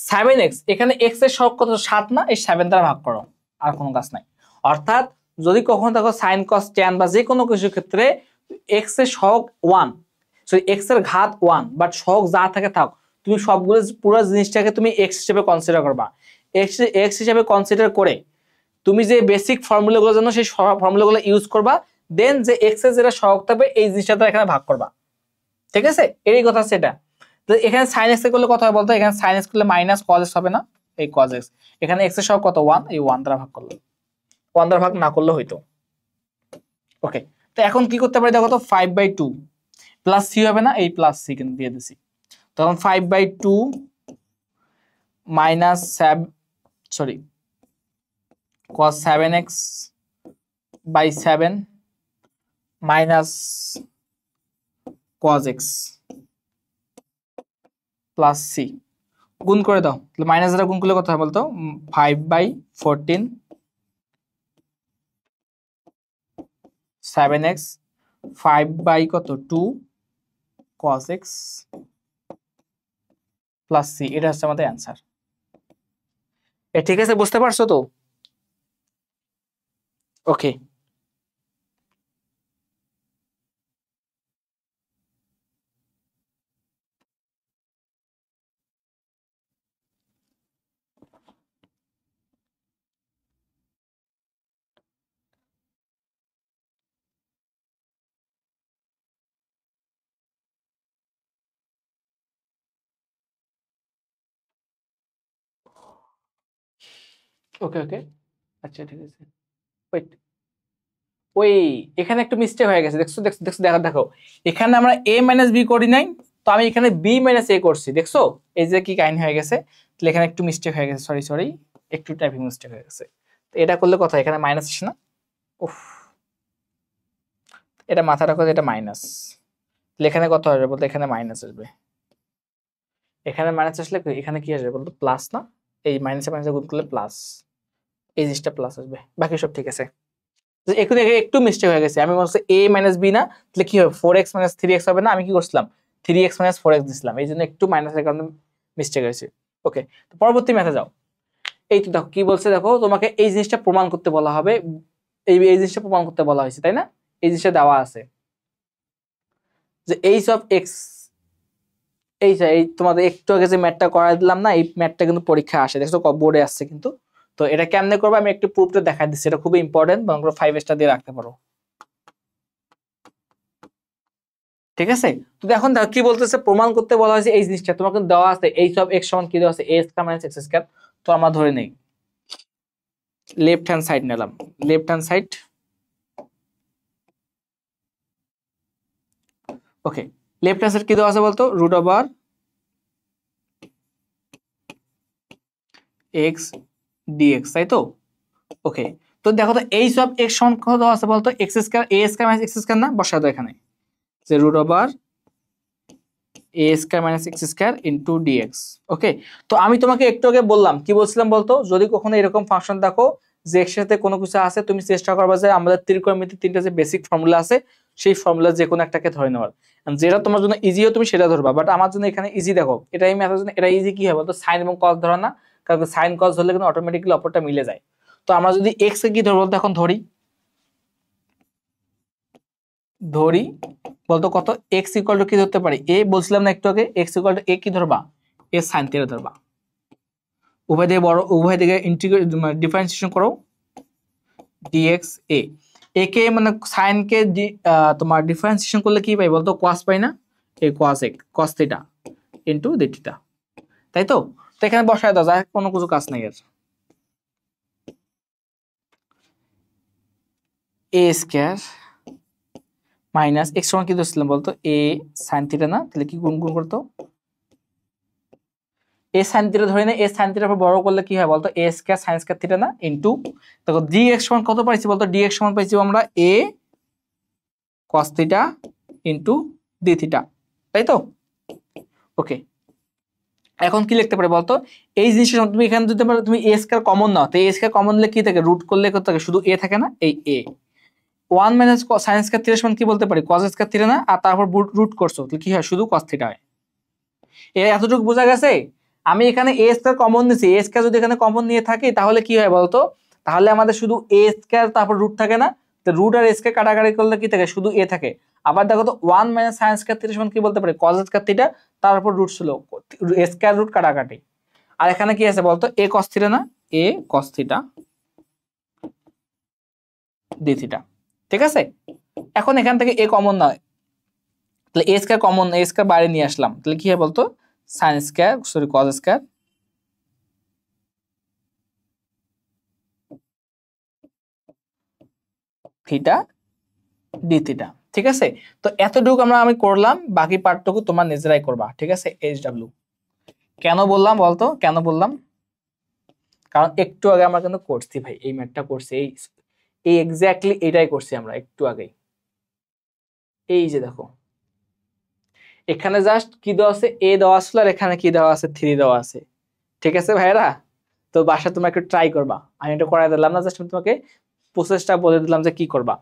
Speaker 1: 7x, এখানে x এর সহগ কত 7, না? এই 7 দ্বারা ভাগ করো, আর কোনো কাজ নাই। অর্থাৎ যদি কখনো দেখো sin cos tan বা যে কোনো কিছুর ক্ষেত্রে x এর সহগ 1, সরি x এর ঘাত 1, বাট সহগ যা থাকে থাক, তুমি সবগুলো পুরো জিনিসটাকে তুমি x হিসেবে কনসিডার করবা, x হিসেবে কনসিডার করে তুমি যে বেসিক ফর্মুলাগুলো জানো সেই ফর্মুলাগুলো ইউজ করবা, দেন যে x এর যেটা সহগ থাকবে এই জিনিসটা দ্বারা এখানে ভাগ করবা, ঠিক আছে? এরই কথা সেটা। তো এখানে sin x করলে কত হয় বলতো, এখানে sin x করলে মাইনাস cos x হবে, না? এই cos x, এখানে x এর সহগ কত 1, এই 1 দ্বারা ভাগ করলে, 1 দ্বারা ভাগ না করলে হইতো, ওকে। তো এখন কি করতে পারি দেখো তো 5/2 প্লাস c হবে, না? এই প্লাস c কিন্তু দিয়ে দিছি, তখন 5/2 minus sorry cos 7x by 7 minus cos x plus c গুণ করে দাও, মাইনাস দ্বারা গুণ করলে কত হয় বলতো 5/14 7x 5 কত 2 cos x প্লাস সি, এটা হচ্ছে আমাদের অ্যান্সার। ঠিক আছে, বুঝতে পারছো তো? ওকে, ওকে ওকে, আচ্ছা ঠিক আছে। ওয়েট, ওই এখানে একটু মিস্টেক হয়ে গেছে, দেখছো দেখছো দেখছো, দেখো দেখো, এখানে আমরা a মাইনাস বি করি নাই, তো আমি এখানে b মাইনাস a করছি, দেখছো এই যে কি কাহিনী হয়ে গেছে। তাহলে এখানে একটু মিস্টেক হয়ে গেছে, সরি সরি, একটু টাইপিং মিস্টেক হয়ে গেছে। তো এটা করলে কথা এখানে মাইনাস আসে না, উফ, এটা মাথা রাখো, এটা মাইনাস, তাহলে এখানে কত আসবে বলতো, এখানে মাইনাস আসবে, এখানে মাইনাস আসলে এখানে কি আসবে বলতো, প্লাস না, এই মাইনাসে মাইনাসে গুণ করলে প্লাস, এই জিনিসটা প্লাস আসবে, বাকি সব ঠিক আছে। এখানে একটু মিস্টেক হয়ে গেছে, আমি বলছি a মাইনাস বি না, তাহলে কি হবে 4x মাইনাস 3x হবে না, আমি কি করছিলাম 3x মাইনাস 4x দিছিলাম, এই জন্য একটু মাইনাসের কারণে মিস্টেক হয়েছে। ওকে, তো পরবর্তী ম্যাথে যাও। এই তো দেখো কি বলছে, দেখো তোমাকে এই জিনিসটা প্রমাণ করতে বলা হবে, এই জিনিসটা প্রমাণ করতে বলা হয়েছে, তাই না? এই জিনিসটা দেওয়া আছে যে এইচ অফ এক্স, এই তোমাদের একটু আগে যে ম্যাথটা করাই দিলাম না, এই ম্যাথটা কিন্তু পরীক্ষা আসে, দেখছো বোর্ডে আসছে কিন্তু। তো এটা কেমনে করবে আমি একটু প্রুফটা দেখাই দিচ্ছি, এটা খুবই ইম্পর্টেন্ট, বরং 5 স্টার দিয়ে রাখতে পারো, ঠিক আছে? তো এখন দেখো কি বলতেছে, প্রমাণ করতে বলা হয়েছে এই জিনিসটা, তোমার কিন্তু দেওয়া আছে এইচ অফ এক্স সমান কি দেওয়া আছে, a square minus x square. তো আমরা ধরে নেই লেফট হ্যান্ড সাইড নিলাম, লেফট হ্যান্ড সাইড, ওকে, লেফট হ্যান্ড সাইড কি দেওয়া আছে বলতো, রুট ওভার এক্স ডিএক্স, তাই তো? ওকে, তো দেখো তো এইচ অফ এক্স সমান কত দেওয়া আছে বলতো, x square, a square minus x square না, বসায় দাও এখানে যে root over a square minus x square into d x. Okay, তো আমি তোমাকে একটু আগে বললাম, কি বলছিলাম বলতো, যদি কখনো এরকম ফাংশন দেখো যে এর সাথে কোনো কিছু আছে, তুমি চেষ্টা করবা যে আমাদের ত্রিকোণমিতির তিনটা যে বেসিক ফর্মুলা আছে, সেই ফর্মুলা যে কোনো একটাকে ধরে নেওয়ার, যেটা তোমার জন্য ইজিও তুমি সেটা ধরবা, বাট আমার জন্য এখানে ইজি দেখো, এটাই ম্যাথের জন্য এটা ইজি কি হয় বলতো, সাইন এবং কস ধরা না, কারণ সাইন কস ধরলে কিন্তু অটোমেটিক্যালি অপরটা মিলে যায়। তো আমরা যদি এক্স কে কি ধরবো বলতো, এখন ধরি ধরি বলতো কত, এক্স ইকুয়াল টু কি ধরতে পারি, এ বলছিলাম না একটু আগে, এক্স ইকুয়াল টু এ কি ধরবা, এ সাইন থিটা ধরবা, উভয় দিকে বড়, উভয় দিকে ইন্টিগ্রেট ডিফারেন্সিয়েশন করো, ডিএক্স এ, এ কে মানে সাইন কে তোমার ডিফারেন্সিয়েশন করলে কি পাই বলতো, cos পাই না, এই cos এক cos theta into d theta, তাই তো? তো এখানে বসায় দাও, যায় কোনো কিছু কাজ নাই এর, এ স্কয়ার মাইনাস এক্স সমান কি ধরছিলাম বলতো, এ সাইন থিটা না, তাহলে কি গুণ গুণ করতো, এ সাইন থিটা ধরে না, এ সাইন থিটার উপর বড় করলে কি হয় বলতো, এ স্কয়ার সাইন স্কয়ার থিটা না ইনটু, দেখো ডিএক্স সমান কত পাইছি বলতো, ডিএক্স সমান পাইছি আমরা এ cos theta into d theta, তাই তো? ওকে, এখন কি লিখতে পারি বলতো, এই জিনিসটা তুমি এখানে দিতে পারো, তুমি এ স্কয়ার কমন নাও, তো এ স্কয়ার কমন নিলে কি থাকে, রুট করলে কত থাকে, শুধু এ থাকে না, এই এ 1 মাইনাস সাইন স্কয়ার থিটা সমান কি বলতে পারি, cos স্কয়ার থিটা না, আর তারপর রুট করছো, তাহলে কি হয়, শুধু cos থিটা হয়। এতটুকু বোঝা গেছে? আমি এখানে এ স্কয়ার কমন নিছি, এ স্কয়ার যদি এখানে কমন নিয়ে থাকি তাহলে কি হয় বলতো, তাহলে আমাদের শুধু এ স্কয়ার তারপর রুট থাকে না, তো রুট আর স্কয়ার কাটাকাটি করলে কি থাকে, শুধু এ থাকে। আবার দেখো তো 1 মাইনাস সাইন স্কয়ার থিটা সমান কি বলতে পারি, cos স্কয়ার থিটা, তারপর রুট ছিল, স্কয়ার রুট কাটাকাটি, আর এখানে কি আছে বলতো, এ cos থিটা না, এ cos থিটা ডি থিটা, ঠিক আছে? এখন এখান থেকে এ কমন নয়, তাহলে এ স্কয়ার কমন, এ স্কয়ার বাইরে নিয়ে আসলাম, তাহলে কি হয় বলতো, sine square sorry cos square theta D theta, ঠিক আছে? তো এতটুকু আমি করলাম, বাকি পার্টটুকু তোমার নিজেরাই করবা, ঠিক আছে? এইচ ডাব্লিউ কেন বললাম বলতো, কেন বললাম? কারণ একটু আগে আমরা কিন্তু করছি ভাই, এই ম্যাথটা করছি, এই এক্স্যাক্টলি এটাই করছি আমরা একটু আগেই। এই যে দেখো এখানে জাস্ট কি দেওয়া আছে, এ দেওয়া আসলে, আর এখানে কি দেওয়া আছে, 3 দেওয়া আছে। ঠিক আছে ভাইরা, তো বাসা তোমরা একটু ট্রাই করবা, আমি এটা করাই দিলাম না, জাস্ট আমি তোমাকে প্রসেসটা বলে দিলাম যে কি করবা।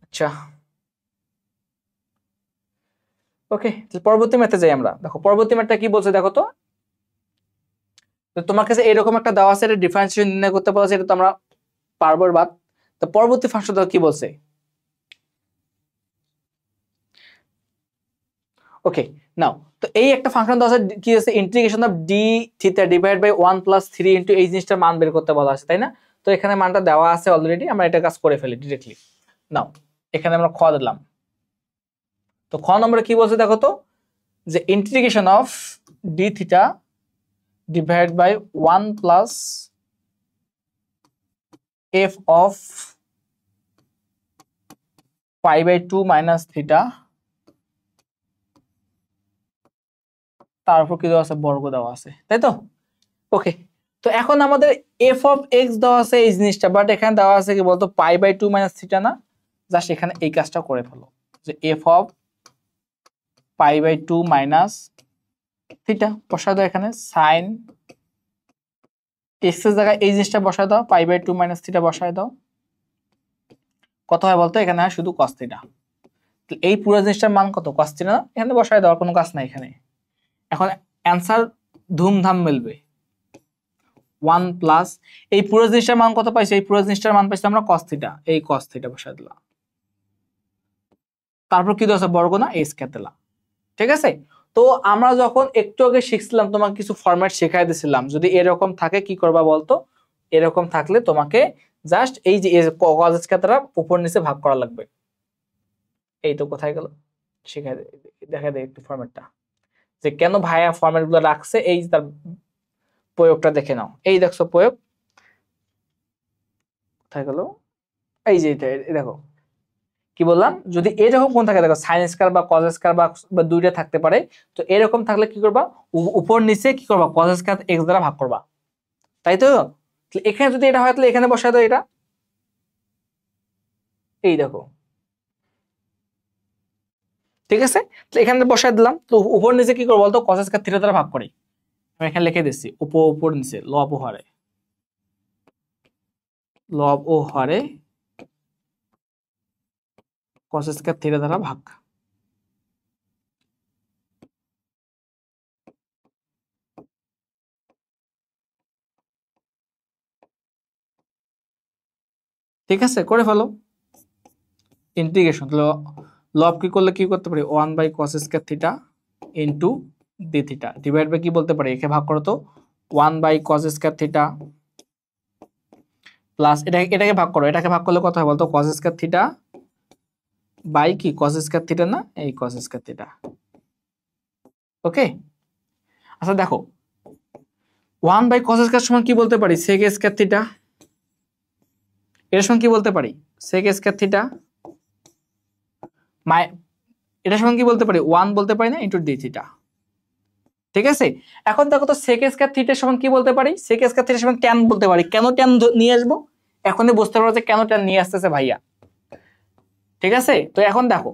Speaker 1: আচ্ছা ওকে, পরবর্তী ম্যাথে যাই আমরা। দেখো পরবর্তী ম্যাথটা কি বলছে দেখো তো, তোমার কাছে এরকম একটা দেওয়া আছে, এটা ডিফারেন্সিয়েশন নির্ণয় করতে বলছে, এটা তো আমরা পারবো বাদ। তো পরবর্তী ফাংশন কি বলছে, ওকে নাও। তো এই একটা ফাংশন দেওয়া আছে কি আছে, integration of d theta divide by 1 + 3 into এই জিনিসটার মান বের করতে বলা আছে, তাই না? তো এখানে মানটা দেওয়া আছে অলরেডি, আমরা এটা কাজ করে ফেলি ডিরেক্টলি। নাও এখানে আমরা খ দিলাম। তো খ নম্বরে কি বলছে দেখো তো, যে integration of d theta divide by 1 + f of π/2 minus theta, তারপর কি দেওয়া আছে, বর্গ দেওয়া আছে, তাই তো? ওকে, তো এখন আমাদের এফ অফ এক্স দেওয়া আছে এই জিনিসটা, বাট এখানে দেওয়া আছে কি বলতো, π/2 মাইনাস থিটা না? জাস্ট এখানে এই কাজটা করে ফেলো, যে এফ অফ π/2 মাইনাস থিটা বসায় দাও, এখানে সাইন এক্স এর জায়গায় এই জিনিসটা বসায় দাও, π/2 মাইনাস থিটা বসায় দাও, কত হয় বলতো, এখানে হয় শুধু cos থিটা। এই পুরো জিনিসটার মান কত, cos থিটা না? এখানে বসায় দেওয়ার কোনো কাজ নাই এখানে। এখন অ্যান্সার ধুমধাম মিলবে, 1 প্লাস এই পুরো জিনিসটার মান কত পাইছি, এই পুরো জিনিসটার মান পাইছি আমরা cos থিটা, এই cos থিটা বসায় দিলাম, তারপর কি দেওয়া বর্গ না, এই স্কয়ার দিলাম। ঠিক আছে, তো আমরা যখন একটু আগে শিখছিলাম, তোমাকে কিছু ফরম্যাট শেখাই দিয়েছিলাম, যদি এরকম থাকে কি করবা বলতো, এরকম থাকলে তোমাকে জাস্ট এই যে cos স্কয়ার দ্বারা উপর নিচে ভাগ করা লাগবে। এই তো কোথায় গেল, শেখাই দেখা দেয় একটু ফরম্যাটটা, যে কেন ভাইয়া ফরম্যাট গুলো রাখছে, এই তার প্রয়োগটা দেখে নাও। এই দেখছো প্রয়োগ কোথায় গেল, এই যে এটা দেখো কি বললাম, যদি এরকম কোন থাকে দেখো, সাইন স্কয়ার বা কজ স্কয়ার বা দুইটা থাকতে পারে, তো এরকম থাকলে কি করবা, উপর নিচে কি করবা, কজ স্কয়ার এক্স দ্বারা ভাগ করবা, তাই তো? এখানে যদি এটা হয় তাহলে এখানে বসায় দাও এটা, এই দেখো, ঠিক আছে, তো এখানে বসায় দিলাম। তো উপর নিচে কি করবো বলতো, কজ স্কয়ার থিটা দ্বারা ভাগ করি, আমি এখানে লিখে দিচ্ছি, উপর নিচে লব ও হরে, লব ও হরে কজ স্কয়ার থিটা দ্বারা ভাগ। ঠিক আছে, করে ফেলো ইন্টিগ্রেশন। লব কি করলে কি করতে পারি, 1/cos square theta into d theta divide by কি বলতে পারি, একে ভাগ করো তো, 1/cos স্কয়ার থিটা প্লাস এটাকে ভাগ করো, এটাকে ভাগ করলে কত হয় বলতো, cos স্কয়ার থিটা বাই কি, cos স্কয়ার থিটা না, এই cos স্কয়ার থিটা। ওকে, আচ্ছা দেখো 1/cos স্কয়ার সমান কি বলতে পারি, sec স্কয়ার থিটা, এর সমান কি বলতে পারি, sec স্কয়ার থিটা এটা সমান কি বলতে পারি, 1 বলতে পারি না, ইনটু ডি থিটা। ঠিক আছে, এখন দেখো তো sec স্কয়ার থিটা সমান কি বলতে পারি, sec স্কয়ার থিটা সমান tan বলতে পারি। কেন tan নিয়ে আসবো, এখনই বুঝতে পারো যে কেন tan নিয়ে আসতেছে ভাইয়া। ঠিক আছে, তো এখন দেখো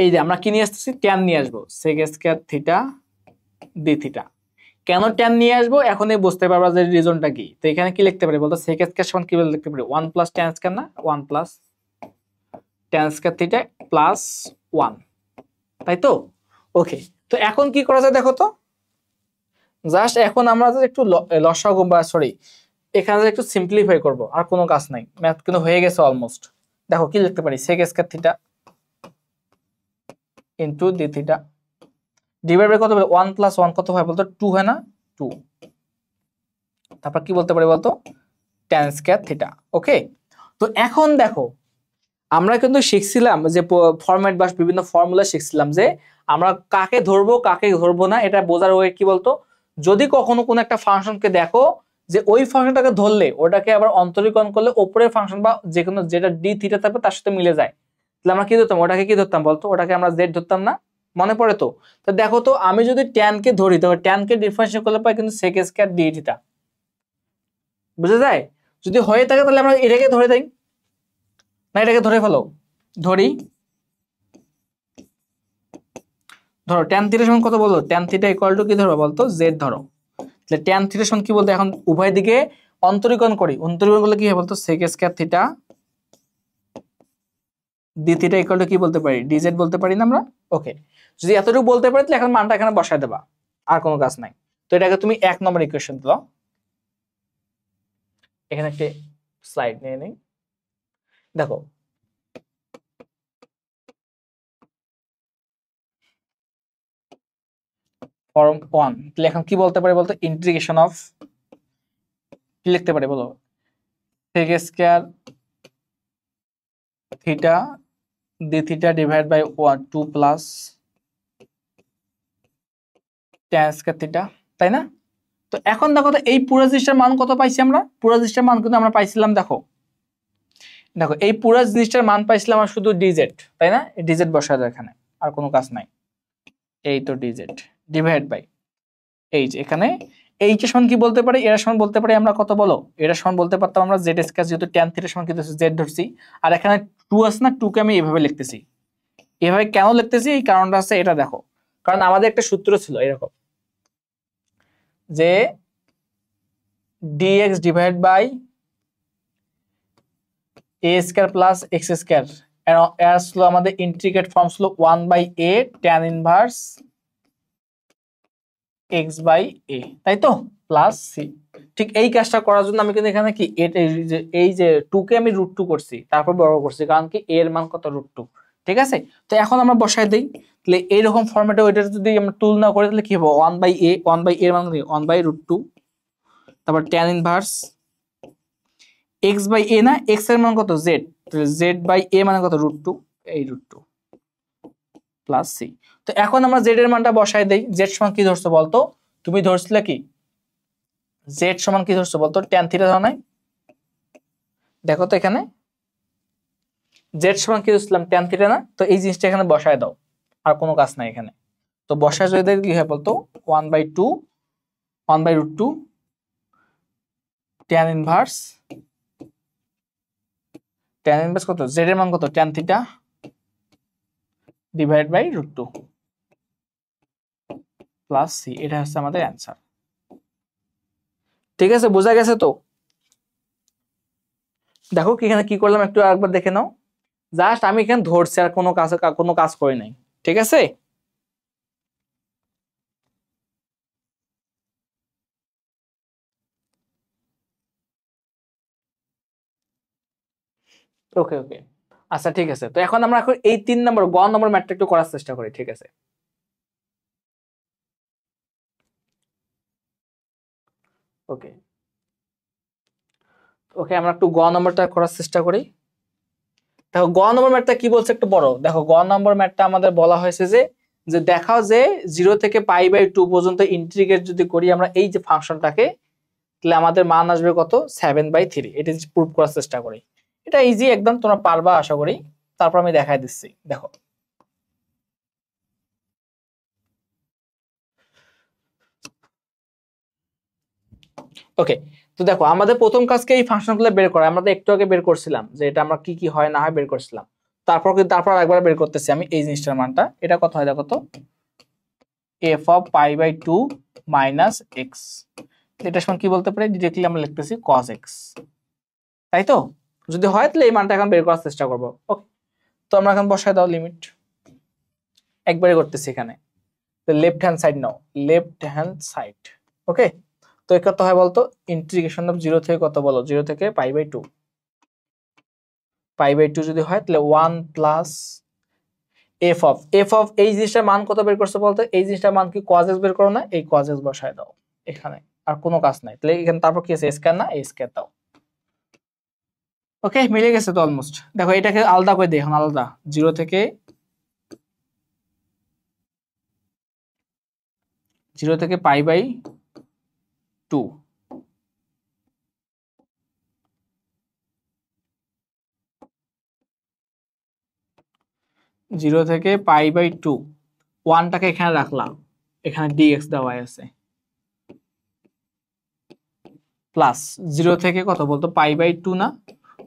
Speaker 1: এই যে আমরা কি নিয়ে আসতেছি, tan নিয়ে আসবো, sec square theta D theta. কেন tan নিয়ে আসবো এখনই বুঝতে পারবা যে রিজনটা কি। তো এখানে কি লিখতে পারি বলতো, sec স্কয়ার সমান কি বলে লিখতে পারি, 1 + tan স্কয়ার না, 1 + tan স্কয়ার থিটা প্লাস 1, তাই তো? ওকে, তো এখন কি করা যায় দেখো তো, জাস্ট এখন আমরা একটু লসাগু বা সরি এখানে একটু সিম্পলিফাই করব, আর কোনো কাজ নাই, ম্যাথ কিন্তু হয়ে গেছে অলমোস্ট। দেখো কি লিখতে পারি, sec square theta into d theta divide by কত বলে, 1 + 1 কত হয় বলতো, 2 হয় না, 2, তারপর কি বলতে পারি বলতো, tan স্কয়ার থিটা। ওকে, তো এখন দেখো আমরা কিন্তু শিখছিলাম যে ফরম্যাট বা বিভিন্ন ফর্মুলা শিখছিলাম, যে আমরা কাকে ধরবো কাকে ধরবো না, এটা বোঝার ওয়ে কি বলতো, যদি কখনো কোনো একটা ফাংশনকে দেখো যে ওই ফাংশনটাকে ধরলে ওটাকে আবার অন্তরীকরণ করলে উপরের ফাংশন বা যে কোনো যেটা ডি থিটা থাকবে তার সাথে মিলে যায়, তাহলে আমরা কি ধরতাম, ওটাকে কি ধরতাম বলতো, ওটাকে আমরা জেড ধরতাম না, মনে পড়ে তো? তো দেখো তো, আমি যদি tan কে ধরি, তবে tan কে ডিফারেন্সিয়েট করলে পাই কিন্তু sec স্কয়ার d থিটা, বুঝা যায়? যদি হয়ে থাকে তাহলে আমরা এটাকে ধরে দেই, না এটাকে ধরে ফেলো, ধরি, ধরো tan থিটা সমান কত বলো, tan থিটা ইকুয়াল টু কি ধরো বলতো, z ধরো। তাহলে tan থিটা সমান কি বলতো, এখন উভয় দিকে অন্তরীকরণ করি, অন্তরীকরণ করলে কি হয় বলতো, sec square theta d theta equal to কি বলতে পারি, dz বলতে পারি না আমরা? ওকে, যদি এতটুকু বলতে পারি তাহলে এখন মানটা এখানে বসায় দেবা, আর কোনো কাজ নাই। তো এটাকে তুমি 1 নম্বর ইকুয়েশন দাও। এখানে একটা স্লাইড নিয়ে নেই, দেখো ফর্ম 1, তাহলে এখন কি বলতে পারি বলতো, ইন্টিগ্রেশন অফ, কি লিখতে পারি বলো, sec square theta d theta divide by 2 plus tan square theta, তাই না? তো এখন দেখো তো, এই পুরো জিনিসটার মান কত পাইছি আমরা, পুরো জিনিসটার মান কিন্তু আমরা পাইছিলাম, দেখো দেখো এই পুরো জিনিসটার মান পাইছিলাম আমরা শুধু ডিজেড, তাই না? ডিজেড বসায় দাও এখানে, আর কোনো কাজ নাই, এই তো ডিজেড ডিভাইড বাই এইচ, এখানে এইচ এর সমান কি বলতে পারি, এর সমান বলতে পারি আমরা কত বলো, এর সমান বলতে পারতাম আমরা জেড স্কয়ার, যেহেতু tan থিটা সমান কি ধরছি, জেড ধরছি, আর এখানে 2 আছে না, 2 কে আমি এভাবে লিখতেছি। এভাবে কেন লিখতেছি, এই কারণটা আছে, এটা দেখো, কারণ আমাদের একটা সূত্র ছিল এরকম, যে dx divide by a square plus x square, এর ছিল আমাদের ইন্টিগ্রেট ফর্ম ছিল 1/a tan inverse x by a, তাই তো, প্লাস c। ঠিক এই কাজটা করার জন্য আমি কিন্তু এখানে কি এই যে 2 কে আমি √2 করছি, তারপর বর্গ করছি, কারণ কি a এর মান কত, √2, ঠিক আছে? তো এখন আমরা বসাই দেই, তাহলে এইরকম ফরম্যাটে ওইটা যদি আমরা তুলনা করি তাহলে কি হবে, 1/a, 1/a এর মান কি 1/√2, তারপর tan inverse x by a, না x এর মান কত, z, তাহলে z বাই a মানে কত, √2, এই √2 প্লাস c। তো এখন আমরা z এর মানটা বসাই দেই, z সমান কি ধরছো বলতো, তুমি ধরছিলে কি, z সমান কি ধরছো বলতো, tan থিটা ধরো নাই? দেখো তো এখানে z সমান কি ধরছিলাম, tan থিটা না? তো এই জিনিসটা এখানে বসায় দাও, আর কোনো কাজ নাই এখানে। তো বসায় যদি দেই কি হয় বলতো, 1/2 1/√2 tan ইনভার্স কত, z এর মান কত, tan theta divide by √2 plus c, এটা হচ্ছে আমাদের অ্যান্সার। ঠিক আছে, বোঝা গেছে তো? দেখো কি এখানে কি করলাম, একটু আরেকবার দেখে নাও, জাস্ট আমি এখানে ধরছি, আর কোনো কাজ করি নাই, ঠিক আছে? ওকে ওকে, আচ্ছা ঠিক আছে। তো এখন আমরা এখন এই 3 নম্বর গ নম্বর ম্যাথটা একটু করার চেষ্টা করি, ঠিক আছে? ওকে ওকে, আমরা একটু গ নম্বরটা করার চেষ্টা করি। দেখো গ নম্বর ম্যাথটা কি বলছে একটু বড়, দেখো গ নম্বর ম্যাথটা আমাদের বলা হয়েছে যে, দেখাও যে 0 থেকে π/2 পর্যন্ত ইন্টিগ্রেট যদি করি আমরা এই যে ফাংশনটাকে, তাহলে আমাদের মান আসবে কত, 7/3। এটা প্রুফ করার চেষ্টা করি, এটা ইজি একদম, তোমরা পারবা আশা করি। তারপর আমি দেখাই দিচ্ছি, দেখো ওকে। তো দেখো আমাদের প্রথম কাজকে এই ফাংশনগুলো বের করা, আমরা তো একটু আগে বের করছিলাম যে এটা আমরা কি কি হয় না হয় বের করছিলাম, তারপর একবার বের করতেছি আমি এই জিনিসটার মানটা, এটা কত হয় দেখো তো, f(π/2 - x), এটা সমান কি বলতে পারি, ডিরেক্টলি আমরা লিখতেছি cos x, তাই তো? যদি হয় তাহলে এই মানটা এখন বের করার চেষ্টা করবো। ওকে, তো আমরা এখন বসায় দাও লিমিট, একবারে করতেছি এখানে, তো লেফট হ্যান্ড সাইড নাও, লেফট হ্যান্ড সাইড। ওকে, তো কত হয় বলতো, ইন্টিগ্রেশন অফ 0 থেকে কত বলো, 0 থেকে π/2, π/2 যদি হয় তাহলে 1 প্লাস f অফ এই জিনিসটার মান কত বের করছো বলতো, এই জিনিসটার মান কি cos x বের করো না, এই cos x বসায় দাও এখানে, আর কোনো কাজ নাই। তাহলে এখানে তারপর কি আছে, স্কয়ার না, এই স্কয়ার দাও। ওকে, মিলে গেছে তো অলমোস্ট। দেখো এটাকে আলাদা করে দিই এখন, আলাদা 0 থেকে π/2, 0 থেকে π/2, 1টাকে এখানে রাখলাম, এখানে dx দেওয়া আছে, প্লাস 0 থেকে কত বলতো π/2 না?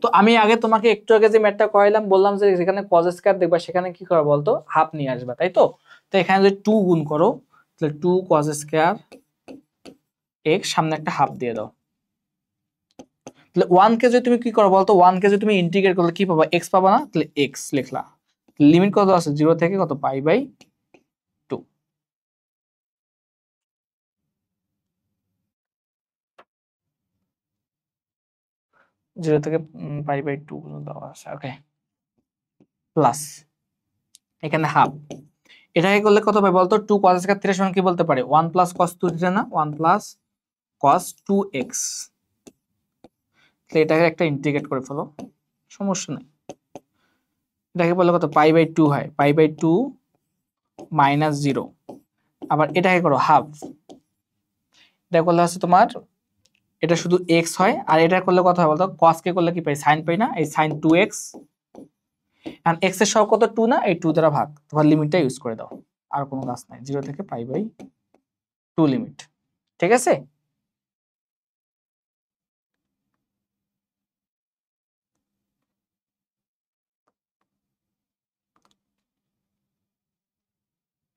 Speaker 1: তো আমি আগে তোমাকে একটু আগে যে ম্যাথটা করাইলাম, বললাম যে যেখানে cos স্কয়ার দেখবা সেখানে কি করবা বলতো, হাফ নিয়ে আসবা, তাই তো? তো এখানে যদি 2 গুণ করো তাহলে 2 cos স্কয়ার x, সামনে একটা হাফ দিয়ে দাও, তাহলে 1 কে যদি তুমি কি করো বলতো, 1 কে যদি তুমি ইন্টিগ্রেট করলে কি পাবা, x পাবা না? তাহলে x লিখলা, লিমিট কত আছে 0 থেকে কত π/2, 0 থেকে π/2 দেওয়া আছে, ওকে, প্লাস এখানে হাফ, এটাকে করলে কত পাই বলতো, 2 cos স্কয়ার থিটা সমান কি বলতে পারে, 1 প্লাস cos 2 থিটা না, 1 প্লাস cos 2x, তাহলে এটাকে একটা ইন্টিগ্রেট করে ফেলো, সমস্যা নাই। এটাকে বললে কত π/2 হয়, π/2 মাইনাস 0, আবার এটাকে করো হাফ, এটা করলে হচ্ছে তোমার, এটা শুধু x হয়, আর এটা করলে কত হয় বলতো, cos কে করলে কি পাই, sin পাই না, এই sin 2x, এন্ড x এর সহগ কত 2 না, এই 2 দ্বারা ভাগ, তোমার লিমিটটা ইউজ করে দাও, আর কোনো কাজ নাই, 0 থেকে π/2 লিমিট, ঠিক আছে?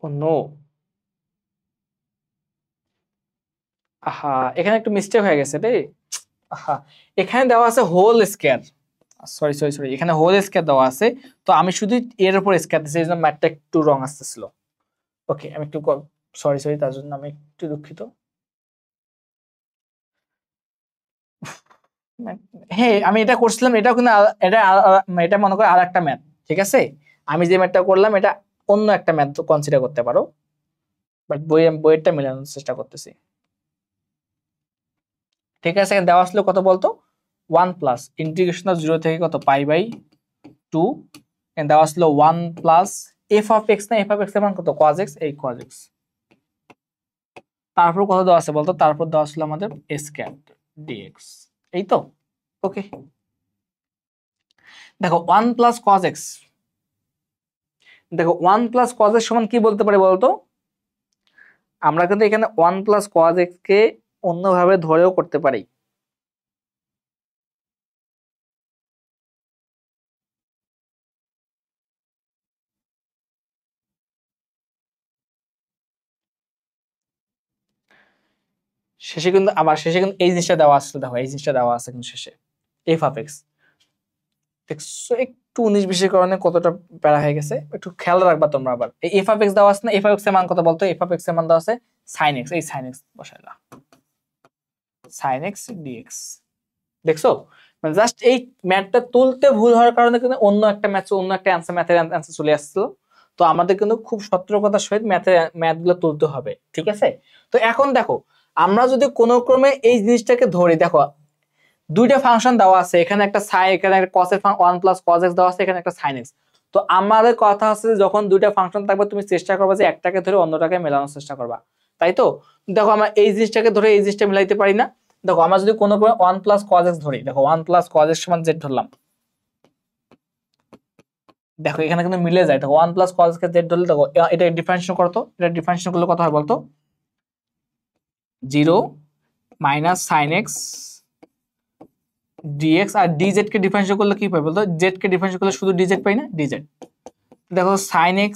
Speaker 1: ও নো, আহা, এখানে একটু মিস্টেক হয়ে গেছে রে, আহা, এখানে দেওয়া আছে whole square, sorry sorry sorry, এখানে হোল স্কয়ার দেওয়া আছে, তো আমি শুধু এর উপর স্কয়ার দিয়েছি, এই জন্য ম্যাথটা একটু রং আসতেছিল, ওকে, আমি একটু সরি সরি, তার জন্য আমি একটু দুঃখিত। হ্যাঁ, আমি এটা করছিলাম, এটাও কিন্তু এটা এটা মনে করো আর একটা ম্যাথ, ঠিক আছে? আমি যে ম্যাথটা করলাম এটা অন্য একটা ম্যাথ কনসিডার করতে পারো, বাট বইয়েরটা মেলানোর চেষ্টা করতেছি, ঠিক আছে? এখানে দেওয়া আসলে কত বলতো, 1 প্লাস ইন্টিগ্রেশন অফ 0 থেকে কত π/2, এখানে দেওয়া আসলো 1 প্লাস f অফ x না, f অফ x এর মান কত, cos x, এই cos x, তারপর কত দেওয়া আছে বলতো, তারপর দেওয়া আসলো আমাদের স্কয়ার dx, এই তো, ওকে। দেখো 1 প্লাস cos x, দেখো 1 প্লাস cos x সমান কি বলতে পারি বলতো, আমরা কিন্তু এখানে 1 প্লাস cos x কে অন্যভাবে ধরেও করতে পারি, শেষে কিন্তু আবার শেষে কিন্তু এই জিনিসটা দেওয়া আছে, দেখো এই জিনিসটা দেওয়া আছে কিন্তু শেষে, f অফ x, দেখছো একটু 19-20 এর কারণে কতটা প্যারা হয়ে গেছে, একটু খেয়াল রাখবা তোমরা। আবার এই f অফ x দেওয়া আছে না, f অফ x এর মান কত বলতো, f অফ x এর মান দেওয়া আছে sin x, এই sin x বসাইলা, sin x dx, দেখছো? মানে জাস্ট এই ম্যাথটা তুলতে ভুল হওয়ার কারণে কিন্তু অন্য একটা ম্যাথ, অন্য একটা অ্যানসার, ম্যাথের অ্যানসার চলে আসছিল, তো আমাদের কিন্তু খুব সতর্কতার সহিত ম্যাথগুলো তুলতে হবে, ঠিক আছে? তো এখন দেখো, আমরা যদি কোনো ক্রমে এই জিনিসটাকে ধরি, দেখো দুইটা ফাংশন দেওয়া আছে, এখানে একটা সাই, এখানে একটা cos এর 1 প্লাস cos x দেওয়া আছে, এখানে একটা sin x, তো আমাদের কথা হচ্ছে যে যখন দুইটা ফাংশন থাকবে তুমি চেষ্টা করবে যে একটাকে ধরে অন্যটাকে মেলানোর চেষ্টা করবা, তাই তো? দেখো আমরা এই জিনিসটাকে ধরে এই জিনিসটা মিলাইতে পারি না, দেখো আমরা যদি কোনো 1 প্লাস cos x ধরি, দেখো 1 প্লাস cos x সমান z ধরলাম, দেখো এখানে কিন্তু মিলে যায়, দেখো 1 প্লাস cos x কে z ধরলে, দেখো এটা ডিফারেন্সিয়েশন করো তো, এটা ডিফারেন্সিয়েশন করলে কত হয় বলতো, 0 মাইনাস sin x dx, আর dz কে ডিফারেন্সিয়েট করলে কি পাই বলতো, z কে ডিফারেন্সিয়েট করলে শুধু dz পাই না, dz, দেখো sin x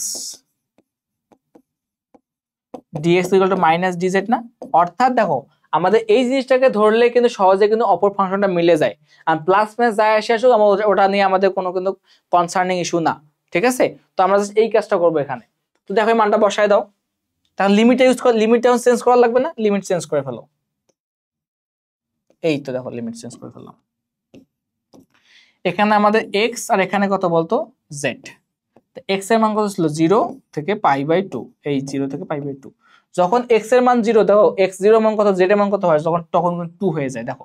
Speaker 1: dx equal to minus dz না, অর্থাৎ দেখো আমাদের এই জিনিসটাকে ধরলে কিন্তু সহজে কিন্তু অপর ফাংশনটা মিলে যায়, আর প্লাস মাইনাস যায় আসে আসুক, ওটা নিয়ে আমাদের কোনো কিন্তু কনসার্নিং ইস্যু না, ঠিক আছে? তো আমরা জাস্ট এই কাজটা করবো এখানে, তো দেখো এই মানটা বসায় দাও, তাহলে লিমিটটা ইউজ কর, লিমিটটা চেঞ্জ করা লাগবে না, লিমিট চেঞ্জ করে ফেলো, এই তো দেখো লিমিট চেঞ্জ করে ফেললাম, এখানে আমাদের x আর এখানে কত বলতো z, x এর মান কত ছিল 0 থেকে π/2, এই 0 থেকে π/2, যখন x এর মান 0, দেখো x 0 মান কত, z এর মান কত হয় যখন, তখন 2 হয়ে যায়, দেখো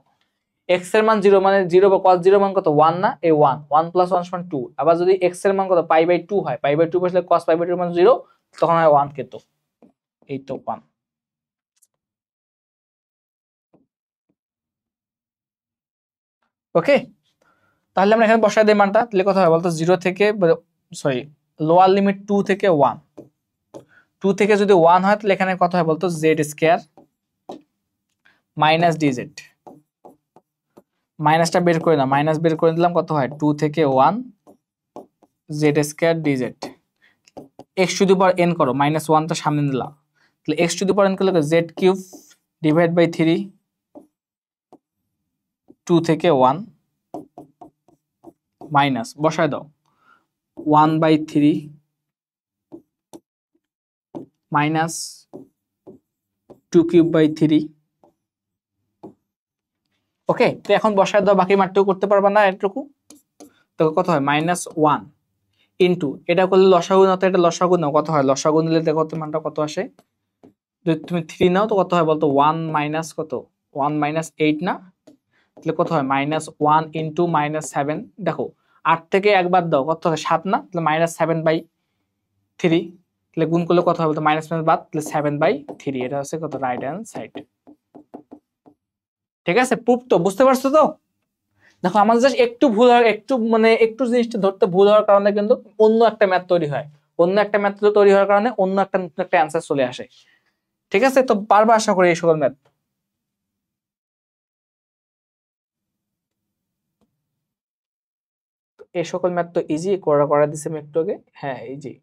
Speaker 1: x এর মান 0 মানে 0 বা cos 0 মান কত 1 না, এই 1, 1 প্লাস 1 সমান 2, আবার যদি x এর মান কত π/2 হয়, π/2 বসলে cos π/2 এর মান 0, তখন হয় 1 কে, তো এই তো 1, ওকে। তাহলে আমরা এখানে বসাই দেই মানটা, তাহলে কত হয় বলতো, 0 থেকে, সরি লোয়ার লিমিট 2 থেকে 1, 2 থেকে যদি 1 হয় তাহলে এখানে কত হয় বলতো জেড স্কয়ার মাইনাস ডিজেড, মাইনাসটা বের করে না, মাইনাস বের করে দিলাম, কত হয় 2 থেকে 1 Z square DZ, x two the power N করো, মাইনাস 1টা সামনে নিলাম, তাহলে x two the power N করলে জেড কিউব ডিভাইড বাই 3 2 থেকে 1 মাইনাস বসায় দাও 1/3 মাইনাস 2³/3। ওকে, তো এখন বসায় দাও, বাকি মানটাও করতে পারবা না এটুকু, তো কত হয় -1 ইনটু এটা করলে লসাগু নাও, তো এটা লসাগু নাও, কত হয় লসাগু নিলে দেখো তো মানটা কত আসে, যদি তুমি 3 নাও তো কত হয় বলতো 1 মাইনাস কত 1 মাইনাস 8 না, তাহলে কত হয় -1 ইনটু -7, দেখো 8 থেকে একবার দাও কত হয় 7 না, তাহলে -7/3, তাহলে গুণ করলে কত হবে বলতো মাইনাস বাদ, তাহলে 7/3, এটা হচ্ছে কত রাইট হ্যান্ড সাইড। ঠিক আছে, প্রুফ তো বুঝতে পারছো তো? দেখো আমাদের জাস্ট একটু ভুল হয়, একটু মানে একটু জিনিসটা ধরতে ভুল হওয়ার কারণে কিন্তু অন্য একটা ম্যাথ তৈরি হয়, অন্য একটা ম্যাথ তৈরি হওয়ার কারণে অন্য একটা নতুন একটা অ্যান্সার চলে আসে। ঠিক আছে, তো পারবা আশা করি এই সকল ম্যাথ। এই সকল ম্যাথ তো ইজি করা দিছে আমি একটু আগে, হ্যাঁ ইজি।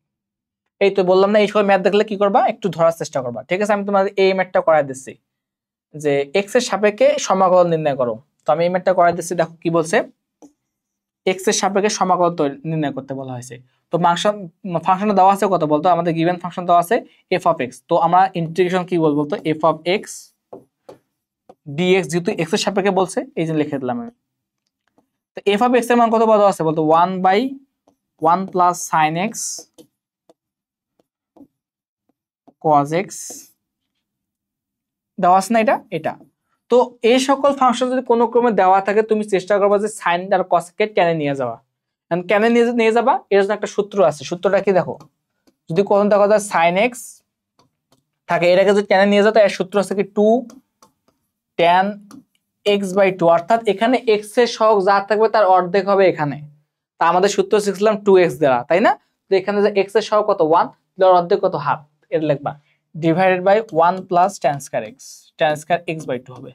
Speaker 1: এই তো বললাম না, এই সকল ম্যাথ দেখলে কি করবা, একটু ধরার চেষ্টা করবা। ঠিক আছে, আমি তোমাদের এই ম্যাথটা করাই দিচ্ছি যে এক্স এর সাপেক্ষে সমাকলন নির্ণয় করো, তো আমি এই ম্যাথটা করাই দিচ্ছি। দেখো কি বলছে, এক্স এর সাপেক্ষে সমাকলন নির্ণয় করতে বলা হয়েছে। তো ফাংশনটা দেওয়া আছে কত বলতো, আমাদের গিভেন ফাংশন দেওয়া আছে এফ অফ এক্স, তো আমরা ইন্টিগ্রেশন কি বলবো, তো এফ অফ এক্স ডিএক্স, যেহেতু এক্স এর সাপেক্ষে বলছে এই যে লিখে দিলাম আমি। তো এফ অফ এক্স এর মান কত বলা আছে বলতো 1/1 plus sine x cos x দেওয়া আছে না, এটা। তো এই সকল ফাংশন যদি কোনো ক্রমে দেওয়া থাকে, তুমি চেষ্টা করবে যে সাইন আর cos কে টেনে নিয়ে যাওয়া। কেন নিয়ে যাবা, এর জন্য একটা সূত্র আছে, সূত্রটা কি দেখো, যদি কোন দেখা যায় সাইন এক্স থাকে, এটাকে যদি টেনে নিয়ে যাও, এর সূত্র আছে কি 2 tan x/2, অর্থাৎ এখানে x এর সহগ যা থাকবে তার অর্ধেক হবে এখানে। তা আমাদের সূত্র শিখছিলাম 2x দ্বারা, তাই না? তো এখানে যে x এর সহগ কত 1, তার অর্ধেক কত হাফ, এটা লিখবা divided by 1 plus tan square x/2 হবে।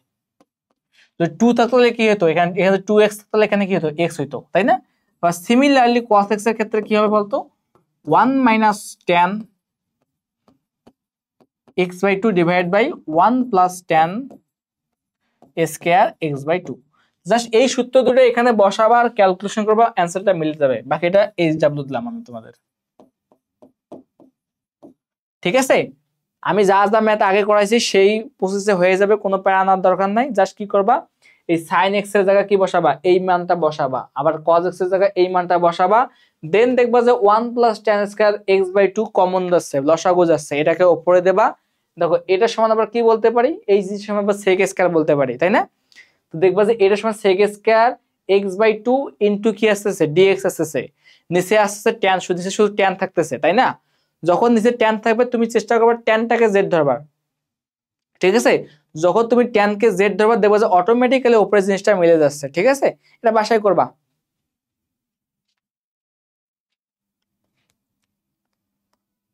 Speaker 1: তো 2 থাকলে কি হতো, এখানে 2x থাকলে এখানে কি হতো x হইতো, তাই না? বা সিমিলারলি cos x এর ক্ষেত্রে কি হবে বলতো 1 minus tan x/2 divided by 1 plus tan square x/2। Just এই সূত্র দুটো এখানে বসাবা আর ক্যালকুলেশন করবা, অ্যানসারটা মিলে যাবে। বাকিটা এইচডব্লিউ দিলাম আমি তোমাদের। ঠিক আছে, আমি যা যা ম্যাথ আগে করাইছি সেই প্রসেসে হয়ে যাবে, কোনো প্যারা আনার দরকার নাই। জাস্ট কি করবা, এই sin x এর জায়গায় কি বসাবা, এই মানটা বসাবা, আবার cos x এর জায়গায় এই মানটা বসাবা, দেন দেখবা যে 1 plus tan square x/2 common যাচ্ছে, লসাগু যাচ্ছে, এটাকে উপরে দেবা। দেখো এটা সমান আবার কি বলতে পারি, এই যে সমান আবার sec স্কয়ার বলতে পারি, তাই না? তো দেখবা যে এটা সমান sec স্কয়ার x/2 ইনটু কি আসছে dx আসছে, নিচে আসছে tan, শুধু tan থাকতেছে, তাই না? যখন নিচে tan থাকবে তুমি চেষ্টা করবে tanটাকে z ধরবার। ঠিক আছে, যখন তুমি tan কে z ধরবা দেখবা যে অটোমেটিক্যালি উপরের জিনিসটা মিলে যাচ্ছে। ঠিক আছে, এটা বাসায় করবা।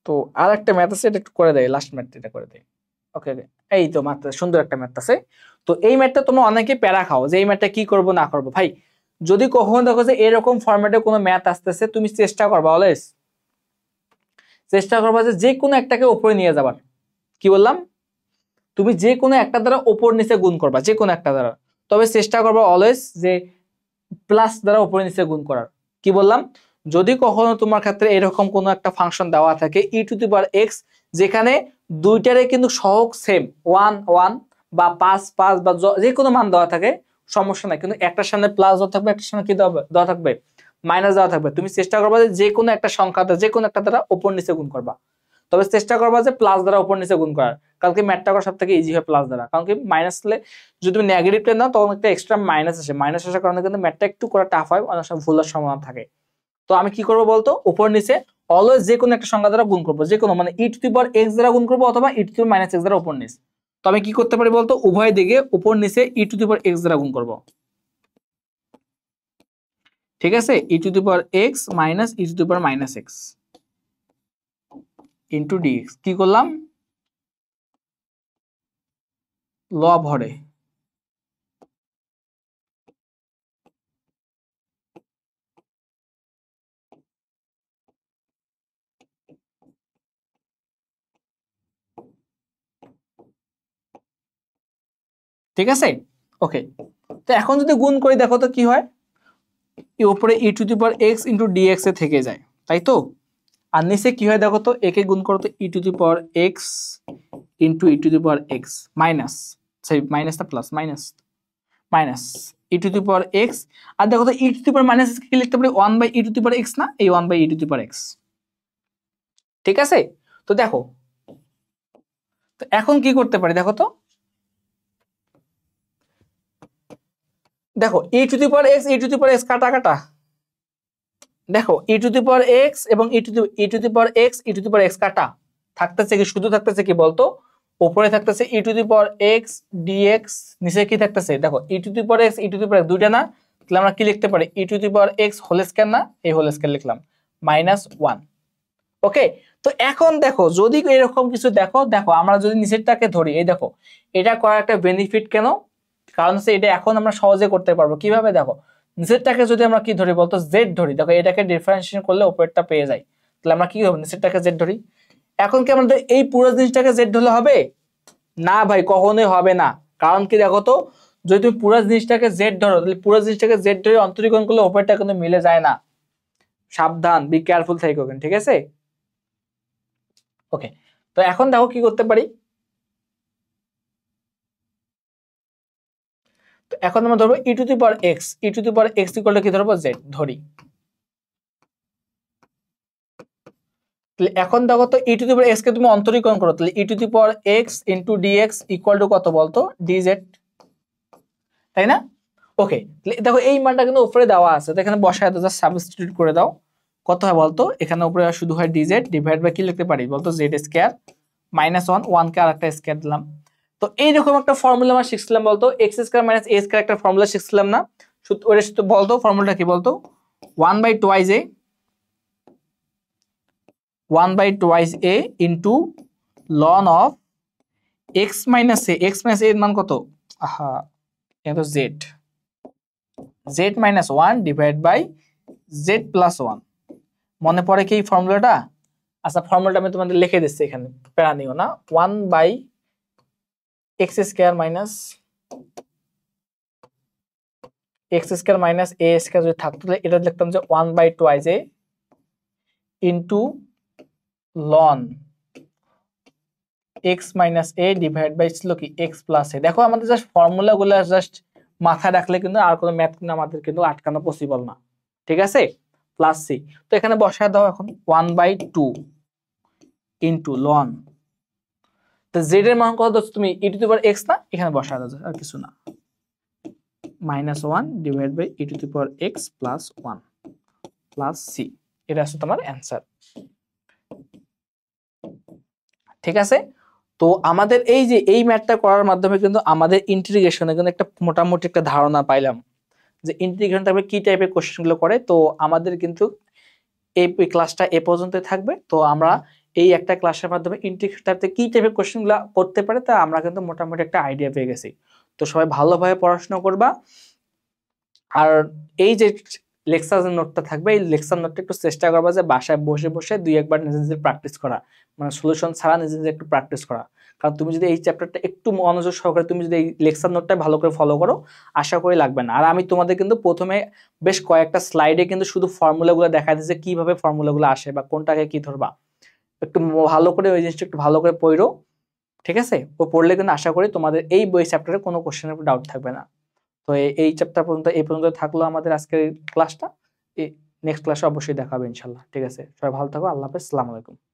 Speaker 1: তো আর একটা ম্যাথ আছে, এটা একটু করে দেয়, লাস্ট ম্যাথ এটা করে দেয়। ওকে ওকে, এই তো ম্যাথ, সুন্দর একটা ম্যাথ আছে। তো এই ম্যাথটা তোমরা অনেকে প্যারা খাও যে এই ম্যাথটা কি করব না করব। ভাই যদি কখনো দেখো যে এরকম ফরম্যাটে কোনো ম্যাথ আসতেছে, তুমি চেষ্টা করবা, অলওয়েজ চেষ্টা করবা যে কোনো একটাকে উপরে নিয়ে যাবার। কি বললাম, তুমি যে কোনো একটা দ্বারা উপর নিচে গুণ করবা, যে কোনো একটা দ্বারা, তবে চেষ্টা করবা অলওয়েজ যে প্লাস দ্বারা উপরে নিচে গুণ করার। কি বললাম, যদি কখনো তোমার ক্ষেত্রে এরকম কোনো একটা ফাংশন দেওয়া থাকে e⁻x, যেখানে দুইটারে কিন্তু সহগ সেম 1 1 বা 5 5 বা যে কোনো মান দেওয়া থাকে, সমস্যা নাই, কিন্তু একটার সামনে প্লাস দেওয়া থাকবে, একটার সামনে কি দেওয়া থাকবে মাইনাস দেওয়া থাকবে। তুমি চেষ্টা করবা যে কোনো একটা সংখ্যা, যে কোনো একটা দ্বারা উপর নিচে গুণ করবা, তবে চেষ্টা করবা যে প্লাস দ্বারা উপর নিচে গুণ করার। কালকে ম্যাথটা করা সব থেকে ইজি হয় প্লাস দ্বারা, কারণ কি মাইনাস হলে যদি তুমি নেগেটিভ টেন দাও তখন একটা এক্সট্রা মাইনাস আসে, মাইনাস আসার কারণে কিন্তু ম্যাথটা একটু করা টাফ হয়, অনেক সময় ভুলের সম্ভাবনা থাকে। তো আমি কি করবো বলতো, উপর নিচে অলওয়েজ যে কোনো একটা সংখ্যা দ্বারা গুণ করবো, যে কোনো মানে e⁻x দ্বারা গুণ করবো অথবা e⁻−x দ্বারা উপর নিচ। তো আমি কি করতে পারি বলতো, উভয় দিকে উপর নিচে e⁻x দ্বারা গুণ করবো। ঠিক আছে, e⁻x minus e⁻−x, into dx কি করলাম লব হরে ঠিক আছে ওকে তো এখন যদি গুণ করি দেখো তো কি হয় এই উপরে e to the power x into d x এ থেকে যায় তাই তো আর নিচে কি হয় দেখো তো একে গুণ করো তো e to the power x into e to the power x minus sorry minus না plus minus minus e to the power x আর দেখো তো e to the power minus কি লিখতে পারি one by e to the power x না এই one by e to the power x ঠিক আছে তো দেখো তো এখন কি করতে পারি দেখো তো দেখো e to the power x e to the power x কাটা কাটা দেখো e to the power x এবং e to the power x e to the power x কাটা থাকতেছে কি শুধু থাকতেছে কি বলতো উপরে থাকতেছে e to the power x d x নিচে কি থাকতেছে দেখো e to the power x e to the power x দুইটা না তাহলে আমরা কি লিখতে পারি e to the power x whole square না এই হোল স্কয়ার লিখলাম -1 ওকে তো এখন দেখো যদি এরকম কিছু দেখো দেখো আমরা যদি নিচেরটাকে ধরি এই দেখো এটা করার একটা বেনিফিট কেন কারণ হচ্ছে এটা এখন আমরা সহজে করতে পারবো কিভাবে দেখো নিচেরটাকে যদি আমরা কি ধরি বলতো জেড ধরি দেখো এটাকে ডিফারেন্সিয়েশন করলে উপরেরটা পেয়ে যাই তাহলে আমরা কি হবে নিচেরটাকে জেড ধরি এখন কি আমাদের এই পুরো জিনিসটাকে জেড ধরলে হবে না ভাই কখনোই হবে না কারণ কি দেখো তো যদি তুমি পুরো জিনিসটাকে জেড ধরো তাহলে পুরো জিনিসটাকে জেড ধরে অন্তরীকরণ করলে উপরেরটা কিন্তু মিলে যায় না সাবধান বি কেয়ারফুল থাকো ঠিক আছে ওকে তো এখন দেখো কি করতে পারি তো এখন আমরা ধরবো e to the power x e to the power x equal to কি ধরবো জেড ধরি তাহলে এখন দেখো তো e to the power x কে তুমি অন্তরীকরণ করো তাহলে e to the power x into d x equal to কত বলতো ডিজেড তাই না ওকে তাহলে দেখো এই মানটা কিন্তু উপরে দেওয়া আছে তো এখানে বসায় দাও জাস্ট সাবস্টিটিউট করে দাও কত হয় বলতো এখানে উপরে শুধু হয় ডিজেড ডিভাইড বাই কি লিখতে পারি বলতো জেড স্কয়ার -1 কে আরেকটা স্কয়ার দিলাম তো এইরকম একটা ফর্মুলা আমরা শিখছিলাম বলতো x square minus a square একটা ফর্মুলা শিখছিলাম না ওটা শুধু বলতো ফর্মুলাটা কি বলতো 1 by twice a 1 by twice a into ln of x minus a এর মান কত আহা এটা তো z z -1 divide by z plus 1 মনে পড়ে কি ফর্মুলাটা আচ্ছা ফর্মুলাটা আমি তোমাদের লিখে দিচ্ছি এখানে প্যারা নিও না 1 by x square minus x square minus a square যদি থাকতো তাহলে এটা লিখতাম যে 1 by twice a into ln x minus a divide by ছিল কি এক্স প্লাস এ দেখো আমাদের জাস্ট ফর্মুলাগুলো জাস্ট মাথায় রাখলে কিন্তু আর কোনো ম্যাথ কিন্তু আমাদের কিন্তু আটকানো পসিবল না ঠিক আছে প্লাস সি তো এখানে বসায় দাও এখন 1 বাই 2 ইনটু লন তো জেড এর মান কত দাও তুমি ই টু দি পাওয়ার এক্স না এখানে বসায় দাও আর কিছু না -1 divide by e to the power x plus 1 plus c এটা আছে তোমার অ্যানসার ঠিক আছে তো আমাদের এই যে এই ম্যাথটা করার মাধ্যমে কিন্তু আমাদের ইন্টিগ্রেশনে কিন্তু একটা মোটামুটি একটা ধারণা পাইলাম যে ইন্টিগ্রেশন তারপরে কি টাইপের কোশ্চেনগুলো করে তো আমাদের কিন্তু এই ক্লাসটা এ পর্যন্তই থাকবে তো আমরা এই একটা ক্লাসের মাধ্যমে ইন্টিগ্রেশন টাইপে কি টাইপের কোশ্চেনগুলো করতে পারে তা আমরা কিন্তু মোটামুটি একটা আইডিয়া পেয়ে গেছি তো সবাই ভালোভাবে পড়াশোনা করবা আর এই যে লেকচার নোটটা থাকবে এই লেকচার নোটটা একটু চেষ্টা করবা যে বাসায় বসে বসে দুই একবার নিজে নিজে প্র্যাকটিস করা মানে সলিউশন ছাড়া নিজে নিজে একটু প্র্যাকটিস করা কারণ তুমি যদি এই চ্যাপ্টারটা একটু মনোযোগ সহকারে তুমি যদি এই লেকচার নোটটা ভালো করে ফলো করো আশা করি লাগবে না আর আমি তোমাদের কিন্তু প্রথমে বেশ কয়েকটা স্লাইডে কিন্তু শুধু ফর্মুলাগুলো দেখা দিয়েছে কিভাবে ফর্মুলাগুলো আসে বা কোনটাকে কি ধরবা একটু ভালো করে ওই জিনিসটা একটু ভালো করে পড়ো ঠিক আছে ও পড়লে কিন্তু আশা করি তোমাদের এই বই চ্যাপ্টারে কোনো কোশ্চেনের উপর ডাউট থাকবে না তো এই চ্যাপ্টার পর্যন্ত এই পর্যন্ত থাকলো আমাদের আজকের ক্লাসটা নেক্সট ক্লাসে অবশ্যই দেখা হবে ইনশাল্লাহ ঠিক আছে সবাই ভালো থাকো আল্লাহ হাফেজ আসসালামু আলাইকুম